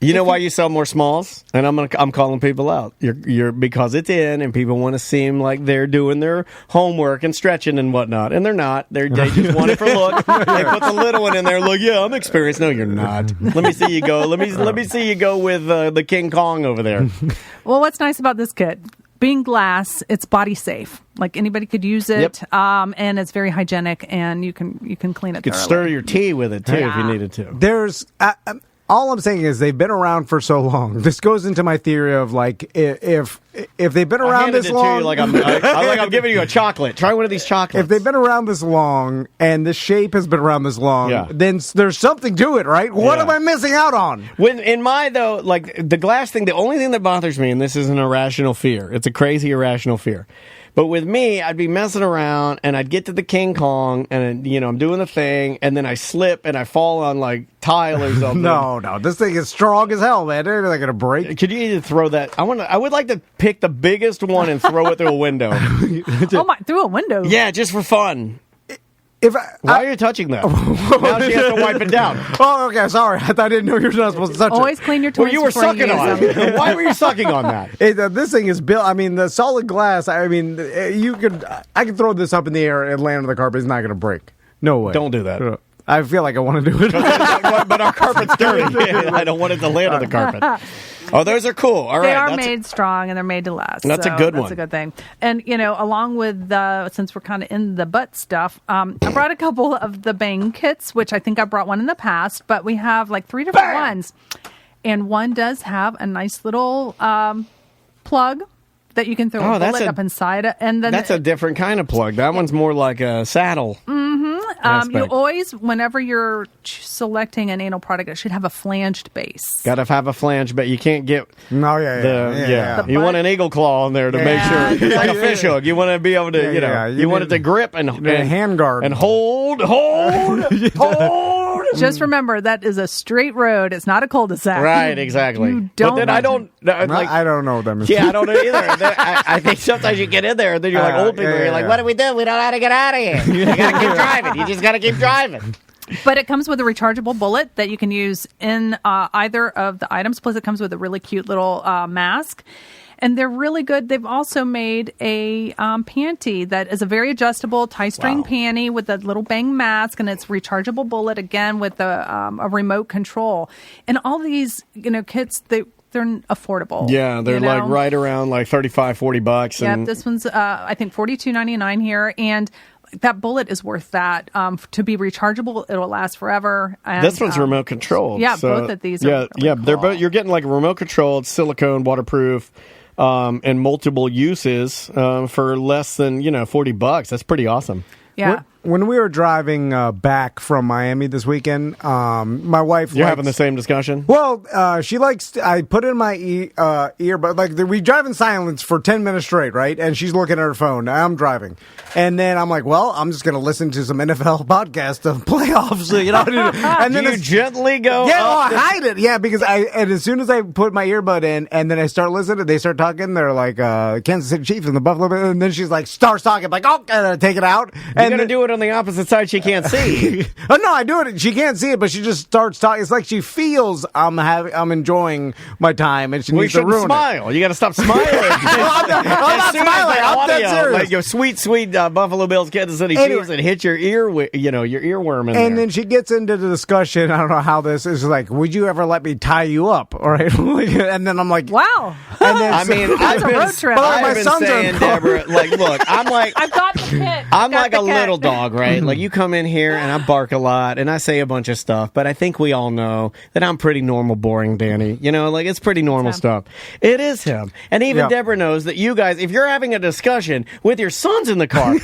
You know why you sell more smalls? And I'm calling people out. You're because it's in, and people want to seem like they're doing their homework and stretching and whatnot, and they're not. They just want it for look. They put the little one in there. Look, yeah, I'm experienced. No, you're not. Let me see you go. Let me see you go with the King Kong over there. Well, what's nice about this kit? being glass, it's body safe. Like anybody could use it, and it's very hygienic, and you can clean it. You could stir your tea with it too if you needed to. There's all I'm saying is they've been around for so long. This goes into my theory of like if they've been around this long, to you like I'm giving you a chocolate. Try one of these chocolates. If they've been around this long and the shape has been around this long, then there's something to it, right? What am I missing out on? In my though, like the glass thing, the only thing that bothers me, and this is an irrational fear. It's a crazy irrational fear. But with me, I'd be messing around, and I'd get to the King Kong, and I'm doing the thing, and then I slip, and I fall on like tile or something. No, this thing is strong as hell, man. They're not gonna break. Could you either throw that? I would like to pick the biggest one and throw it through a window. Through a window? Yeah, just for fun. Why are you touching that? Now she has to wipe it down. Oh, okay, sorry. I didn't know you were not supposed to touch it. Always clean your toys. Well, you were sucking on it. Why were you sucking on that? This thing is built. I mean, the solid glass. I mean, I could throw this up in the air and land on the carpet. It's not going to break. No way. Don't do that. I feel like I want to do it, but our carpet's dirty. I don't want it to land on the carpet. Oh, those are cool. All right, they are made strong and they're made to last. That's a good one. That's a good thing. And along with since we're kind of in the butt stuff, I brought a couple of the Bang kits, which I think I brought one in the past, but we have like 3 different ones, and one does have a nice little plug that you can throw a bullet up inside it, and then that's a different kind of plug. That one's more like a saddle. You always, whenever you're selecting an anal product, it should have a flanged base. Got to have a flange, but you can't get. No, yeah. You want an eagle claw on there to make sure it's like a fish hook. You want to be able to, you want it to grip and hand guard and hold. Just remember that is a straight road. It's not a cul-de-sac. Right, exactly. You don't. But then I don't know what that means. Yeah, I don't know either. I think sometimes you get in there and then you're like old people. You're like, what do? We don't know how to get out of here. You got to keep driving. You just got to keep driving. But it comes with a rechargeable bullet that you can use in either of the items. Plus, it comes with a really cute little mask. And they're really good. They've also made a panty that is a very adjustable tie-string panty with a little Bang mask, and it's rechargeable bullet, again, with a remote control. And all these, kits, they're affordable. Yeah, they're like right around like $35-$40. Yeah, this one's, I think, $42.99 here. And that bullet is worth that. To be rechargeable, it'll last forever. And, this one's remote controlled. Yeah, both of these are really cool. They're both. You're getting like a remote controlled, silicone, waterproof, and multiple uses for less than $40. That's pretty awesome. Yeah. When we were driving back from Miami this weekend, my wife... You're having the same discussion? Well, she likes... I put in my ear, but we drive in silence for 10 minutes straight, right? And she's looking at her phone. I'm driving. And then I'm like, well, I'm just going to listen to some NFL podcast of playoffs. And then you gently go Yeah, I hide it. Yeah, because and as soon as I put my earbud in and then I start listening, they start talking. They're like, Kansas City Chiefs and the Buffalo... And then she's like, starts talking. I'm like, oh, take it out. You're going to do it on the opposite side she can't see. Oh no, I do it. She can't see it, but she just starts talking. It's like she feels I'm enjoying my time, and she needs to ruin smile. it. You got to stop smiling. I'm not smiling. I'm dead serious. Like your sweet Buffalo Bills, Kansas City Chiefs, and hit your ear, your earworm in there. And then she gets into the discussion. I don't know how this is like. Would you ever let me tie you up? All right, and then I'm like, wow. And then, I've been saying, Deborah, like, look, I've got the kit. I'm like a little dog, right? Like you come in here and I bark a lot and I say a bunch of stuff, but I think we all know that I'm pretty normal, boring, Danny. Like it's pretty normal stuff. It is him. And even Deborah knows that you guys, if you're having a discussion with your sons in the car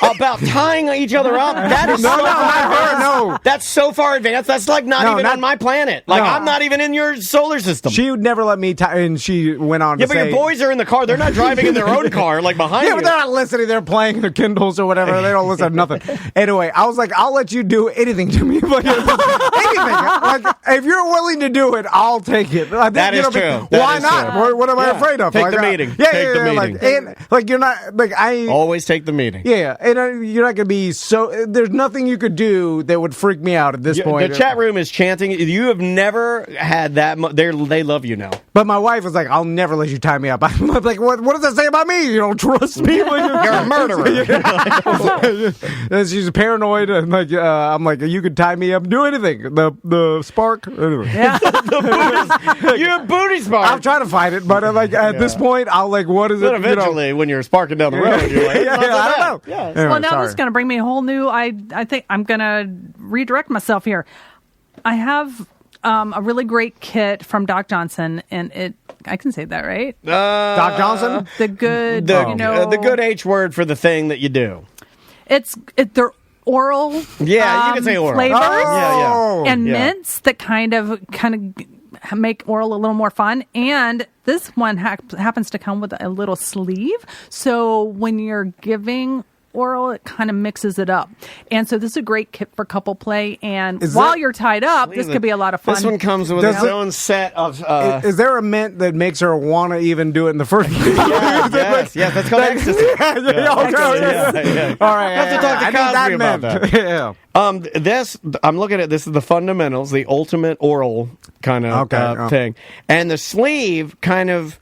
about tying each other up, that is that's so far advanced. That's like not even on my planet. Like I'm not even in your solar system. She would never let me tie, and she went on to say... Yeah, but your boys are in the car. They're not driving in their own car, like behind you. Yeah, but they're not listening. They're playing their Kindles or whatever. They don't listen to nothing. Anyway, I was like, I'll let you do anything to me. Like, anything. Like, if you're willing to do it, I'll take it. That is true. Why not? What am I afraid of? Take the meeting. Take the meeting. Like, you're not... Like, I... Always take the meeting. Yeah, and you're not going to be so... There's nothing you could do that would freak me out at this point. The chat room is chanting. You have never had that... They love you now. But my wife was like, "I'll never let you tie me up." I'm like, "What does that say about me? You don't trust me? You're a murderer." And she's paranoid, and like, I'm like, "You could tie me up, do anything." The spark. Anyway. Yeah. You have booty spark. I'm trying to find it, but like at this point, I'll like, what is But it? eventually, when you're sparking down the road, you're like, I don't know. Yeah. Anyway, Well, now sorry. this is going to bring me a whole new. I think I'm going to redirect myself here. I have a really great kit from Doc Johnson, and I can say that, right? Doc Johnson. The good, the good H word for the thing that you do. They're oral. Yeah, you can say oral. Flavors. Oh. And mints that kind of make oral a little more fun. And this one happens to come with a little sleeve. So when you're giving oral, it kind of mixes it up. And so this is a great kit for couple play. And while you're tied up, this could be a lot of fun. This one comes with its own set of... Is there a mint that makes her want to even do it in the first place? yes, that's called ecstasy. Yeah. All right. I have to talk to Cosby about that. Yeah. I'm looking at this is the fundamentals, the ultimate oral kind of thing, and the sleeve kind of,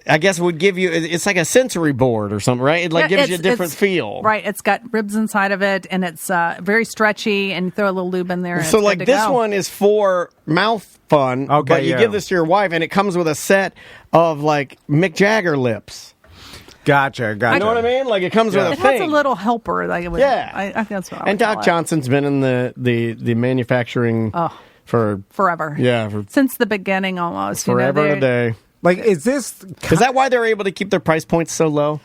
I guess, would give you. It's like a sensory board or something, right? It gives you a different feel, right? It's got ribs inside of it, and it's very stretchy. And you throw a little lube in there. And so, it's good to this go. one is for mouth fun, but you give this to your wife, and it comes with a set of like Mick Jagger lips. Gotcha. You know what I mean? Like it comes with a It thing. has a little helper. Like it would, I think that's what I would And Doc call it. Johnson's been in the manufacturing for forever. Yeah, since the beginning almost. Forever and a day. Like, is that why they're able to keep their price points so low?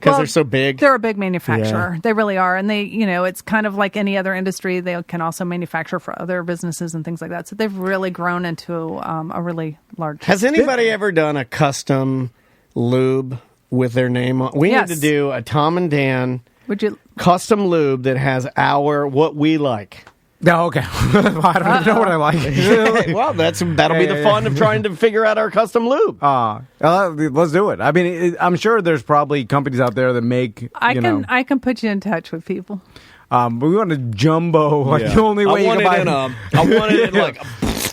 Because they're so big. They're a big manufacturer. Yeah. They really are, and they, it's kind of like any other industry. They can also manufacture for other businesses and things like that. So they've really grown into a really large. Has anybody ever done a custom lube with their name on? We need to do a Tom and Dan custom lube that has what we like. No, okay. I don't even know what I like. Well, that'll be the fun of trying to figure out our custom lube. Let's do it. I mean, I'm sure there's probably companies out there that make. I can put you in touch with people. But we want a jumbo, the only way you can buy. I wanted it like.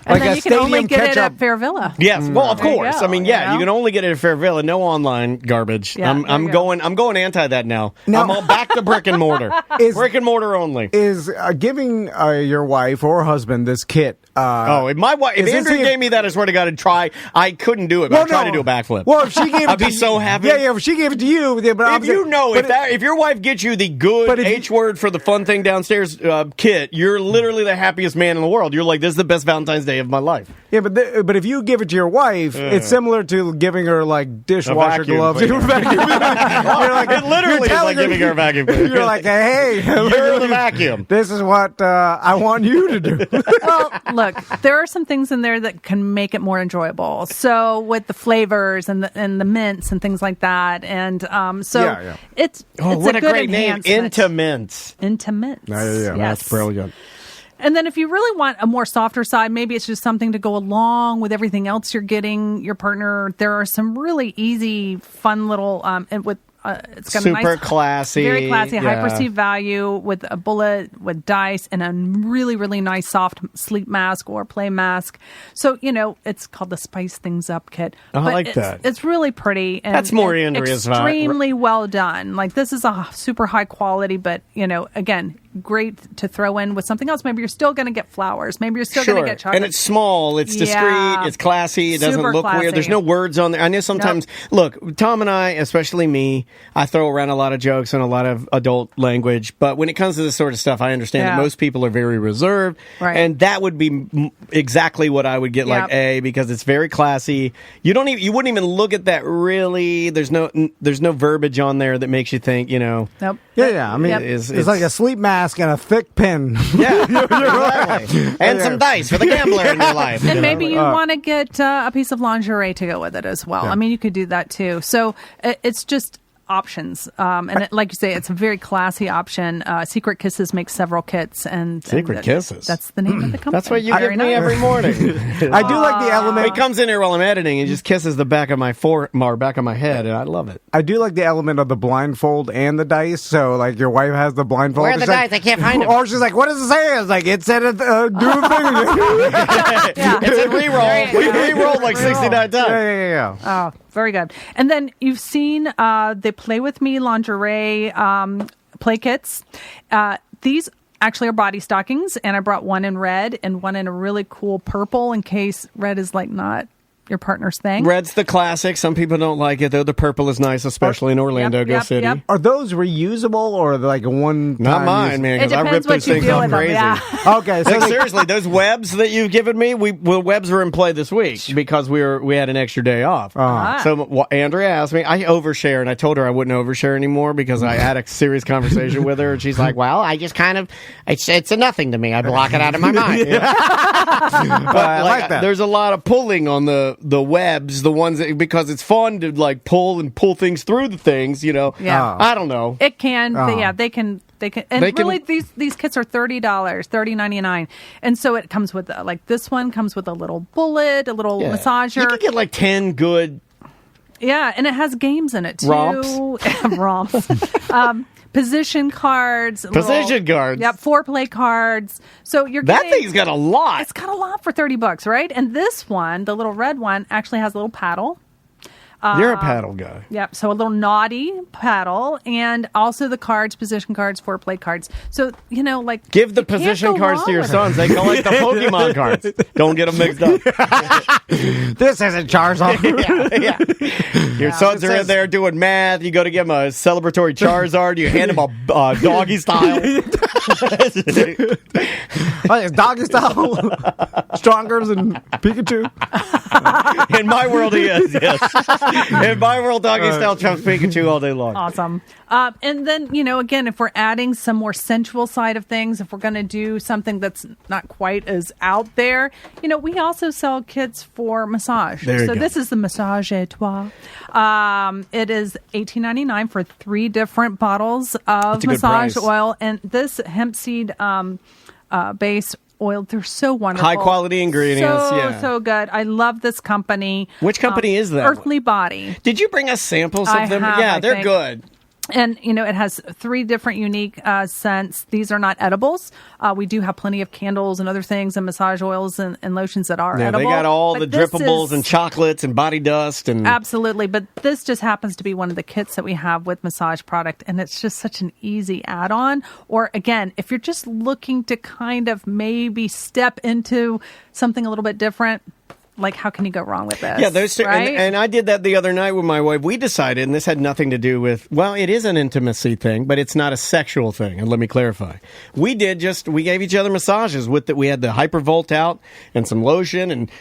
And like then a you can only stadium get it ketchup. at Fair Villa. Yes, well, of There you course. go, I mean, you can only get it at Fair Villa. No online garbage. Yeah, I'm going anti that now. I'm all back to brick and mortar. Brick and mortar only. Is giving your wife or husband this kit? If my wife, if Andrew gave me that, I swear to God, I'd try. I couldn't do it. But I'd try to do a backflip. Well, if she gave it, I'd be so happy. Yeah. If she gave it to you, but if your wife gets you the good H word for the fun thing downstairs kit, you're literally the happiest man in the world. You're like, this is the best Valentine's Day of my life. Yeah, but if you give it to your wife, it's similar to giving her like dishwasher gloves. It literally is like giving her a vacuum cleaner. You're like, hey, you're the vacuum. This is what I want you to do. Well, look, there are some things in there that can make it more enjoyable. So with the flavors and the mints and things like that, and it's what a a good great name, enhancement. Into Mints. Yes. That's brilliant. And then if you really want a more softer side, maybe it's just something to go along with everything else you're getting your partner. There are some really easy, fun little it's got super a nice, classy, very classy, high perceived value with a bullet with dice and a really, really nice soft sleep mask or play mask. So it's called the Spice Things Up kit. I but like that. It's really pretty. And, that's more Andrea's vibe. Extremely well done. Like this is a super high quality, but again, great to throw in with something else. Maybe you're still going to get flowers. Maybe you're still going to get chocolate. And it's small. It's discreet. It's classy. It doesn't Super look classy. weird. There's no words on there. I know sometimes, look, Tom and I, especially me, I throw around a lot of jokes and a lot of adult language. But when it comes to this sort of stuff, I understand that most people are very reserved. Right. And that would be exactly what I would get like because it's very classy. You wouldn't even look at that really. There's no verbiage on there that makes you think, Nope. Yeah. I mean, it's like a sleep mask and a thick pen. Yeah, exactly. And some dice for the gambler in your life. And maybe you want to get a piece of lingerie to go with it as well. I mean, you could do that too. So it's just options. Like you say, it's a very classy option. Secret Kisses makes several kits. Secret Kisses? That's the name of the company. That's what you give me every morning. I do like the element. He comes in here while I'm editing and just kisses the back of my back of my head, and I love it. I do like the element of the blindfold and the dice. So, like, your wife has the blindfold. Where are the dice? I can't find them. Or she's like, what does it say? It's like, it said do a thing. It's a reroll. right. We rolled like 69 times. Yeah. Oh, very good. And then you've seen the Play With Me lingerie play kits. These actually are body stockings, and I brought one in red and one in a really cool purple in case red is like not your partner's thing. Red's the classic. Some people don't like it, though. The purple is nice, especially in Orlando. Go City. Yep. Are those reusable or like a one? Not mine, man, It because I depends ripped those what you things do off with them, crazy. yeah. Okay, so Like, seriously, those webs that you've given me, the webs were in play this week because we had an extra day off. So Andrea asked me, I overshare, and I told her I wouldn't overshare anymore because I had a serious conversation with her, and she's like, well, I just kind of, it's a nothing to me. I block it out of my mind. But I like that. There's a lot of pulling on the webs, the ones that, because it's fun to like pull things through the things, you know. Yeah. I don't know. It can. They can. And They can- really, these kits are $30, $30.99, and so it comes with like this one comes with a little bullet, a little massager. You can get like 10 good. Yeah, and it has games in it too. Romps. Position cards. Cards. Yep, foreplay cards. So you're That getting, thing's got a lot. It's got a lot for $30, right? And this one, the little red one, actually has a little paddle. You're a paddle guy. Yep. So a little naughty paddle, and also the cards, position cards, foreplay cards. So like Give the you can't position go cards wrong to your with it. sons. They collect the Pokemon cards. Don't get them mixed up. this isn't Charizard. yeah. Your sons are in there doing math. You go to give them a celebratory Charizard. You hand them a doggy style. It's doggy style. Stronger than Pikachu. In my world, he is. Yes. In my world, doggy style trumps Pikachu all day long. Awesome. And then, again, if we're adding some more sensual side of things, if we're going to do something that's not quite as out there, we also sell kits for massage. There you So go. this is the Massage à Trois. It is $18.99 for 3 different bottles of That's a good massage price. oil. And this hemp seed based oil, they're so wonderful. High quality ingredients, So good. I love this company. Which company is that? Earthly Body. Did you bring us samples of I them? have, Yeah, I they're think. good. And, it has 3 different unique scents. These are not edibles. We do have plenty of candles and other things and massage oils and lotions that are Yeah, edible. they got all But the this drippables is- and chocolates and body dust and Absolutely. But this just happens to be one of the kits that we have with massage product. And it's just such an easy add-on. Or, again, if you're just looking to kind of maybe step into something a little bit different, like, how can you go wrong with this? Yeah, those two, right? and I did that the other night with my wife. We decided, and this had nothing to do with, well, it is an intimacy thing, but it's not a sexual thing. And let me clarify. We gave each other massages with that. We had the Hypervolt out and some lotion, and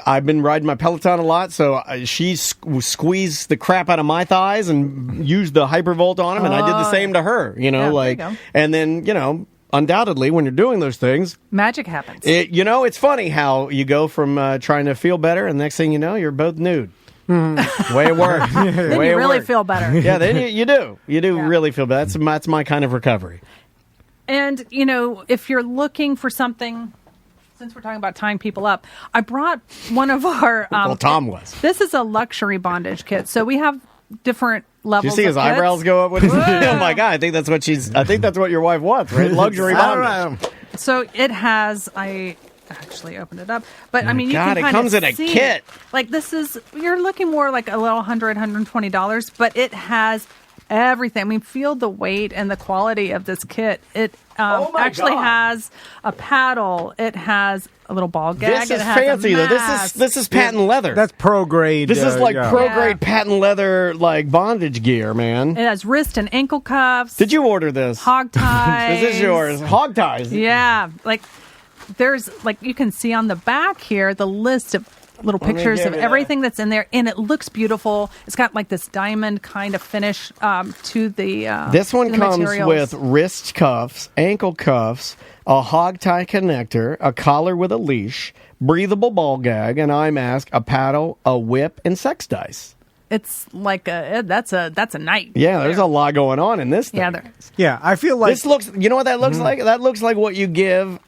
I've been riding my Peloton a lot, so she squeezed the crap out of my thighs and used the Hypervolt on them, and I did the same to her, Yeah, there you go. and then, undoubtedly, when you're doing those things, Magic happens. it's funny how you go from trying to feel better, and next thing you know, you're both nude. Way it works. then you really feel better. Yeah, then you do. You do really feel better. That's my kind of recovery. And, if you're looking for something, since we're talking about tying people up, I brought one of our... Well, Tom was. This is a luxury bondage kit. So we have different Did levels you see his of kits. eyebrows go up? When oh my god! I think that's what your wife wants, right? Luxury bondage. So it has... I actually opened it up. But, I mean, you God, can it kind comes of in a see kit. it. Like, this is... You're looking more like a little $120, but it has... everything. I mean, feel the weight and the quality of this kit. It actually has a paddle. It has a little ball gag. This it is has a fancy though. mask. This is patent leather. That's pro grade. This is like pro Yeah. grade patent leather like bondage gear, man. It has wrist and ankle cuffs. Did you order this? Hog ties. This is yours. Hog ties. Yeah, like there's like you can see on the back here the list of little Let me pictures give of you everything that's in there, and it looks beautiful. It's got like this diamond kind of finish to the. This one to the comes materials. with wrist cuffs, ankle cuffs, a hog tie connector, a collar with a leash, breathable ball gag, an eye mask, a paddle, a whip, and sex dice. it's like that's a night. Yeah, there's a lot going on in this thing. Yeah, there is. Yeah, I feel like This looks, you know what that looks like? That looks like what you give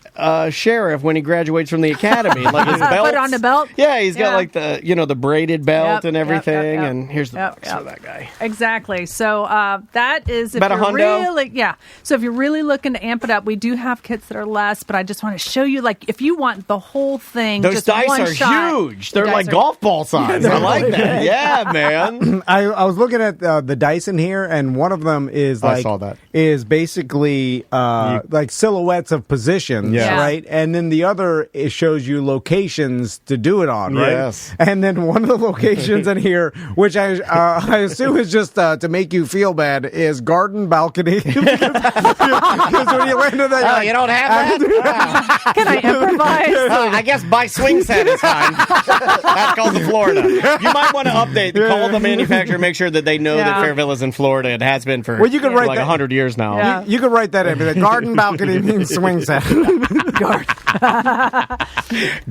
sheriff when he graduates from the academy. Like his belt. Put on the belt? Yeah, he's got Yeah. like the braided belt Yep, and yep, everything. yep, yep. And here's the Yep, box yep. for that guy. Exactly. So that is if About a you're hundo? really So if you're really looking to amp it up, we do have kits that are less, but I just want to show you, like, if you want the whole thing, Those just dice one are shot, huge. the They're dice like are- golf ball size. I like that. Yeah, man. I was looking at the dice in here, and one of them is I like saw that. is basically like silhouettes of positions, Yeah. right? And then the other it shows you locations to do it on, right? Yes. And then one of the locations in here, which I assume is just to make you feel bad, is garden balcony. Because when you land in that, Oh, you don't have that? Can I improvise? I guess by swing set is fine. That's called the Florida. You might want to update, call the manufacturer, make sure that they know that Yeah. Fairville is in Florida. It has been for Well, you could write like that- 100 years now. Yeah. you could write that in. The garden balcony means swing set.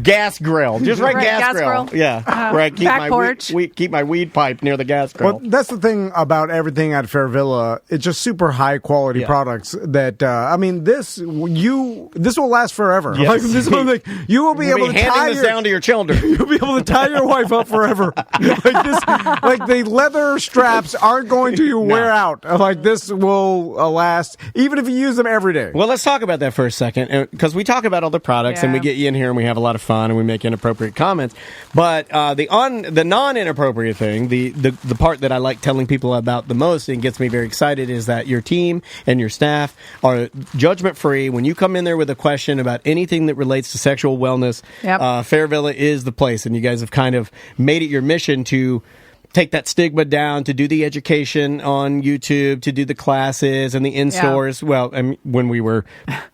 Gas grill. Just write Right, gas, gas grill. grill. Yeah. Right. Keep back my porch. keep my weed pipe near the gas grill. Well, that's the thing about everything at Fairvilla. It's just super high quality Yeah. products that, I mean, this will last forever. Yes. Like, this will, like, you will be You'll able to handing tie this down to your children. you'll be able to tie your wife up forever. Like the leather straps aren't going to wear out. Like this will last, even if you use them every day. Well, let's talk about that for a second, because we talk about all the products and we Yeah. get you in here and we have a lot of fun and we make inappropriate comments. But the non-inappropriate thing, the part that I like telling people about the most and gets me very excited is that your team and your staff are judgment-free. When you come in there with a question about anything that relates to sexual wellness, Yep. Fairvilla is the place, and you guys have kind of made it your mission to take that stigma down, to do the education on YouTube, to do the classes and the in-stores. Yeah. Well, I mean, when we were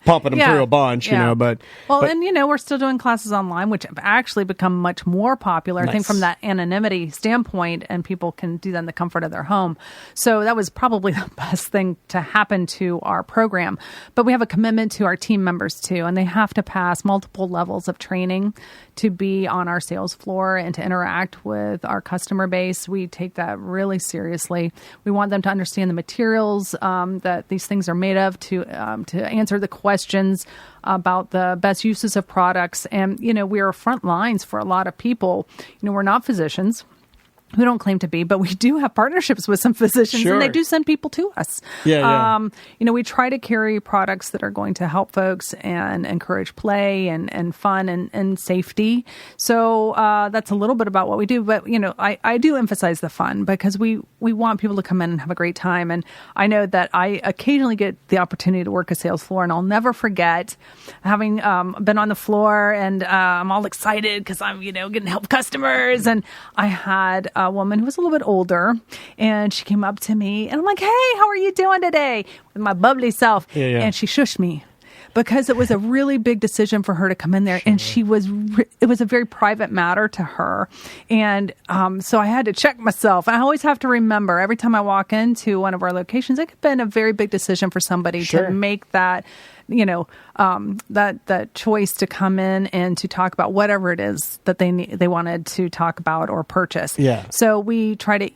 pumping them Yeah. through a bunch, you Yeah. know, but And we're still doing classes online, which have actually become much more popular. I think Nice. from that anonymity standpoint, and people can do that in the comfort of their home. So that was probably the best thing to happen to our program. But we have a commitment to our team members too, and they have to pass multiple levels of training to be on our sales floor and to interact with our customer base. We take that really seriously. We want them to understand the materials that these things are made of, to answer the questions about the best uses of products. And, we are front lines for a lot of people. We're not physicians. We don't claim to be, but we do have partnerships with some physicians, Sure. and they do send people to us. Yeah. We try to carry products that are going to help folks and encourage play and fun and safety. So that's a little bit about what we do. But, I do emphasize the fun because we want people to come in and have a great time. And I know that I occasionally get the opportunity to work a sales floor, and I'll never forget having been on the floor, and I'm all excited because I'm, getting to help customers. And I had a woman who was a little bit older, and she came up to me, and I'm like, "Hey, how are you doing today?" With my bubbly self. Yeah. And she shushed me because it was a really big decision for her to come in there, and it was a very private matter to her. And so I had to check myself. And I always have to remember every time I walk into one of our locations, it could have been a very big decision for somebody Sure. to make that, that choice to come in and to talk about whatever it is that they wanted to talk about or purchase. Yeah. So we try to,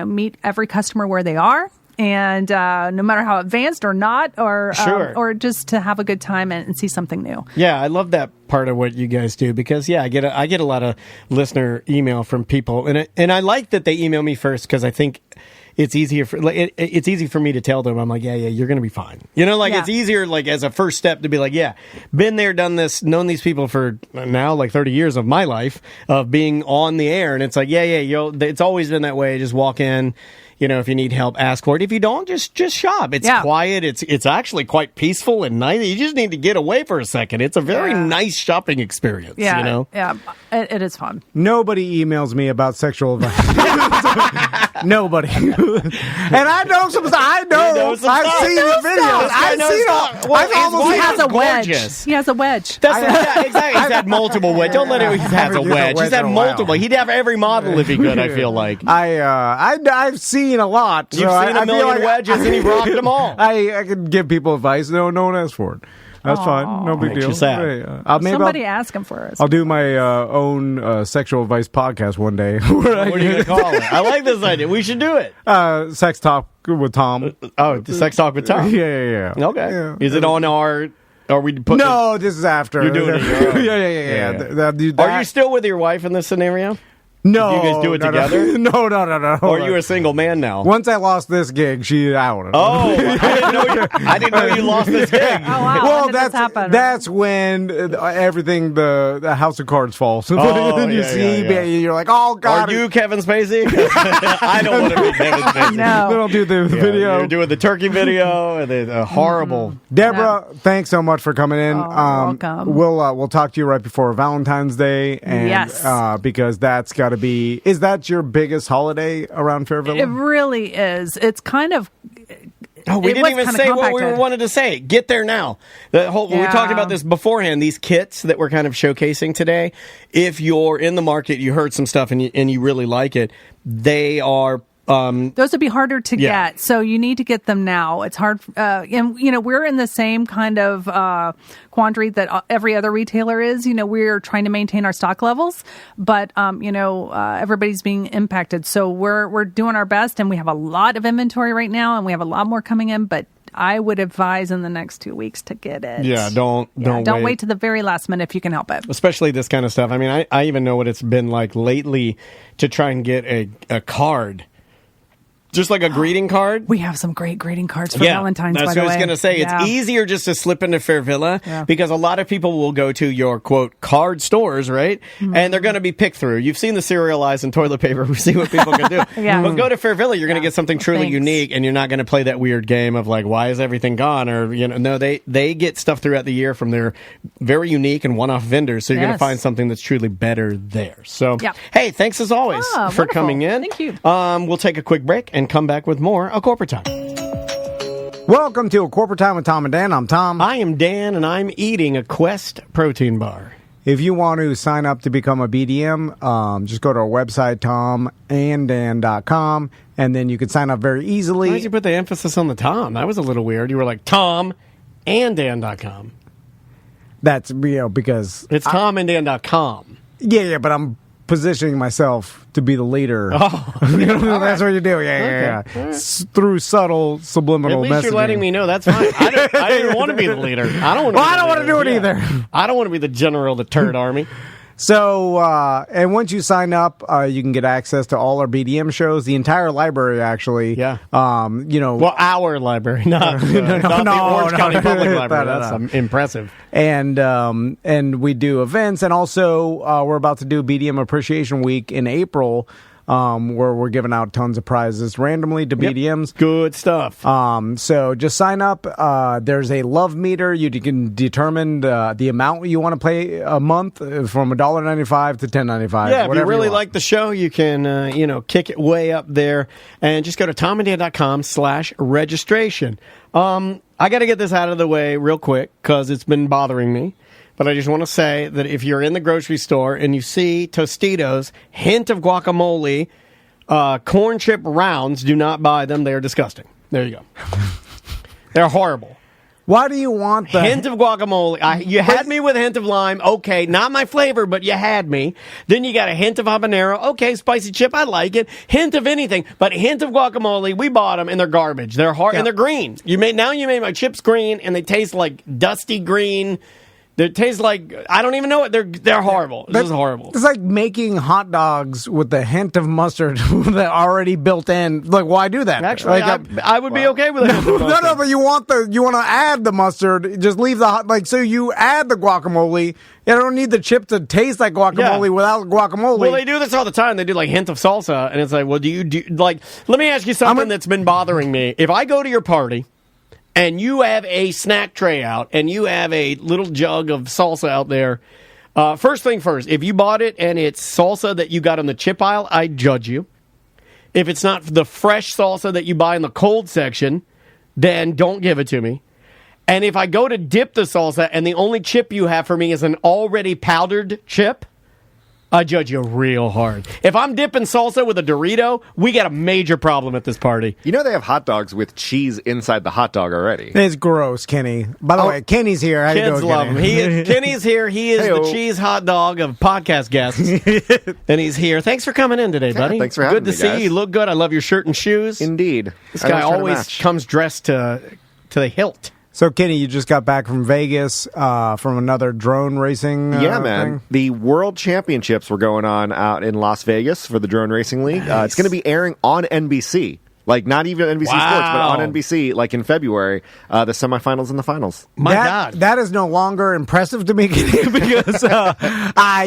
meet every customer where they are. And no matter how advanced or not, or just to have a good time and see something new. Yeah, I love that part of what you guys do because I get a lot of listener email from people, and I like that they email me first because I think it's easier for it's easy for me to tell them. I'm like, yeah, you're gonna be fine. It's easier like as a first step to be like, yeah, been there, done this, known these people for now like 30 years of my life of being on the air, and it's like, it's always been that way. Just walk in. If you need help, ask for it. If you don't, just shop. It's quiet. It's actually quite peaceful and nice. You just need to get away for a second. It's a very nice shopping experience. Yeah, it is fun. Nobody emails me about sexual advice. Nobody. And I know some. I've seen the videos. I've seen all. He has a wedge. Gorgeous. He has a wedge. Exactly. He's had multiple wedges. Don't let him. He has a wedge. He's had multiple. He'd have every model if he could. I feel like. I've seen a lot. You've seen a million wedges, and he rocked them all. I can give people advice. No one asks for it. That's fine. No big Makes deal. you sad. Hey, maybe Somebody ask him for us. I'll do my own sexual advice podcast one day. What are you going to call it? I like this idea. We should do it. Sex Talk with Tom. Oh, the Sex Talk with Tom? Yeah. Okay. Yeah. Is it on our... Are we putting No, this is after. You're doing it. Your own. Yeah. Are you still with your wife in this scenario? No. Do you guys do it together? No. Or are you a single man now? Once I lost this gig, she's out. Oh, I didn't know you lost this gig. Oh, wow. Well, when did this happen? that's when everything, the house of cards falls. Oh, you see, you're like, oh, God. Are you Kevin Spacey? I don't want to be Kevin Spacey. No. They don't do the video. You're doing the turkey video, and the horrible. Deborah, thanks so much for coming in. Welcome. We'll talk to you right before Valentine's Day, and Yes. because that's got to be. Is that your biggest holiday around Fairville? It really is. It's kind of. Oh, we It didn't was even kinda say what we compacted. wanted to say. Get there now. We talked about this beforehand. These kits that we're kind of showcasing today. If you're in the market, you heard some stuff and you really like it. They are. Those would be harder to Yeah. get, so you need to get them now. It's hard, and we're in the same kind of quandary that every other retailer is. We're trying to maintain our stock levels, but everybody's being impacted. So we're doing our best, and we have a lot of inventory right now, and we have a lot more coming in. But I would advise in the next 2 weeks to get it. Yeah, don't wait to the very last minute if you can help it. Especially this kind of stuff. I mean, I even know what it's been like lately to try and get a card. Just like a greeting card. We have some great greeting cards for Valentine's, by the way. That's what I was going to say. Yeah. It's easier just to slip into Fairvilla because a lot of people will go to your, quote, card stores, right? Mm-hmm. And they're going to be picked through. You've seen the serialized and toilet paper. We see what people can do. But go to Fairvilla, you're going to get something truly unique, and you're not going to play that weird game of like, why is everything gone? Or, no, they get stuff throughout the year from their very unique and one-off vendors. So you're going to find something that's truly better there. So, hey, thanks as always for wonderful. coming in. Thank you. We'll take a quick break and come back with more A Corporate Time. Welcome to A Corporate Time with Tom and Dan. I'm Tom. I am Dan, and I'm eating a Quest protein bar. If you want to sign up to become a BDM, just go to our website, tomandan.com, and then you can sign up very easily. Why did you put the emphasis on the Tom? That was a little weird. You were like, tomandan.com. That's, because... It's tomandan.com. Yeah, but I'm positioning myself to be the leader. Oh. That's what you do. Yeah. Through subtle subliminal messaging. At least you're letting me know. That's fine. I didn't want to be the leader. I don't want to do it either. I don't want to be the general of the turd army. So, and once you sign up, you can get access to all our BDM shows, the entire library, actually. Yeah. Well, our library, not the Orange County Public Library. That's impressive. And we do events, and also we're about to do BDM Appreciation Week in April, where we're giving out tons of prizes randomly to BDMs. Good stuff. So just sign up. There's a love meter. You can determine the amount you want to pay a month from $1.95 to $10.95. Yeah, if you really like the show, you can kick it way up there, and just go to tomandan.com/registration. I got to get this out of the way real quick because it's been bothering me. But I just want to say that if you're in the grocery store and you see Tostitos, hint of guacamole, corn chip rounds, do not buy them. They are disgusting. There you go. They're horrible. Why do you want the... Hint of guacamole. You had me with a hint of lime. Okay, not my flavor, but you had me. Then you got a hint of habanero. Okay, spicy chip. I like it. Hint of anything. But hint of guacamole, we bought them, and they're garbage. They're hard, and they're green. Now you made my chips green, and they taste like dusty green. They taste like, I don't even know it. They're horrible. This is horrible. It's like making hot dogs with the hint of mustard that already built in. Like, why do that? Actually, I would be okay with it. No, but you want to add the mustard. Just leave the hot, so you add the guacamole. You don't need the chip to taste like guacamole without guacamole. Well, they do this all the time. They do like hint of salsa, and it's like, well, do you let me ask you something that's been bothering me. If I go to your party, and you have a snack tray out, and you have a little jug of salsa out there, first thing first, if you bought it and it's salsa that you got in the chip aisle, I judge you. If it's not the fresh salsa that you buy in the cold section, then don't give it to me. And if I go to dip the salsa and the only chip you have for me is an already powdered chip, I judge you real hard. If I'm dipping salsa with a Dorito, we got a major problem at this party. You know they have hot dogs with cheese inside the hot dog already. It's gross, Kenny. By the way, Kenny's here. How you Kids doing, love Kenny? him. Kenny's here. He is the cheese hot dog of podcast guests. And he's here. Thanks for coming in today, buddy. Thanks for having me. Good to see you. You look good. I love your shirt and shoes. Indeed. This guy always comes dressed to the hilt. So, Kenny, you just got back from Vegas from another drone racing Yeah, man. thing? The World Championships were going on out in Las Vegas for the Drone Racing League. It's going to be airing on NBC. Like, not even NBC Sports, but on NBC, like in February, the semifinals and the finals. My God. That is no longer impressive to me because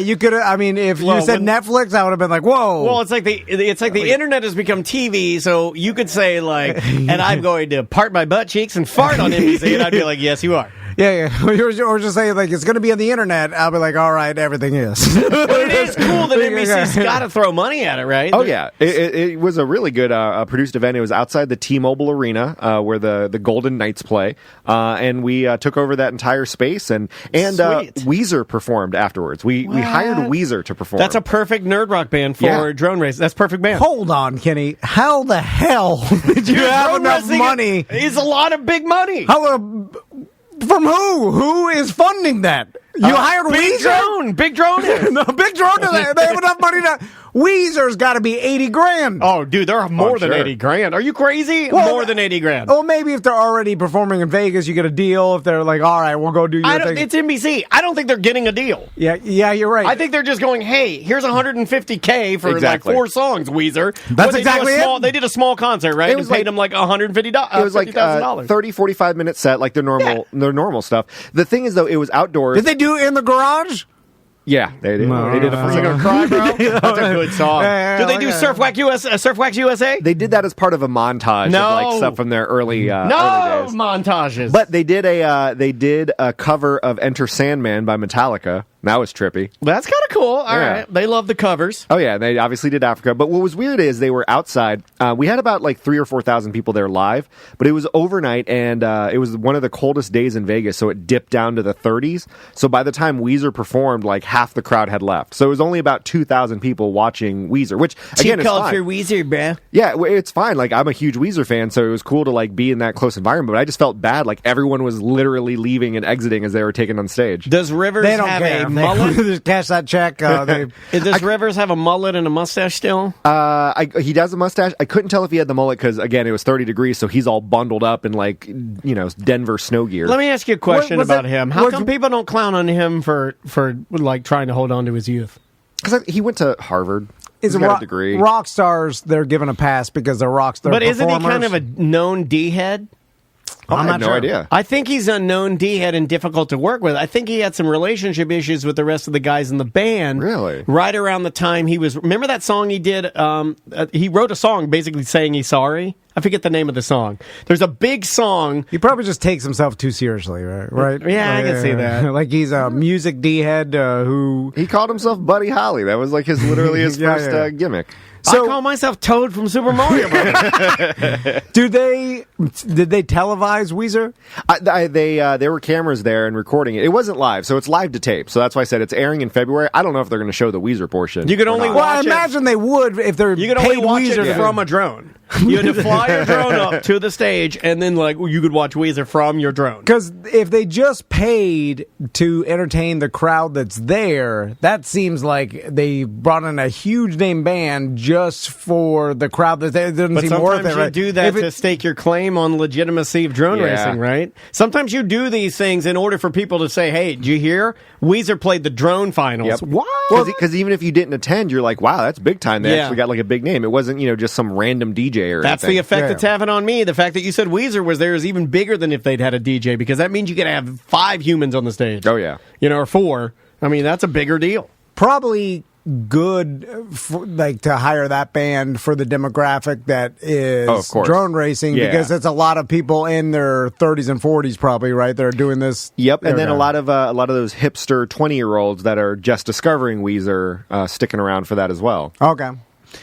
you could, I mean, if you said Netflix, I would have been like, whoa. Well, it's like the internet has become TV, so you could say, like, and I'm going to part my butt cheeks and fart on NBC, and I'd be like, yes, you are. Yeah. Or just say, like, it's going to be on the internet. I'll be like, all right, everything is. But it is cool that NBC's got to throw money at it, right? Oh, yeah. It was a really good produced event. It was outside the T-Mobile Arena where the Golden Knights play. And we took over that entire space. And Weezer performed afterwards. We hired Weezer to perform. That's a perfect nerd rock band for drone race. That's perfect band. Hold on, Kenny. How the hell did you have enough money? It's a lot of big money. From who? Who is funding that? You hired Big Weezer? Drone. Big Drone is. No, Big Drone. They have enough money to... Weezer's got to be $80,000. Oh, dude, they're more than $80,000. Are you crazy? Well, more than $80,000. Well, maybe if they're already performing in Vegas, you get a deal. If they're like, all right, we'll go do your thing. It's NBC. I don't think they're getting a deal. Yeah, you're right. I think they're just going, hey, here's $150K for like 4 songs, Weezer. That's exactly it. They did a small concert, right? And paid them like $150,000. It was like 30, 45-minute set, like their normal stuff. The thing is, though, it was outdoors. Did they do it in the garage? Yeah, they did. They did a Singer Cry, bro. That's a good song. Did they do Surf Wax USA? They did that as part of a montage of like stuff from their early early days. Montages. But they did a cover of Enter Sandman by Metallica. That was trippy. That's kind of cool. All right. They love the covers. Oh, yeah. They obviously did Africa. But what was weird is they were outside. We had about like 3,000 or 4,000 people there live, but it was overnight, and it was one of the coldest days in Vegas, so it dipped down to the 30s. So by the time Weezer performed, like half the crowd had left. So it was only about 2,000 people watching Weezer, which, again, is fine. for Weezer, bro. Yeah, it's fine. Like, I'm a huge Weezer fan, so it was cool to like be in that close environment, but I just felt bad. Like, everyone was literally leaving and exiting as they were taken on stage. Does Rivers have a mullet? Cash that check. Does Rivers have a mullet and a mustache still? He does a mustache. I couldn't tell if he had the mullet because, again, it was 30 degrees, so he's all bundled up in, like, Denver snow gear. Let me ask you a question about him. How come people don't clown on him for like, trying to hold on to his youth? Because he went to Harvard. He's got a degree. Rock stars, they're given a pass because they're rock stars. But isn't he kind of a known D-head? I have no idea. I think he's a known D-head and difficult to work with. I think he had some relationship issues with the rest of the guys in the band. Really? Right around the time he was... Remember that song he did? He wrote a song basically saying he's sorry. I forget the name of the song. There's a big song... He probably just takes himself too seriously, right? Yeah, I can see that. Like he's a music D-head who... He called himself Buddy Holly. That was like literally his first gimmick. So, I call myself Toad from Super Mario Bros. Did they televise Weezer? There were cameras there and recording it. It wasn't live, so it's live to tape. So that's why I said it's airing in February. I don't know if they're going to show the Weezer portion. You could only watch I imagine they would if they're You could only watch it from a drone. You had to fly your drone up to the stage, and then you could watch Weezer from your drone. Because if they just paid to entertain the crowd that's there, that seems like they brought in a huge name band just for the crowd that's there. It doesn't seem worth it. Sometimes you do that to stake your claim on legitimacy of drone racing, right? Sometimes you do these things in order for people to say, hey, did you hear? Weezer played the drone finals. Yep. What? Because even if you didn't attend, you're like, wow, that's big time. They actually got like a big name. It wasn't, just some random DJ or That's anything. the effect it's having on me. The fact that you said Weezer was there is even bigger than if they'd had a DJ, because that means you could have 5 humans on the stage. Oh, yeah. Or 4. I mean, that's a bigger deal. Probably good to hire that band for the demographic that is drone racing, because it's a lot of people in their 30s and 40s probably, right? They're doing this. Yep, and then a lot of those hipster 20-year-olds that are just discovering Weezer sticking around for that as well. Okay.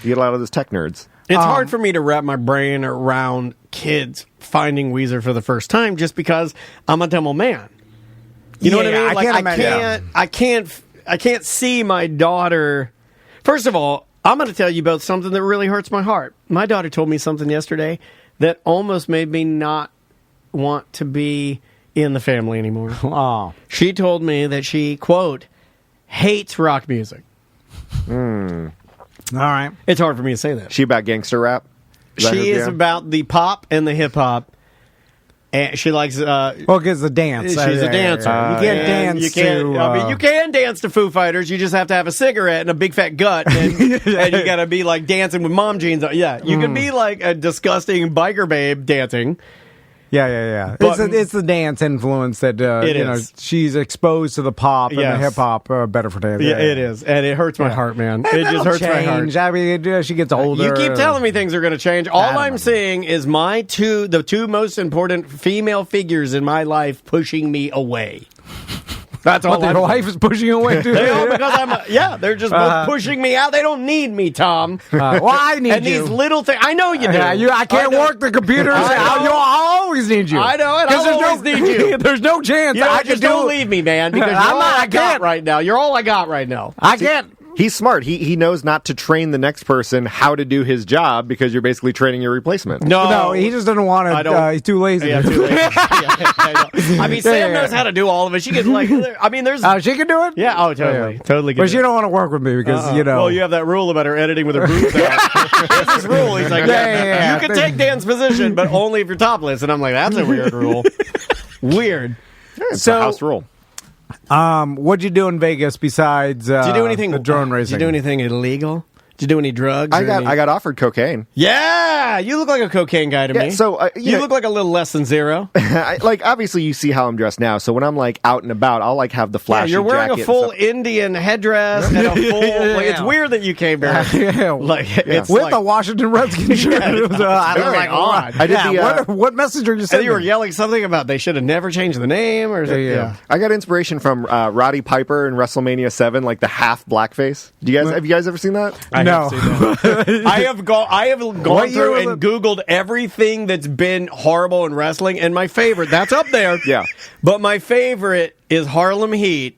You get a lot of those tech nerds. It's hard for me to wrap my brain around kids finding Weezer for the first time just because I'm a demo man. You know what I mean? I can't imagine. can't see my daughter. First of all, I'm going to tell you about something that really hurts my heart. My daughter told me something yesterday that almost made me not want to be in the family anymore. Oh. She told me that she, quote, hates rock music. All right. It's hard for me to say that. She about gangster rap? She is about the pop and the hip hop. And she likes. Well, because the dance. She's a dancer. You can't dance. You can't. You can dance to Foo Fighters. You just have to have a cigarette and a big fat gut, and you got to be like dancing with mom jeans on. Yeah, you can be like a disgusting biker babe dancing. Yeah. But, It's the dance influence that she's exposed to the pop and the hip hop better for dance. Yeah, it is, and it hurts my heart, man. And it just hurts my heart. I mean, she gets older. You keep telling me things are going to change. All I'm saying is the two most important female figures in my life pushing me away. That's all. Their wife is pushing away too. They all because they're just both pushing me out. They don't need me, Tom. Well, I need and you. These little things. I know you do. I can't work the computers. I'll always need you. I know it. I'll always need you. There's no chance. Don't leave me, man. Because you're all I got right now. You're all I got right now. I can't. He's smart. He knows not to train the next person how to do his job because you're basically training your replacement. No, he just doesn't want to. He's too lazy. Yeah, too lazy. I mean, Sam knows how to do all of it. She can there's. She can do it. Yeah. Oh, totally, totally. But she don't want to work with me because Well, you have that rule about her editing with her boobs out. There's this rule. He's like, you can take Dan's position, but only if you're topless. And I'm like, that's a weird rule. Weird. It's a house rule. What'd you do in Vegas besides did you do anything, the drone racing? Did you do anything illegal? Did you do any drugs? I got offered cocaine. Yeah, you look like a cocaine guy to me. So you look like a little less than zero. Obviously you see how I'm dressed now. So when I'm like out and about, I'll like have the flashy. Yeah, you're wearing a full Indian headdress and a full. It's weird that you came back. It's with the Washington Redskins shirt. I was like, I did what message are you sending? You were yelling something about they should have never changed the name, or I got inspiration from Roddy Piper in WrestleMania 7, like the half blackface. Have you guys ever seen that? No. I have gone through and Googled everything that's been horrible in wrestling, and my favorite, that's up there. Yeah. But my favorite is Harlem Heat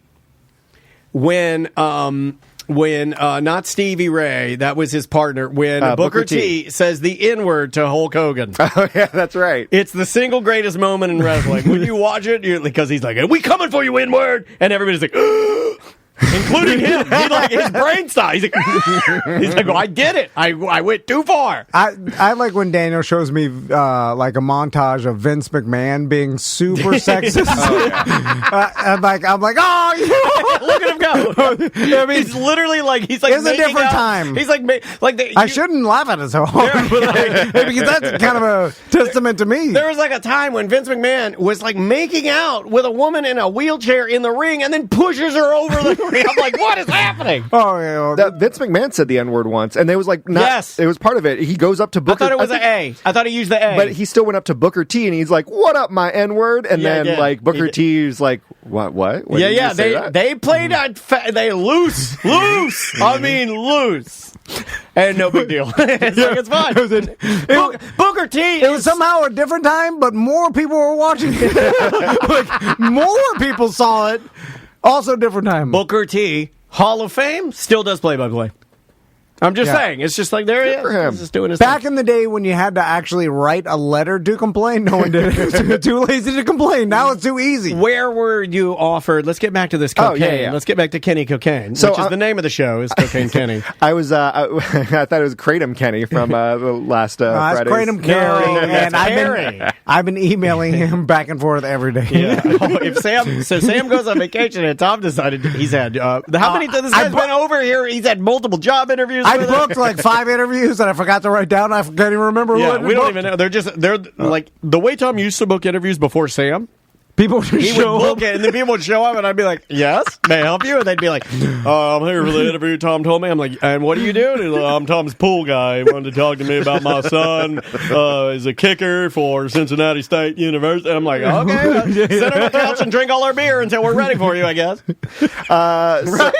when not Stevie Ray, that was his partner, when Booker T says the N-word to Hulk Hogan. Oh, yeah, that's right. It's the single greatest moment in wrestling. When you watch it, because he's like, we coming for you, N-word! And everybody's like, including him. His brain stopped. He's like, well, I did it. I went too far. I like when Daniel shows me like a montage of Vince McMahon being super sexist. I'm like, oh, look at him go. I mean, he's literally like, it's a different time. He's like I shouldn't laugh at it so hard, because that's kind of a testament to me. There was like a time when Vince McMahon was like making out with a woman in a wheelchair in the ring and then pushes her over the ring. I'm like, what is happening? Oh, yeah. Vince McMahon said the N-word once, and it was like, it was part of it. He goes up to Booker. I thought it was an A. I thought he used the A. But he still went up to Booker T, and he's like, what up, my N-word? And then, like, Booker T is like, what? They played they loose. I mean, loose. And no big deal. It's fine. Booker T. It was somehow a different time, but more people were watching it. More people saw it. Also different time. Booker T, Hall of Fame, still does play-by-play. I'm just saying. It's just like, there he is. He's just doing his Back thing. in the day when you had to actually write a letter to complain, no one did it. Too lazy to complain. Now it's too easy. Where were you offered? Let's get back to this cocaine. Let's get back to Kenny Cocaine, which is the name of the show, is Cocaine Kenny. I thought it was Kratom Kenny from the last Friday. Kratom Kenny. And I've been emailing him back and forth every day. Yeah. Sam goes on vacation and Tom decided he's had, how many times this guy's been over here? He's had multiple job interviews. I booked like 5 interviews that I forgot to write down. I can't even remember who we don't even know. They're like the way Tom used to book interviews before Sam. People would show up. And then people would show up, and I'd be like, yes, may I help you? And they'd be like, I'm here for the interview Tom told me. I'm like, and what do you do? And he's like, I'm Tom's pool guy. He wanted to talk to me about my son. He's a kicker for Cincinnati State University. And I'm like, okay, sit on the couch and drink all our beer until we're ready for you, I guess. Right?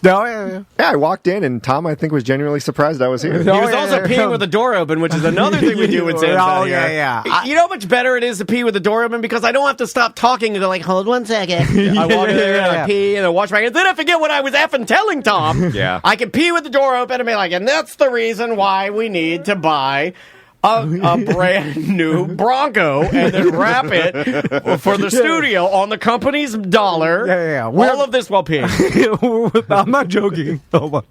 Oh, yeah. Yeah, I walked in, and Tom, I think, was genuinely surprised I was here. He was also peeing with the door open, which is another thing we do when Sam's out here. yeah. You know how much better it is to pee with the door open? Because I don't have to stop talking and go like, hold 1 second. I walk in there and I pee and I wash my hands. Then I forget what I was effing telling Tom. Yeah. I can pee with the door open and be like, and that's the reason why we need to buy a brand new Bronco and then wrap it for the studio on the company's dollar. Yeah. All of this while peeing. I'm not joking. Hold on.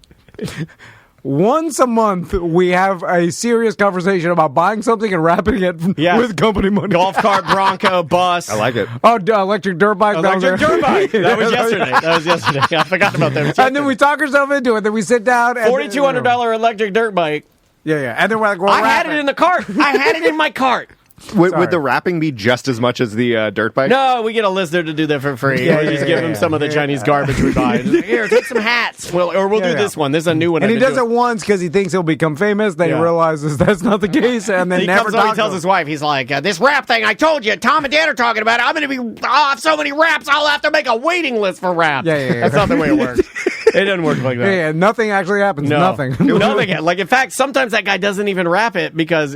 Once a month, we have a serious conversation about buying something and wrapping it with company money. Golf cart, Bronco, bus. I like it. Oh, electric dirt bike. Electric dirt bike. That was yesterday. I forgot about that. And then we talk ourselves into it. Then we sit down. $4,200 electric dirt bike. Yeah. And then we're like, I had it in the cart. I had it in my cart. Would the wrapping be just as much as the dirt bike? No, we get a listener to do that for free. Or just give him some of the Chinese garbage we buy. Here, take some hats. We'll do this one. This is a new one. And he does it once because he thinks he'll become famous. Then he realizes that's not the case, and then he tells his wife, he's like, this rap thing, I told you, Tom and Dan are talking about it. I'm going to have so many raps, I'll have to make a waiting list for rap. Yeah. That's not the way it works. It doesn't work like that. Yeah, nothing actually happens. No. Nothing. Nothing. Like, in fact, sometimes that guy doesn't even rap it because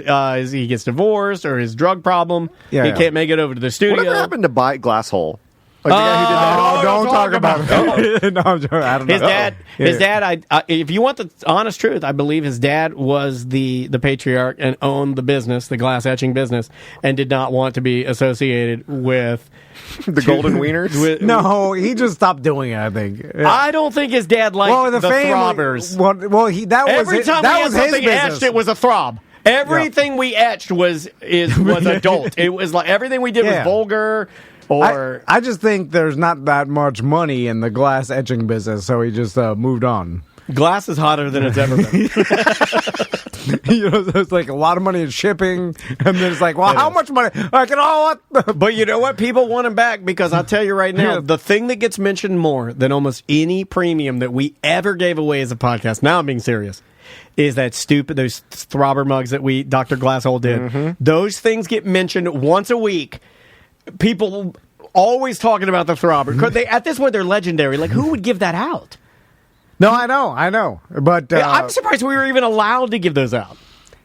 he gets divorced or his drug problem. He can't make it over to the studio. Whatever happened to buy Glass Hole? Like the guy who did that? Don't talk about it. No, I'm joking. I don't know. His dad. If you want the honest truth, I believe his dad was the patriarch and owned the business, the glass etching business, and did not want to be associated with the Golden Wieners. No, he just stopped doing it. I think. Yeah. I don't think his dad liked the throbbers. Every time we had something etched, it was a throb. Everything we etched was adult. It was like everything we did was vulgar. I just think there's not that much money in the glass etching business, so he just moved on. Glass is hotter than it's ever been. It's like a lot of money in shipping, and then it's like, well, how much money? But you know what? People want him back because I'll tell you right now, the thing that gets mentioned more than almost any premium that we ever gave away as a podcast, now I'm being serious, is that those throbber mugs that Dr. Glasshole did. Mm-hmm. Those things get mentioned once a week. People always talking about the throbber. At this point, they're legendary. Like, who would give that out? No, I know. But I'm surprised we were even allowed to give those out.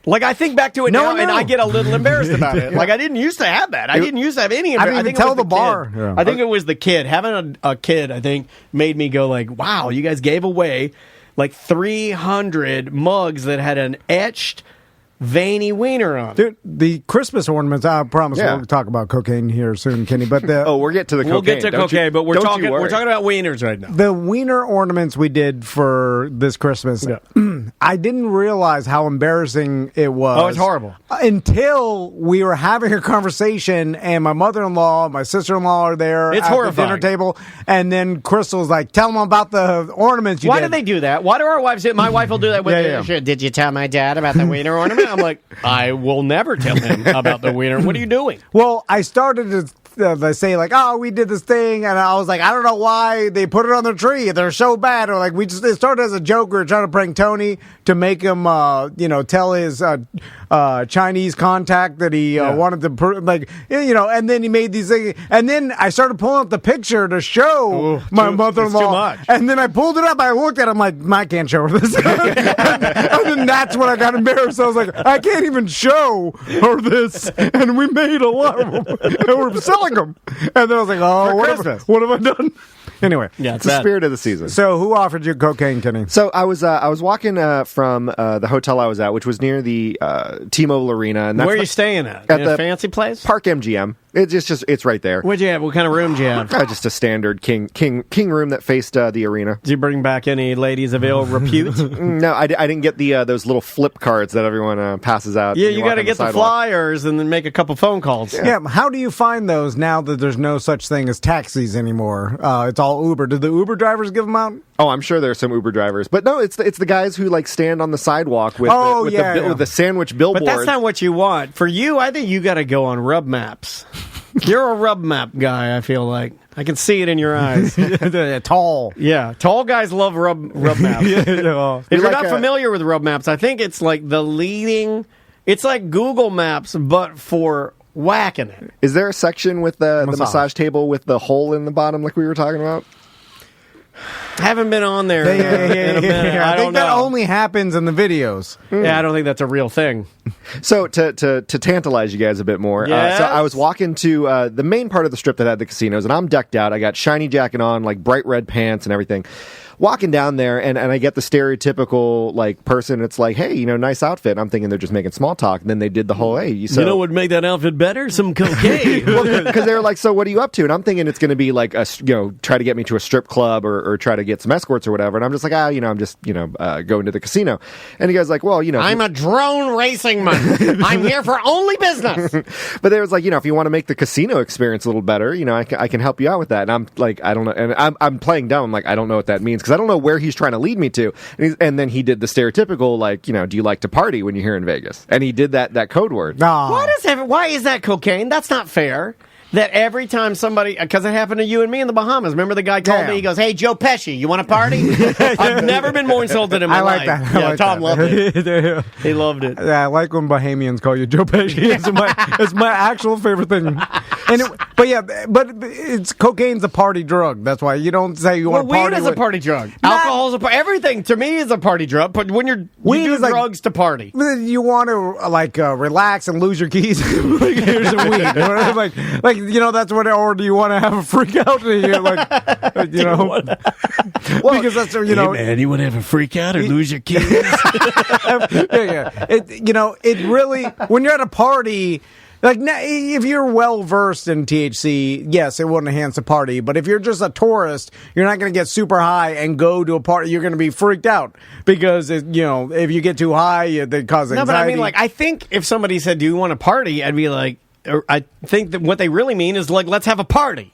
Like, I think back to it now, and I get a little embarrassed about it. Like, I didn't used to have that. I didn't used to have any. I didn't even tell the bar. Yeah. I think it was the kid. Having a kid, I think, made me go like, wow, you guys gave away like 300 mugs that had an etched veiny wiener on. Dude, the Christmas ornaments, I promise we'll talk about cocaine here soon, Kenny. But we'll get to the cocaine. We'll get to cocaine, but we're talking about wieners right now. The wiener ornaments we did for this Christmas, I didn't realize how embarrassing it was. Oh, it's horrible. Until we were having a conversation, and my mother-in-law, my sister-in-law are there at the dinner table, and then Crystal's like, tell them about the ornaments you Why did. do they do that? Why do our wives do it? My wife will do that with Did you tell my dad about the wiener ornament? I'm like, I will never tell him about the wiener. What are you doing? Well, I started to they say like, oh, we did this thing, and I was like, I don't know why they put it on the tree. They're so bad. Or like, it started as a joke. We were trying to prank Tony to make him, tell his Chinese contact that he wanted to, and then he made these things. And then I started pulling up the picture to show my mother-in-law. Too much. And then I pulled it up. I looked at it. I'm like, I can't show her this. and then that's when I got embarrassed. I was like, I can't even show her this. And we made a lot of them. And we're selling them. And then I was like, oh, what have I done? Anyway, it's the spirit of the season. So, who offered you cocaine, Kenny? So I was walking from the hotel I was at, which was near the T-Mobile Arena. And that's where are you staying at? At the fancy place? Park MGM. It's right there. What'd you have? What kind of room did you have? Just a standard king room that faced the arena. Did you bring back any ladies of ill repute? No, I didn't get the those little flip cards that everyone passes out. Yeah, you got to get the flyers and then make a couple phone calls. Yeah, how do you find those now that there's no such thing as taxis anymore? It's all Uber. Did the Uber drivers give them out? Oh, I'm sure there's some Uber drivers, but no, it's the guys who like stand on the sidewalk with the sandwich billboard. But that's not what you want. For you, I think you got to go on Rub Maps. You're a Rub Map guy, I feel like. I can see it in your eyes. Tall. Yeah, tall guys love Rub Maps. If you're not familiar with Rub Maps, I think it's like it's like Google Maps, but for whacking it. Is there a section with the massage table with the hole in the bottom like we were talking about? Haven't been on there. In a minute. I think don't that know. only happens in the videos. Yeah, I don't think that's a real thing. So to tantalize you guys a bit more, Yes? so I was walking to the main part of the strip that had the casinos, and I'm decked out. I got shiny jacket on, like bright red pants and everything. Walking down there, and I get the stereotypical like person. It's like, hey, nice outfit. I'm thinking they're just making small talk. And then they did the whole, hey, You know what would make that outfit better? Some cocaine. because they were like, so what are you up to? And I'm thinking it's going to be like try to get me to a strip club or try to get some escorts or whatever. And I'm just like, I'm just going to the casino. And he goes like, well, I'm a drone racing man. I'm here for only business. But they was like, if you want to make the casino experience a little better, I can help you out with that. And I'm like, I don't know. And I'm playing dumb. I'm like, I don't know what that means because I don't know where he's trying to lead me to. And then he did the stereotypical, like, do you like to party when you're here in Vegas? And he did that code word. Why is that cocaine? That's not fair. That every time somebody, because it happened to you and me in the Bahamas. Remember the guy called me? He goes, "Hey, Joe Pesci, you want to party?" I've never been more insulted in my life. I like that. Yeah, like Tom that. loved it. He loved it. Yeah, I like when Bahamians call you Joe Pesci. It's my actual favorite thing. But it's cocaine's a party drug. That's why you don't say you want to party. Weed is a party drug. Alcohol's everything to me is a party drug. But when you do drugs to party, you want to relax and lose your keys. Like, here's some weed. like that's what. Or do you want to have a freak out? Because that's hey, man, you want to have a freak out or lose your keys? It really when you're at a party. Like, if you're well versed in THC, yes, it will enhance the party. But if you're just a tourist, you're not going to get super high and go to a party. You're going to be freaked out because if you get too high, they cause anxiety. No, but I mean, I think if somebody said, "Do you want to party?" I'd be like, I think that what they really mean is like, "Let's have a party."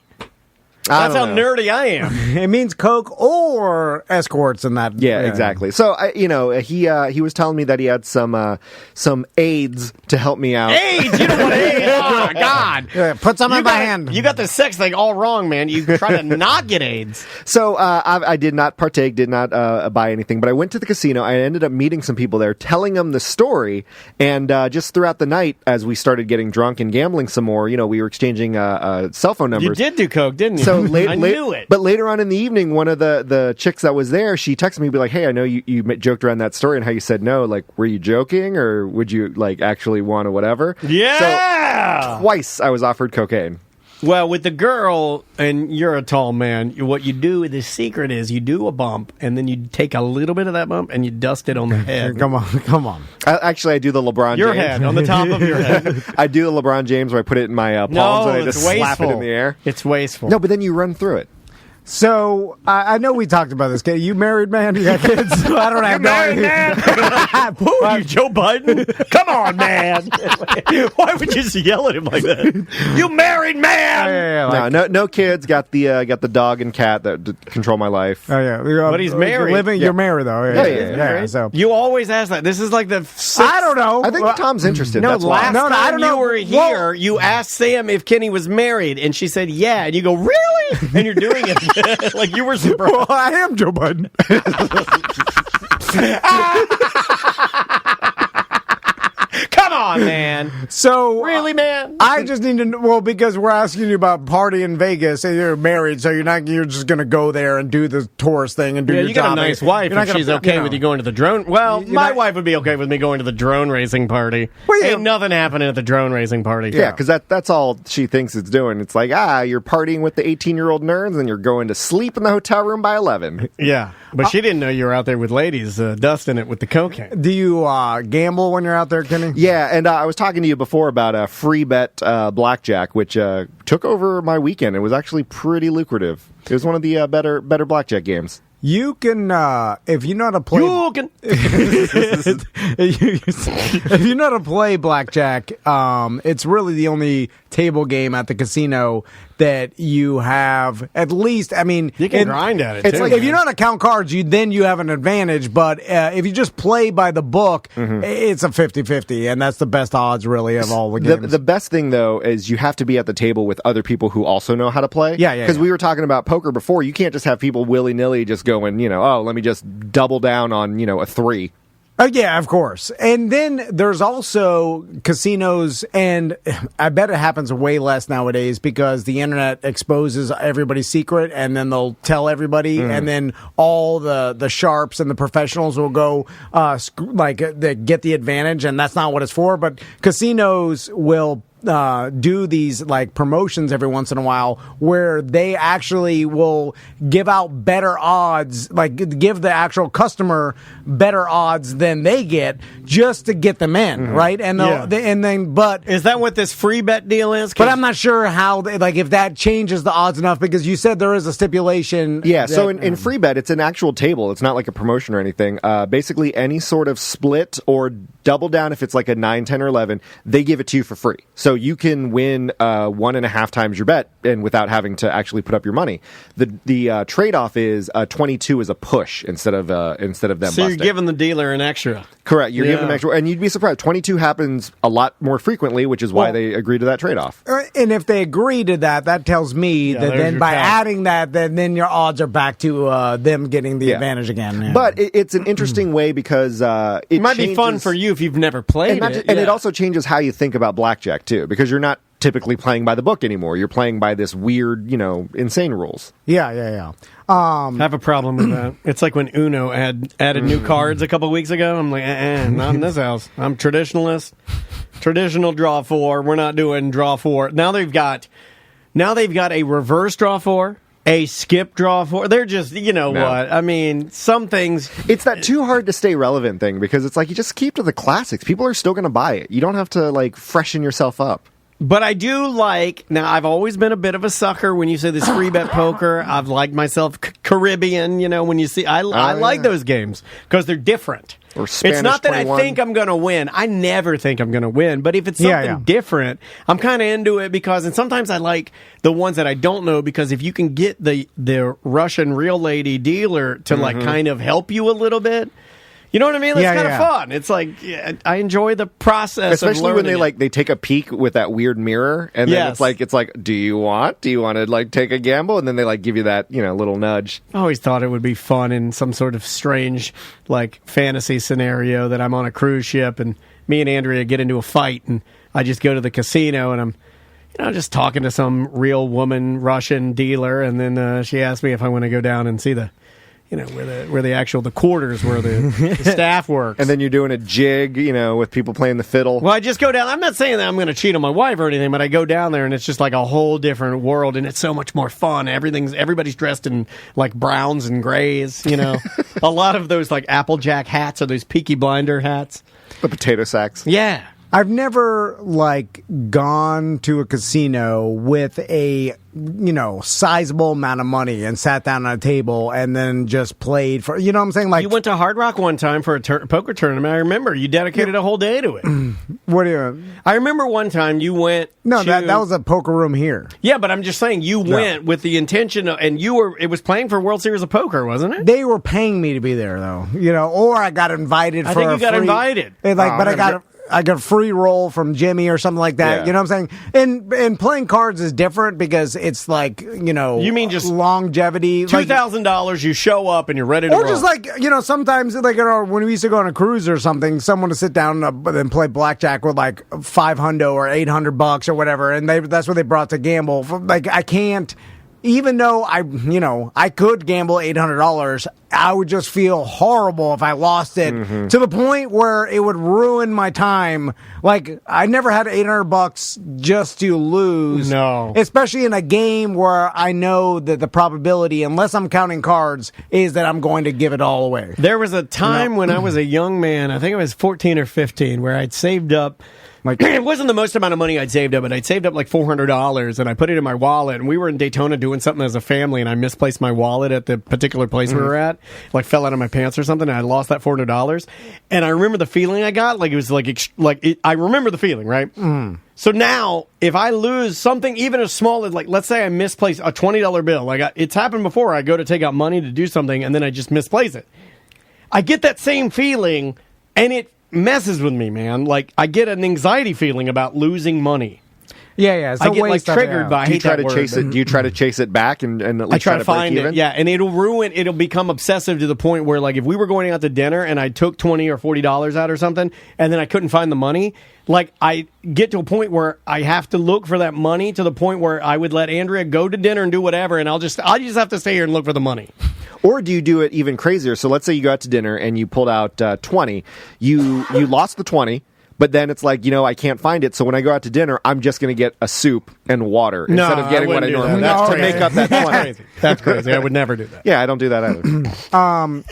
That's how nerdy I am. It means coke or escorts in that. Yeah, exactly. So he was telling me that he had some aids to help me out. AIDS? You don't want AIDS? Oh God! Yeah, put some in my hand. You got the sex thing all wrong, man. You try to not get AIDS. So I did not partake, did not buy anything, but I went to the casino. I ended up meeting some people there, telling them the story, and just throughout the night, as we started getting drunk and gambling some more, we were exchanging cell phone numbers. You did do coke, didn't you? So I knew it. But later on in the evening, one of the chicks that was there, she texted me, be like, "Hey, I know you joked around that story and how you said no. Like, were you joking or would you like actually want to whatever?" Yeah. So twice I was offered cocaine. Well, with the girl, and you're a tall man, what you do, the secret is you do a bump, and then you take a little bit of that bump, and you dust it on the head. Come on. I do the LeBron Your James. head, on the top of your head. I do the LeBron James where I put it in my palms and I just slap it in the air. It's wasteful. No, but then you run through it. So, I know we talked about this. You married, man? You got kids? I don't have married, man? Who are you, Joe Biden? Come on, man. Why would you yell at him like that? You married, man? No kids. Got the dog and cat that control my life. Oh, yeah. But he's married. You're married, though. Yeah. So you always ask that. This is like the sixth. I don't know. I think Tom's interested. No, That's why. last time I don't know. You were here, you asked Sam if Kenny was married, and she said, yeah. And you go, really? And you're doing it. Like you were surprised. Well, I am Joe Biden. Come on, man. So really, man? I just need to know, well, because we're asking you about party in Vegas and you're married, so you're just going to go there and do the tourist thing and do your job. You got a nice wife and she's okay with you going to the drone. Well, my wife would be okay with me going to the drone racing party. Well, ain't nothing happening at the drone racing party. Yeah, because that's all she thinks it's doing. It's like, you're partying with the 18-year-old nerds and you're going to sleep in the hotel room by 11. Yeah, but she didn't know you were out there with ladies dusting it with the cocaine. Do you gamble when you're out there, Kenny? Yeah, and I was talking to you before about a free bet blackjack, which took over my weekend. It was actually pretty lucrative. It was one of the better blackjack games. You can, if you know how to play... You can... if you know how to play blackjack, it's really the only table game at the casino that you have, at least, I mean... You can grind at it, it's too, like, man. if you know how to count cards, you have an advantage, but if you just play by the book, it's a 50-50, and that's the best odds, really, of all the games. The best thing, though, is you have to be at the table with other people who also know how to play. Yeah. Because we were talking about poker before. You can't just have people willy-nilly just going, let me just double down on, a 3. Oh, yeah, of course. And then there's also casinos, and I bet it happens way less nowadays because the internet exposes everybody's secret, and then they'll tell everybody, and then all the sharps and the professionals will go, they get the advantage, and that's not what it's for. But casinos will do these like promotions every once in a while where they actually will give out better odds, like give the actual customer better odds than they get just to get them in, right? And but is that what this free bet deal is? But I'm not sure how if that changes the odds enough, because you said there is a stipulation. Yeah, so in free bet, it's an actual table. It's not like a promotion or anything. Basically, any sort of split or double down, if it's like a 9, 10, or 11, they give it to you for free. So you can win 1.5 times your bet, and without having to actually put up your money. The trade off is 22 is a push instead of them. So busting. You're giving the dealer an extra. Correct. You're giving them extra, and you'd be surprised. 22 happens a lot more frequently, which is why they agree to that trade off. And if they agree to that, that tells me that then by adding that, then your odds are back to them getting the advantage again. Yeah. But it's an interesting way because it might be fun for you if you've never played it. And it also changes how you think about blackjack, too, because you're not typically playing by the book anymore. You're playing by this weird, insane rules. Yeah. I have a problem with that. It's like when Uno added new cards a couple weeks ago. I'm like, not in this house. I'm traditionalist. Traditional draw 4. We're not doing draw 4. Now they've got a reverse draw 4. A skip draw 4. They're just, what? I mean, some things. It's that too hard to stay relevant thing, because it's like you just keep to the classics. People are still going to buy it. You don't have to freshen yourself up. But I do now I've always been a bit of a sucker when you say this free bet poker. I've liked myself Caribbean, when you see, I like those games because they're different. Or Spanish it's not that 21. I think I'm going to win. I never think I'm going to win. But if it's something different, I'm kind of into it and sometimes I like the ones that I don't know, because if you can get the Russian real lady dealer to kind of help you a little bit. You know what I mean? That's kind of fun. It's like I enjoy the process, especially when they they take a peek with that weird mirror, and then it's like, do you want to take a gamble? And then they give you that little nudge. I always thought it would be fun in some sort of strange fantasy scenario that I'm on a cruise ship and me and Andrea get into a fight, and I just go to the casino and I'm just talking to some real woman Russian dealer, and then she asked me if I want to go down and see the. Where the quarters where the staff works. And then you're doing a jig, with people playing the fiddle. Well, I just go down. I'm not saying that I'm going to cheat on my wife or anything, but I go down there and it's just like a whole different world, and it's so much more fun. Everybody's dressed in browns and grays, A lot of those Applejack hats or those Peaky Blinder hats. The potato sacks. Yeah. I've never gone to a casino with a sizable amount of money and sat down at a table and then just played for what I'm saying. You went to Hard Rock one time for a poker tournament. I remember you dedicated a whole day to it. What do you? I remember one time you went. No, that was a poker room here. Yeah, but I'm just saying you went with the intention of, and it was playing for World Series of Poker, wasn't it? They were paying me to be there though. Or I got invited. I think you got invited. I got a free roll from Jimmy or something like that. Yeah. You know what I'm saying? And playing cards is different because it's You mean just longevity. $2,000, you show up and you're ready to roll. Or just sometimes when we used to go on a cruise or something, someone to sit down and play blackjack with $500 or $800 or whatever, and that's what they brought to gamble. I can't. Even though I could gamble $800, I would just feel horrible if I lost it to the point where it would ruin my time. I never had $800 just to lose. No. Especially in a game where I know that the probability, unless I'm counting cards, is that I'm going to give it all away. There was a time when I was a young man, I think I was 14 or 15, where I'd saved up. It wasn't the most amount of money I'd saved up, but I'd saved up $400, and I put it in my wallet, and we were in Daytona doing something as a family, and I misplaced my wallet at the particular place we were at, fell out of my pants or something, and I lost that $400, and I remember the feeling I got, it was I remember the feeling, right? So now, if I lose something, even as small as, let's say I misplace a $20 bill, it's happened before, I go to take out money to do something, and then I just misplace it. I get that same feeling, and it messes with me, man. I get an anxiety feeling about losing money. Yeah. It's I a get like waste of- triggered yeah. by. I Do you hate try that to word, chase but- it? Do you try to chase it back and at least I try to break find even? it, yeah, and it'll become obsessive to the point where, like, if we were going out to dinner and I took $20 or $40 out or something, and then I couldn't find the money, like, I get to a point where I have to look for that money to the point where I would let Andrea go to dinner and do whatever, and I just have to stay here and look for the money. Or do you do it even crazier? So let's say you go out to dinner and you pulled out 20. You lost the 20. But then it's like, I can't find it. So when I go out to dinner, I'm just going to get a soup and water instead of getting what I normally do to make up that 20. Crazy. That's crazy. I would never do that. Yeah, I don't do that either.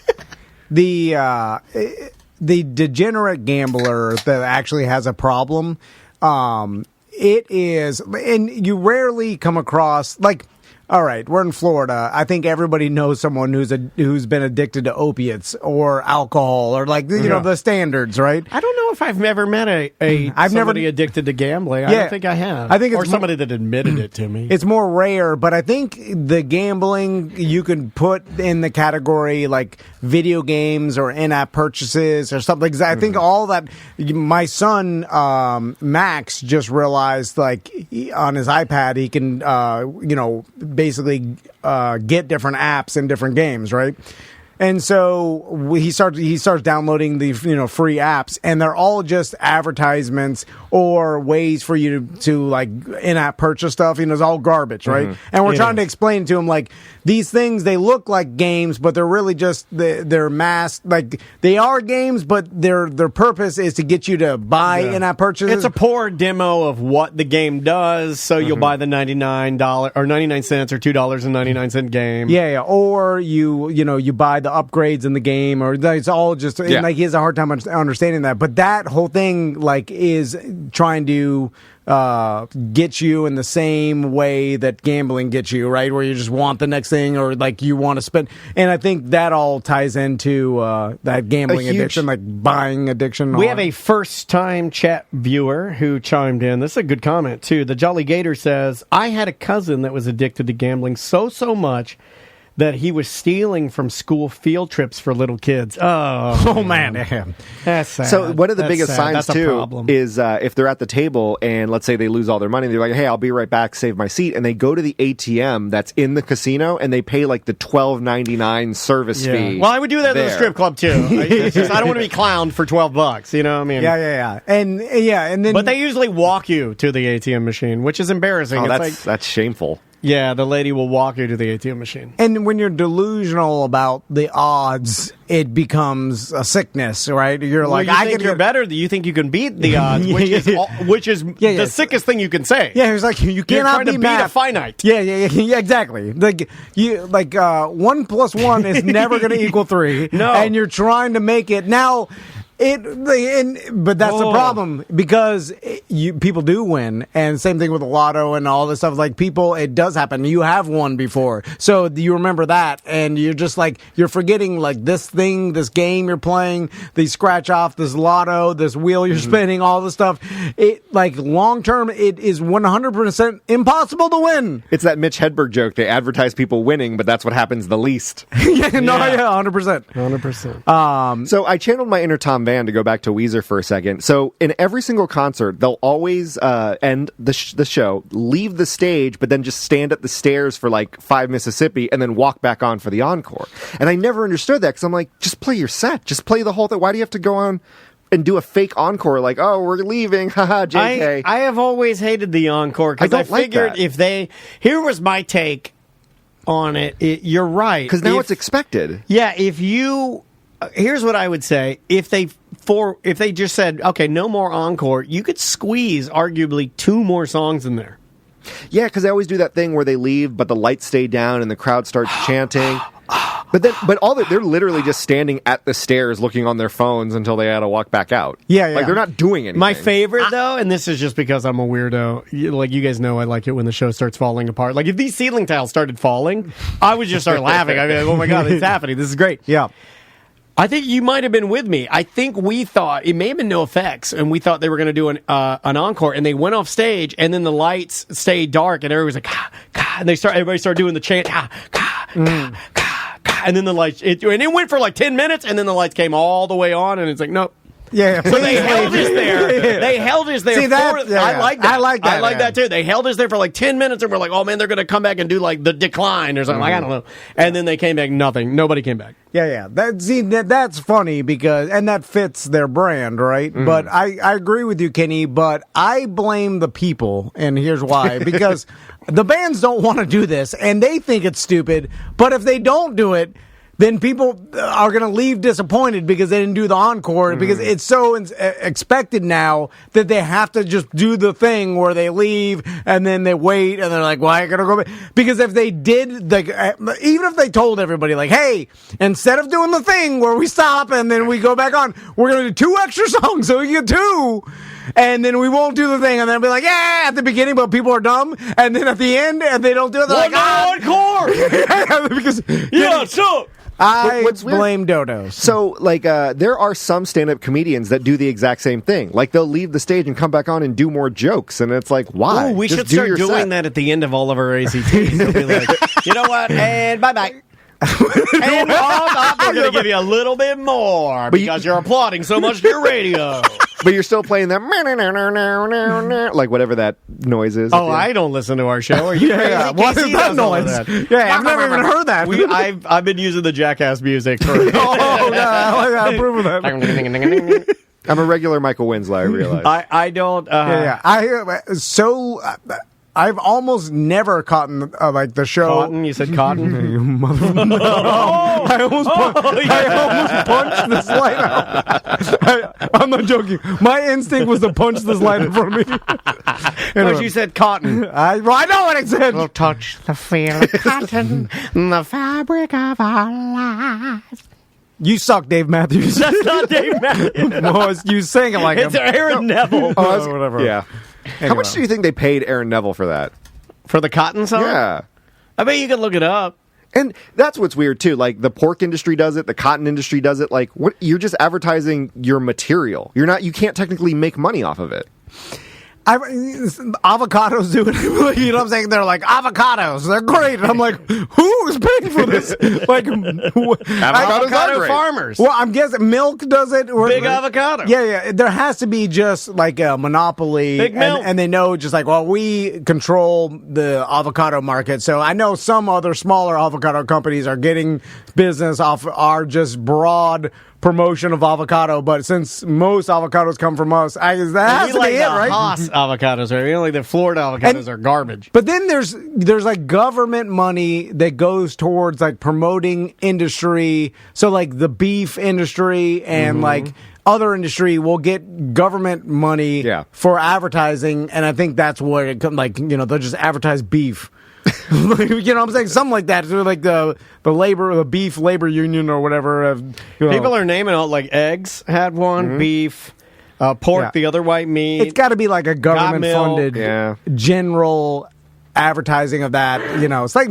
The degenerate gambler that actually has a problem, it is, and you rarely come across, like, all right, we're in Florida. I think everybody knows someone who's been addicted to opiates or alcohol or, like, the standards, right? I don't know if I've ever met somebody addicted to gambling. I don't think I have. I think it's or somebody that admitted it to me. It's more rare, but I think the gambling you can put in the category like video games or in-app purchases or something. I think all that. My son Max just realized, like, on his iPad he can basically get different apps and different games, right? And so he starts downloading the free apps, and they're all just advertisements or ways for you to like in-app purchase stuff. It's all garbage, right? And we're trying to explain to him, like, these things, they look like games, but they're really just they're masked. Like, they are games, but their purpose is to get you to buy in-app purchases. It's a poor demo of what the game does, so you'll buy the $99 or 99 cents or $2.99 game. Yeah, or you buy the upgrades in the game, or it's all just like he has a hard time understanding that. But that whole thing, like, is trying to get you in the same way that gambling gets you, right? Where you just want the next thing, or like you want to spend. And I think that all ties into that gambling addiction, like buying addiction. We have a first-time chat viewer who chimed in. This is a good comment, too. The Jolly Gator says, I had a cousin that was addicted to gambling so much that he was stealing from school field trips for little kids. Oh man. That's sad. So one of the biggest signs, too, problem. is if they're at the table and let's say they lose all their money, they're like, hey, I'll be right back, save my seat. And they go to the ATM that's in the casino and they pay like the $12.99 service fee. Well, I would do that at the strip club, too. I don't want to be clowned for $12. You know what I mean? Yeah. And then. But they usually walk you to the ATM machine, which is embarrassing. Oh, that's shameful. Yeah, the lady will walk you to the ATM machine. And when you're delusional about the odds, it becomes a sickness, right? You're like, I think you're better. You think you can beat the odds, which is the sickest thing you can say. Yeah, it's like you cannot beat a finite. Yeah, exactly. Like 1 + 1 is never going to equal 3. No, and you're trying to make it now. But that's the problem, because people do win, and same thing with the lotto and all this stuff. Like, people, it does happen. You have won before, so you remember that, and you're just like, you're forgetting, like, this game you're playing, the scratch off, this lotto, this wheel you're spinning, all this stuff. It, like, long term, it is 100% impossible to win. It's that Mitch Hedberg joke. They advertise people winning, but that's what happens the least. 100%. 100%. So I channeled my inner Tom Van to go back to Weezer for a second. So in every single concert, they'll always end the show, leave the stage, but then just stand at the stairs for like 5 Mississippi and then walk back on for the encore. And I never understood that, because I'm like, just play your set. Just play the whole thing. Why do you have to go on and do a fake encore like, oh, we're leaving, haha, JK. I have always hated the encore, because I figured here was my take on it. You're right. Because now it's expected. Yeah, here's what I would say. If they just said, okay, no more encore, you could squeeze arguably 2 more songs in there. Yeah, because they always do that thing where they leave, but the lights stay down and the crowd starts chanting. But they're literally just standing at the stairs looking on their phones until they had to walk back out. Yeah. Like, they're not doing anything. My favorite, though, and this is just because I'm a weirdo, like, you guys know I like it when the show starts falling apart. Like, if these ceiling tiles started falling, I would just start laughing. I'd be like, oh my God, it's happening. This is great. Yeah. I think you might have been with me. I think we thought it may have been NoFX, and we thought they were going to do an encore, and they went off stage, and then the lights stayed dark, and everybody was like, "Ka, ka," and everybody started doing the chant, "Ka, ka, ka, ka, ka," and then the lights, and it went for like 10 minutes, and then the lights came all the way on, and it's like, nope. Yeah. So they held us there. They held us there. See, that, I like that. I like that. I like that too. They held us there for like 10 minutes, and we're like, oh man, they're going to come back and do like the decline or something. Like, I don't know. And then they came back. Nothing. Nobody came back. Yeah. That's funny because, and that fits their brand, right? But I agree with you, Kenny, but I blame the people, and here's why. Because the bands don't want to do this, and they think it's stupid, but if they don't do it, then people are going to leave disappointed because they didn't do the encore because it's so expected now that they have to just do the thing where they leave and then they wait and they're like, well, I got to go back. Because if they did, even if they told everybody like, hey, instead of doing the thing where we stop and then we go back on, we're going to do 2 extra songs so we get 2. And then we won't do the thing, and then be like, yeah, at the beginning, but people are dumb. And then at the end, and they don't do it, they're encore. Because so I blame dodos. So, like, there are some stand-up comedians that do the exact same thing. Like, they'll leave the stage and come back on and do more jokes, and it's like, why? Ooh, we Just should do start your doing set. that at the end of all of our ACTs. They'll be like, you know what? And bye-bye. And we're going to give you a little bit more because you're applauding so much to your radio. But you're still playing that like whatever that noise is. Oh, I don't listen to our show. Are you crazy? What Casey is that does all of noise? that. Yeah, I've never even heard that. I've been using the Jackass music for. Oh, yeah, I approve of that. I'm a regular Michael Winslow, I realize. I don't. I've almost never caught like the show. Cotton? You said cotton? You mother. No. I almost punched this light out. I'm not joking. My instinct was to punch this light in front of me. Because you said cotton. I know what I said. We'll touch the feel of cotton, the fabric of our lives. You suck, Dave Matthews. That's not Dave Matthews. No, you sang it like it's Aaron Neville. Oh, whatever. Yeah. Anyway. How much do you think they paid Aaron Neville for that? For the cotton song? Yeah. I bet you could look it up. And that's what's weird too. Like the pork industry does it, the cotton industry does it. Like what? You're just advertising your material. You can't technically make money off of it. Avocados do it. You know what I'm saying? They're like, avocados. They're great. And I'm like, who is paying for this? Like, avocado farmers. Well, I'm guessing milk does it. Big avocado. Yeah. There has to be just like a monopoly. Big milk. And they know just like, well, we control the avocado market. So I know some other smaller avocado companies are getting business off our just broad promotion of avocado, but since most avocados come from us, that has to be it, right? Haas avocados, right? You know, like the Florida avocados are garbage. But then there's like government money that goes towards like promoting industry. So like the beef industry and like other industry will get government money for advertising, and I think that's what it comes like. You know, they'll just advertise beef. You know what I'm saying? Something like that. So like the beef labor union or whatever. People are naming out like eggs had one, beef, pork, the other white meat. It's got to be like a government funded general advertising of that. You know, it's like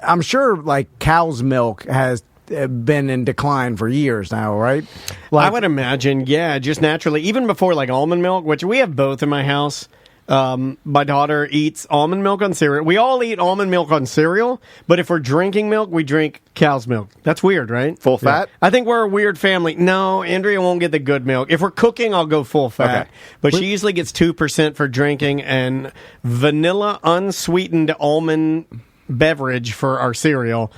I'm sure like cow's milk has been in decline for years now, right? Like, I would imagine, just naturally, even before like almond milk, which we have both in my house. My daughter eats almond milk on cereal. We all eat almond milk on cereal, but if we're drinking milk, we drink cow's milk. That's weird, right? Full fat? I think we're a weird family. No, Andrea won't get the good milk. If we're cooking, I'll go full fat. Okay. But she usually gets 2% for drinking and vanilla unsweetened almond beverage for our cereal.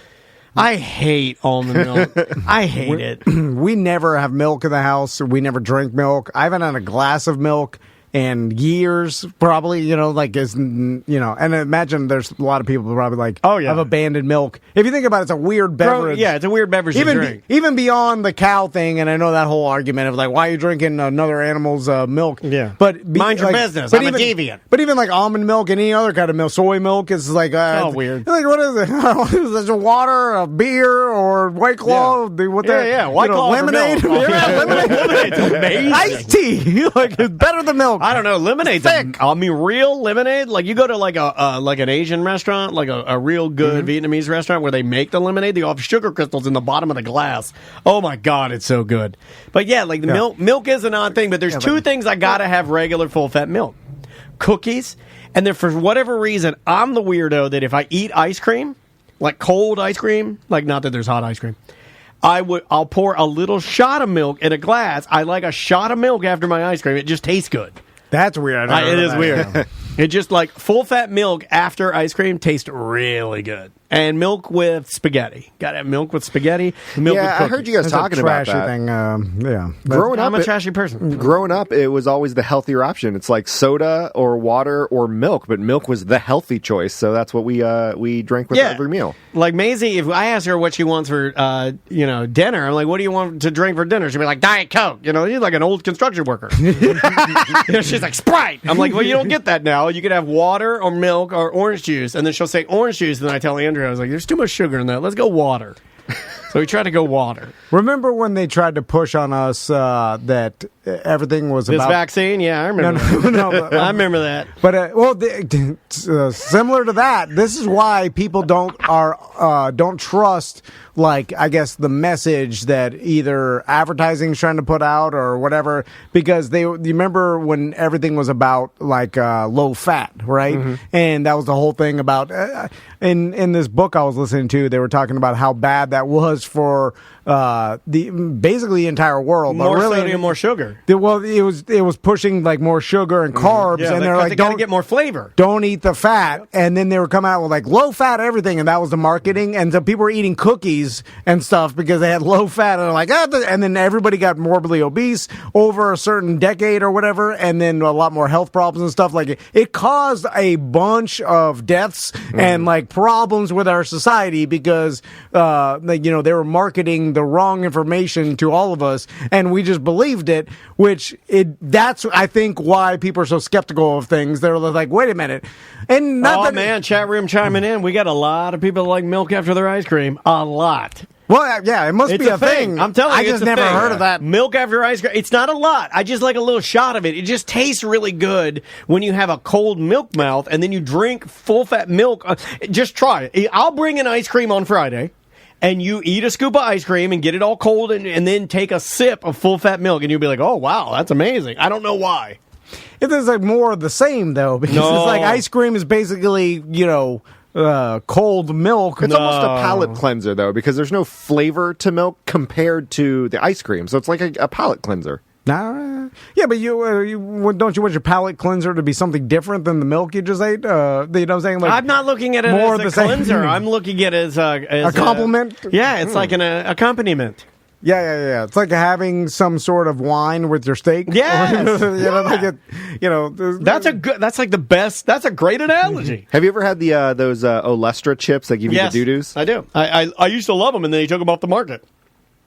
I hate almond milk. I hate it. We never have milk in the house. We never drink milk. I haven't had a glass of milk in years, probably, like, and imagine there's a lot of people probably like, have abandoned milk. If you think about it, it's a weird beverage. Yeah, it's a weird beverage to drink. Even beyond the cow thing, and I know that whole argument of like, why are you drinking another animal's milk? Yeah. But mind your business. I'm a deviant. But even like almond milk and any other kind of milk, soy milk is like, weird. Like, what is it? Is it water, a beer, or White Claw? White Claw lemonade. Lemonade's amazing. Iced tea. Like, it's better than milk. I don't know. Lemonade's real lemonade. Like you go to like an Asian restaurant, like a real good Vietnamese restaurant where they make the lemonade. They have sugar crystals in the bottom of the glass. Oh my god, it's so good. But like the milk is an odd thing. But there's two things I gotta have regular full fat milk: cookies, and then for whatever reason, I'm the weirdo that if I eat ice cream, like cold ice cream, like not that there's hot ice cream. I'll pour a little shot of milk in a glass. I like a shot of milk after my ice cream. It just tastes good. That's weird. It is weird. It just like full fat milk after ice cream tastes really good. And milk with spaghetti. Got to have milk with spaghetti. Milk with cookies. I heard you guys talking about that. Thing, yeah. Growing up, I'm a trashy person. Growing up, it was always the healthier option. It's like soda or water or milk, but milk was the healthy choice. So that's what we drank with every meal. Like Maisie, if I ask her what she wants for dinner, I'm like, "What do you want to drink for dinner?" She'll be like, "Diet Coke." She's like an old construction worker. She's like, "Sprite." I'm like, "Well, you don't get that now. You could have water or milk or orange juice." And then she'll say orange juice, and then I tell Andrew, I was like, "There's too much sugar in that. Let's go water." So we tried to go water. Remember when they tried to push on us that everything was this about vaccine? Yeah, I remember. No, I remember that. But similar to that, this is why people don't trust, like, I guess, the message that either advertising is trying to put out or whatever, because you remember when everything was about like low fat, right? Mm-hmm. And that was the whole thing about in this book I was listening to, they were talking about how bad that was for basically the entire world. More but really, sodium, more sugar. It was pushing like more sugar and carbs, and they're like, don't get more flavor. Don't eat the fat. And then they were coming out with like low fat everything, and that was the marketing. And so people were eating cookies and stuff because they had low fat, and they're like, and then everybody got morbidly obese over a certain decade or whatever, and then a lot more health problems and stuff. Like it caused a bunch of deaths and like problems with our society because they were marketing the wrong information to all of us, and we just believed it. That's I think why people are so skeptical of things. They're like, wait a minute, and chat room chiming in. We got a lot of people that like milk after their ice cream. A lot. Well, yeah, it must be a thing. I'm telling you, I just never heard of that. Milk after ice cream. It's not a lot. I just like a little shot of it. It just tastes really good when you have a cold milk mouth and then you drink full fat milk. Just try it. I'll bring an ice cream on Friday. And you eat a scoop of ice cream and get it all cold and then take a sip of full fat milk and you'll be like, oh, wow, that's amazing. I don't know why. It is like more of the same, though, because it's like ice cream is basically, cold milk. It's almost a palate cleanser, though, because there's no flavor to milk compared to the ice cream. So it's like a palate cleanser. Yeah, but don't you want your palate cleanser to be something different than the milk you just ate? You know what I'm saying? Like, I'm not looking at it as a cleanser. I'm looking at it as a compliment. It's like an accompaniment. Yeah. It's like having some sort of wine with your steak. Yes. That's like the best. That's a great analogy. Have you ever had those Olestra chips that give you the doo-doos? I do. I used to love them, and then they took them off the market.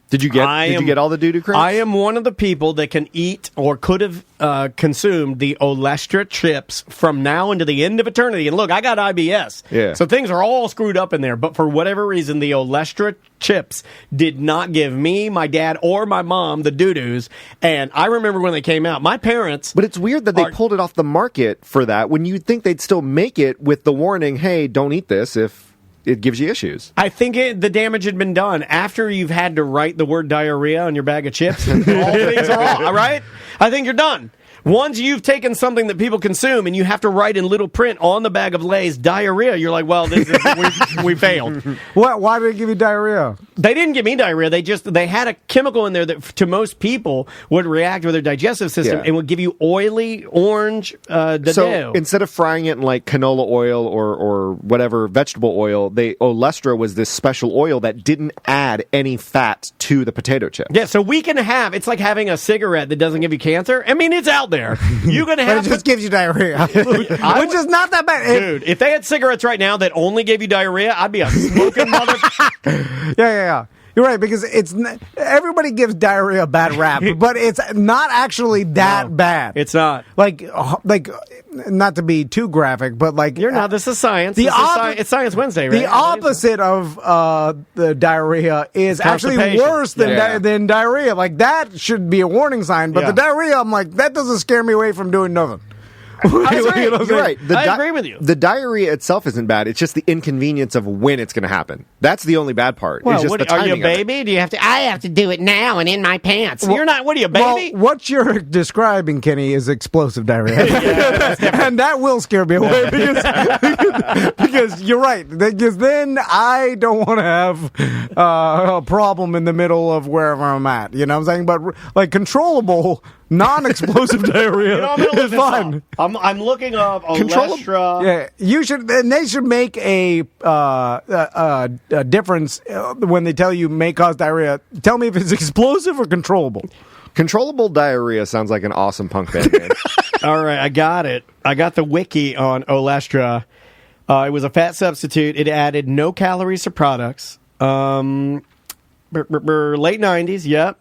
Did you get all the doo-doo crates? I am one of the people that can eat or could have consumed the Olestra chips from now into the end of eternity. And look, I got IBS. Yeah. So things are all screwed up in there. But for whatever reason, the Olestra chips did not give me, my dad, or my mom the doo-doos. And I remember when they came out, my parents... But it's weird that they pulled it off the market for that when you'd think they'd still make it with the warning, hey, don't eat this if it gives you issues. I think the damage had been done after you've had to write the word diarrhea on your bag of chips. All things are all right. I think you're done. Once you've taken something that people consume and you have to write in little print on the bag of Lay's diarrhea, you're like, well, this is, we failed. What? Why did they give you diarrhea? They didn't give me diarrhea. They had a chemical in there that to most people would react with their digestive system and would give you oily orange So instead of frying it in like canola oil or whatever vegetable oil, Olestra was this special oil that didn't add any fat to the potato chip. Yeah, so we can have, it's like having a cigarette that doesn't give you cancer. I mean, it's out there. You're going to have... But it just gives you diarrhea. Which is not that bad. Dude, if they had cigarettes right now that only gave you diarrhea, I'd be a smoking mother... Yeah. You're right, because everybody gives diarrhea a bad rap, but it's not actually that bad. It's not. Like, not to be too graphic, but like... You're not. This is science. It's Science Wednesday, right? The opposite of the diarrhea is actually worse than diarrhea. Like, that should be a warning sign, but the diarrhea, I'm like, that doesn't scare me away from doing nothing. You're right. I agree with you. The diarrhea itself isn't bad. It's just the inconvenience of when it's going to happen. That's the only bad part. Well, it's just the are you a timing of it. baby? Do you have to? I have to do it now and in my pants. You're not. What are you, a baby? Well, what you're describing, Kenny, is explosive diarrhea, and that will scare me away because you're right. Because then I don't want to have a problem in the middle of wherever I'm at. You know what I'm saying? But like controllable, non-explosive diarrhea is fun. I'm looking up Olestra. Yeah, you should. And they should make a difference when they tell you may cause diarrhea. Tell me if it's explosive or controllable. Controllable diarrhea sounds like an awesome punk band name. All right, I got it. I got the wiki on Olestra. It was a fat substitute. It added no calories to products. Late 90s, yep.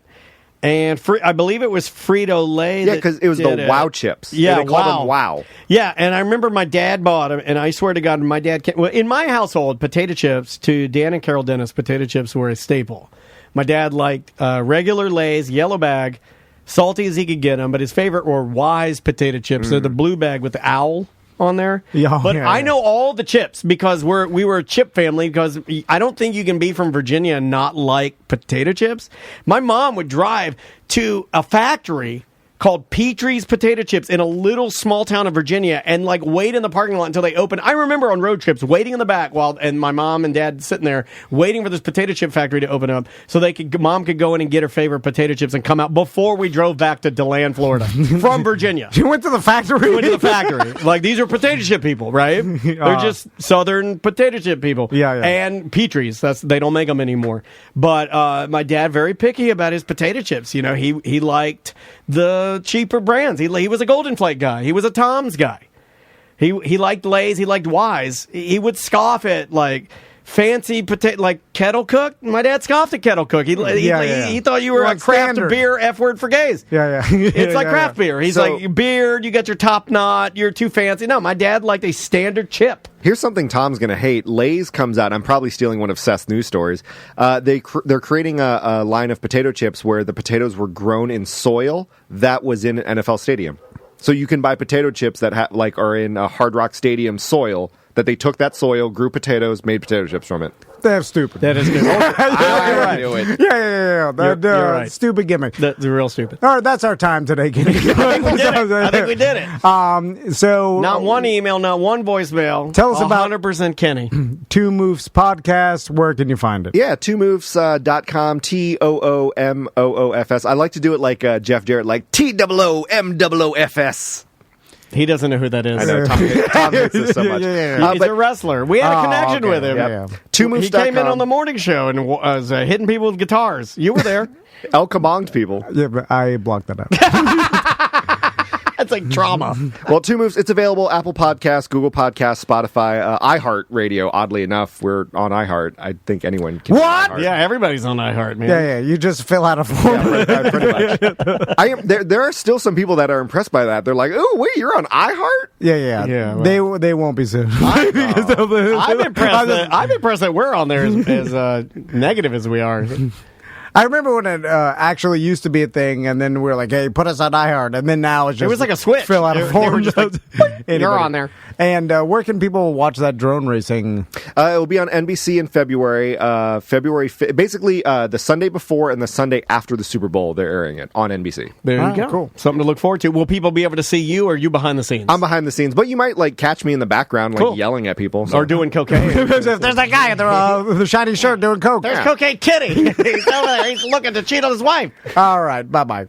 And I believe it was Frito-Lay. Yeah, because it was the Wow chips. Yeah, they called them Wow. Yeah, and I remember my dad bought them, and I swear to God, my dad came, well, in my household, potato chips, to Dan and Carol Dennis, potato chips were a staple. My dad liked regular Lay's, yellow bag, salty as he could get them, but his favorite were Wise potato chips. They're the blue bag with the owl on there. I know all the chips because we were a chip family, because I don't think you can be from Virginia and not like potato chips. My mom would drive to a factory called Petrie's Potato Chips in a little small town of Virginia and like wait in the parking lot until they opened. I remember on road trips waiting in the back and my mom and dad sitting there waiting for this potato chip factory to open up so mom could go in and get her favorite potato chips and come out before we drove back to DeLand, Florida from Virginia. You went to the factory? We went to the factory. Like, these are potato chip people, right? They're just southern potato chip people. Yeah. And Petrie's. They don't make them anymore. But my dad, very picky about his potato chips. You know, he liked the cheaper brands. He was a Golden Flake guy. He was a Tom's guy. He liked Lay's. He liked Wise. He would scoff at like fancy potato, like Kettle Cook. My dad scoffed at Kettle Cook. He thought you were a craft beer F word for gays. It's like craft beer. He's like, beer, you got your top knot, you're too fancy. No, my dad liked a standard chip. Here's something Tom's going to hate. Lay's comes out. I'm probably stealing one of Seth's news stories. They're creating a line of potato chips where the potatoes were grown in soil that was in an NFL stadium. So you can buy potato chips that are in a Hard Rock Stadium soil, that they took that soil, grew potatoes, made potato chips from it. That's stupid. That is good. I knew it. Yeah. You're right. Stupid gimmick. That's real stupid. All right, that's our time today, Kenny. I think we did it. So not one email, not one voicemail. Tell us about 100% Kenny. Two Moves podcast. Where can you find it? Yeah, twomoves.com, TOOMOOFS. I like to do it like Jeff Jarrett, like TOOMOOFS. He doesn't know who that is. I know. Tom hates this so much. He's a wrestler. We had a connection with him. Yeah. He came in on the morning show and was hitting people with guitars. You were there. El Kabonged people. Yeah, but I blocked that out. That's like trauma. Well, Two Moves, it's available Apple Podcasts, Google Podcasts, Spotify, iHeart Radio. Oddly enough, we're on iHeart. I think anyone can. What? Yeah, everybody's on iHeart, man. Yeah. You just fill out a form. Yeah, pretty much. There are still some people that are impressed by that. They're like, "Oh, wait, you're on iHeart?" Yeah. Well, they won't be soon. I'm impressed that we're on there as negative as we are. I remember when it actually used to be a thing, and then we were like, "Hey, put us on iHeart," and then now it's just it was like a switch. Fill out a form. You're on there. And where can people watch that drone racing? It will be on NBC in February. Basically the Sunday before and the Sunday after the Super Bowl. They're airing it on NBC. There you go. Cool. Something to look forward to. Will people be able to see you, or are you behind the scenes? I'm behind the scenes, but you might catch me in the background, yelling at people or doing cocaine. There's that guy in the shiny shirt doing coke. There's Cocaine Kitty. He's over there. He's looking to cheat on his wife. All right. Bye-bye.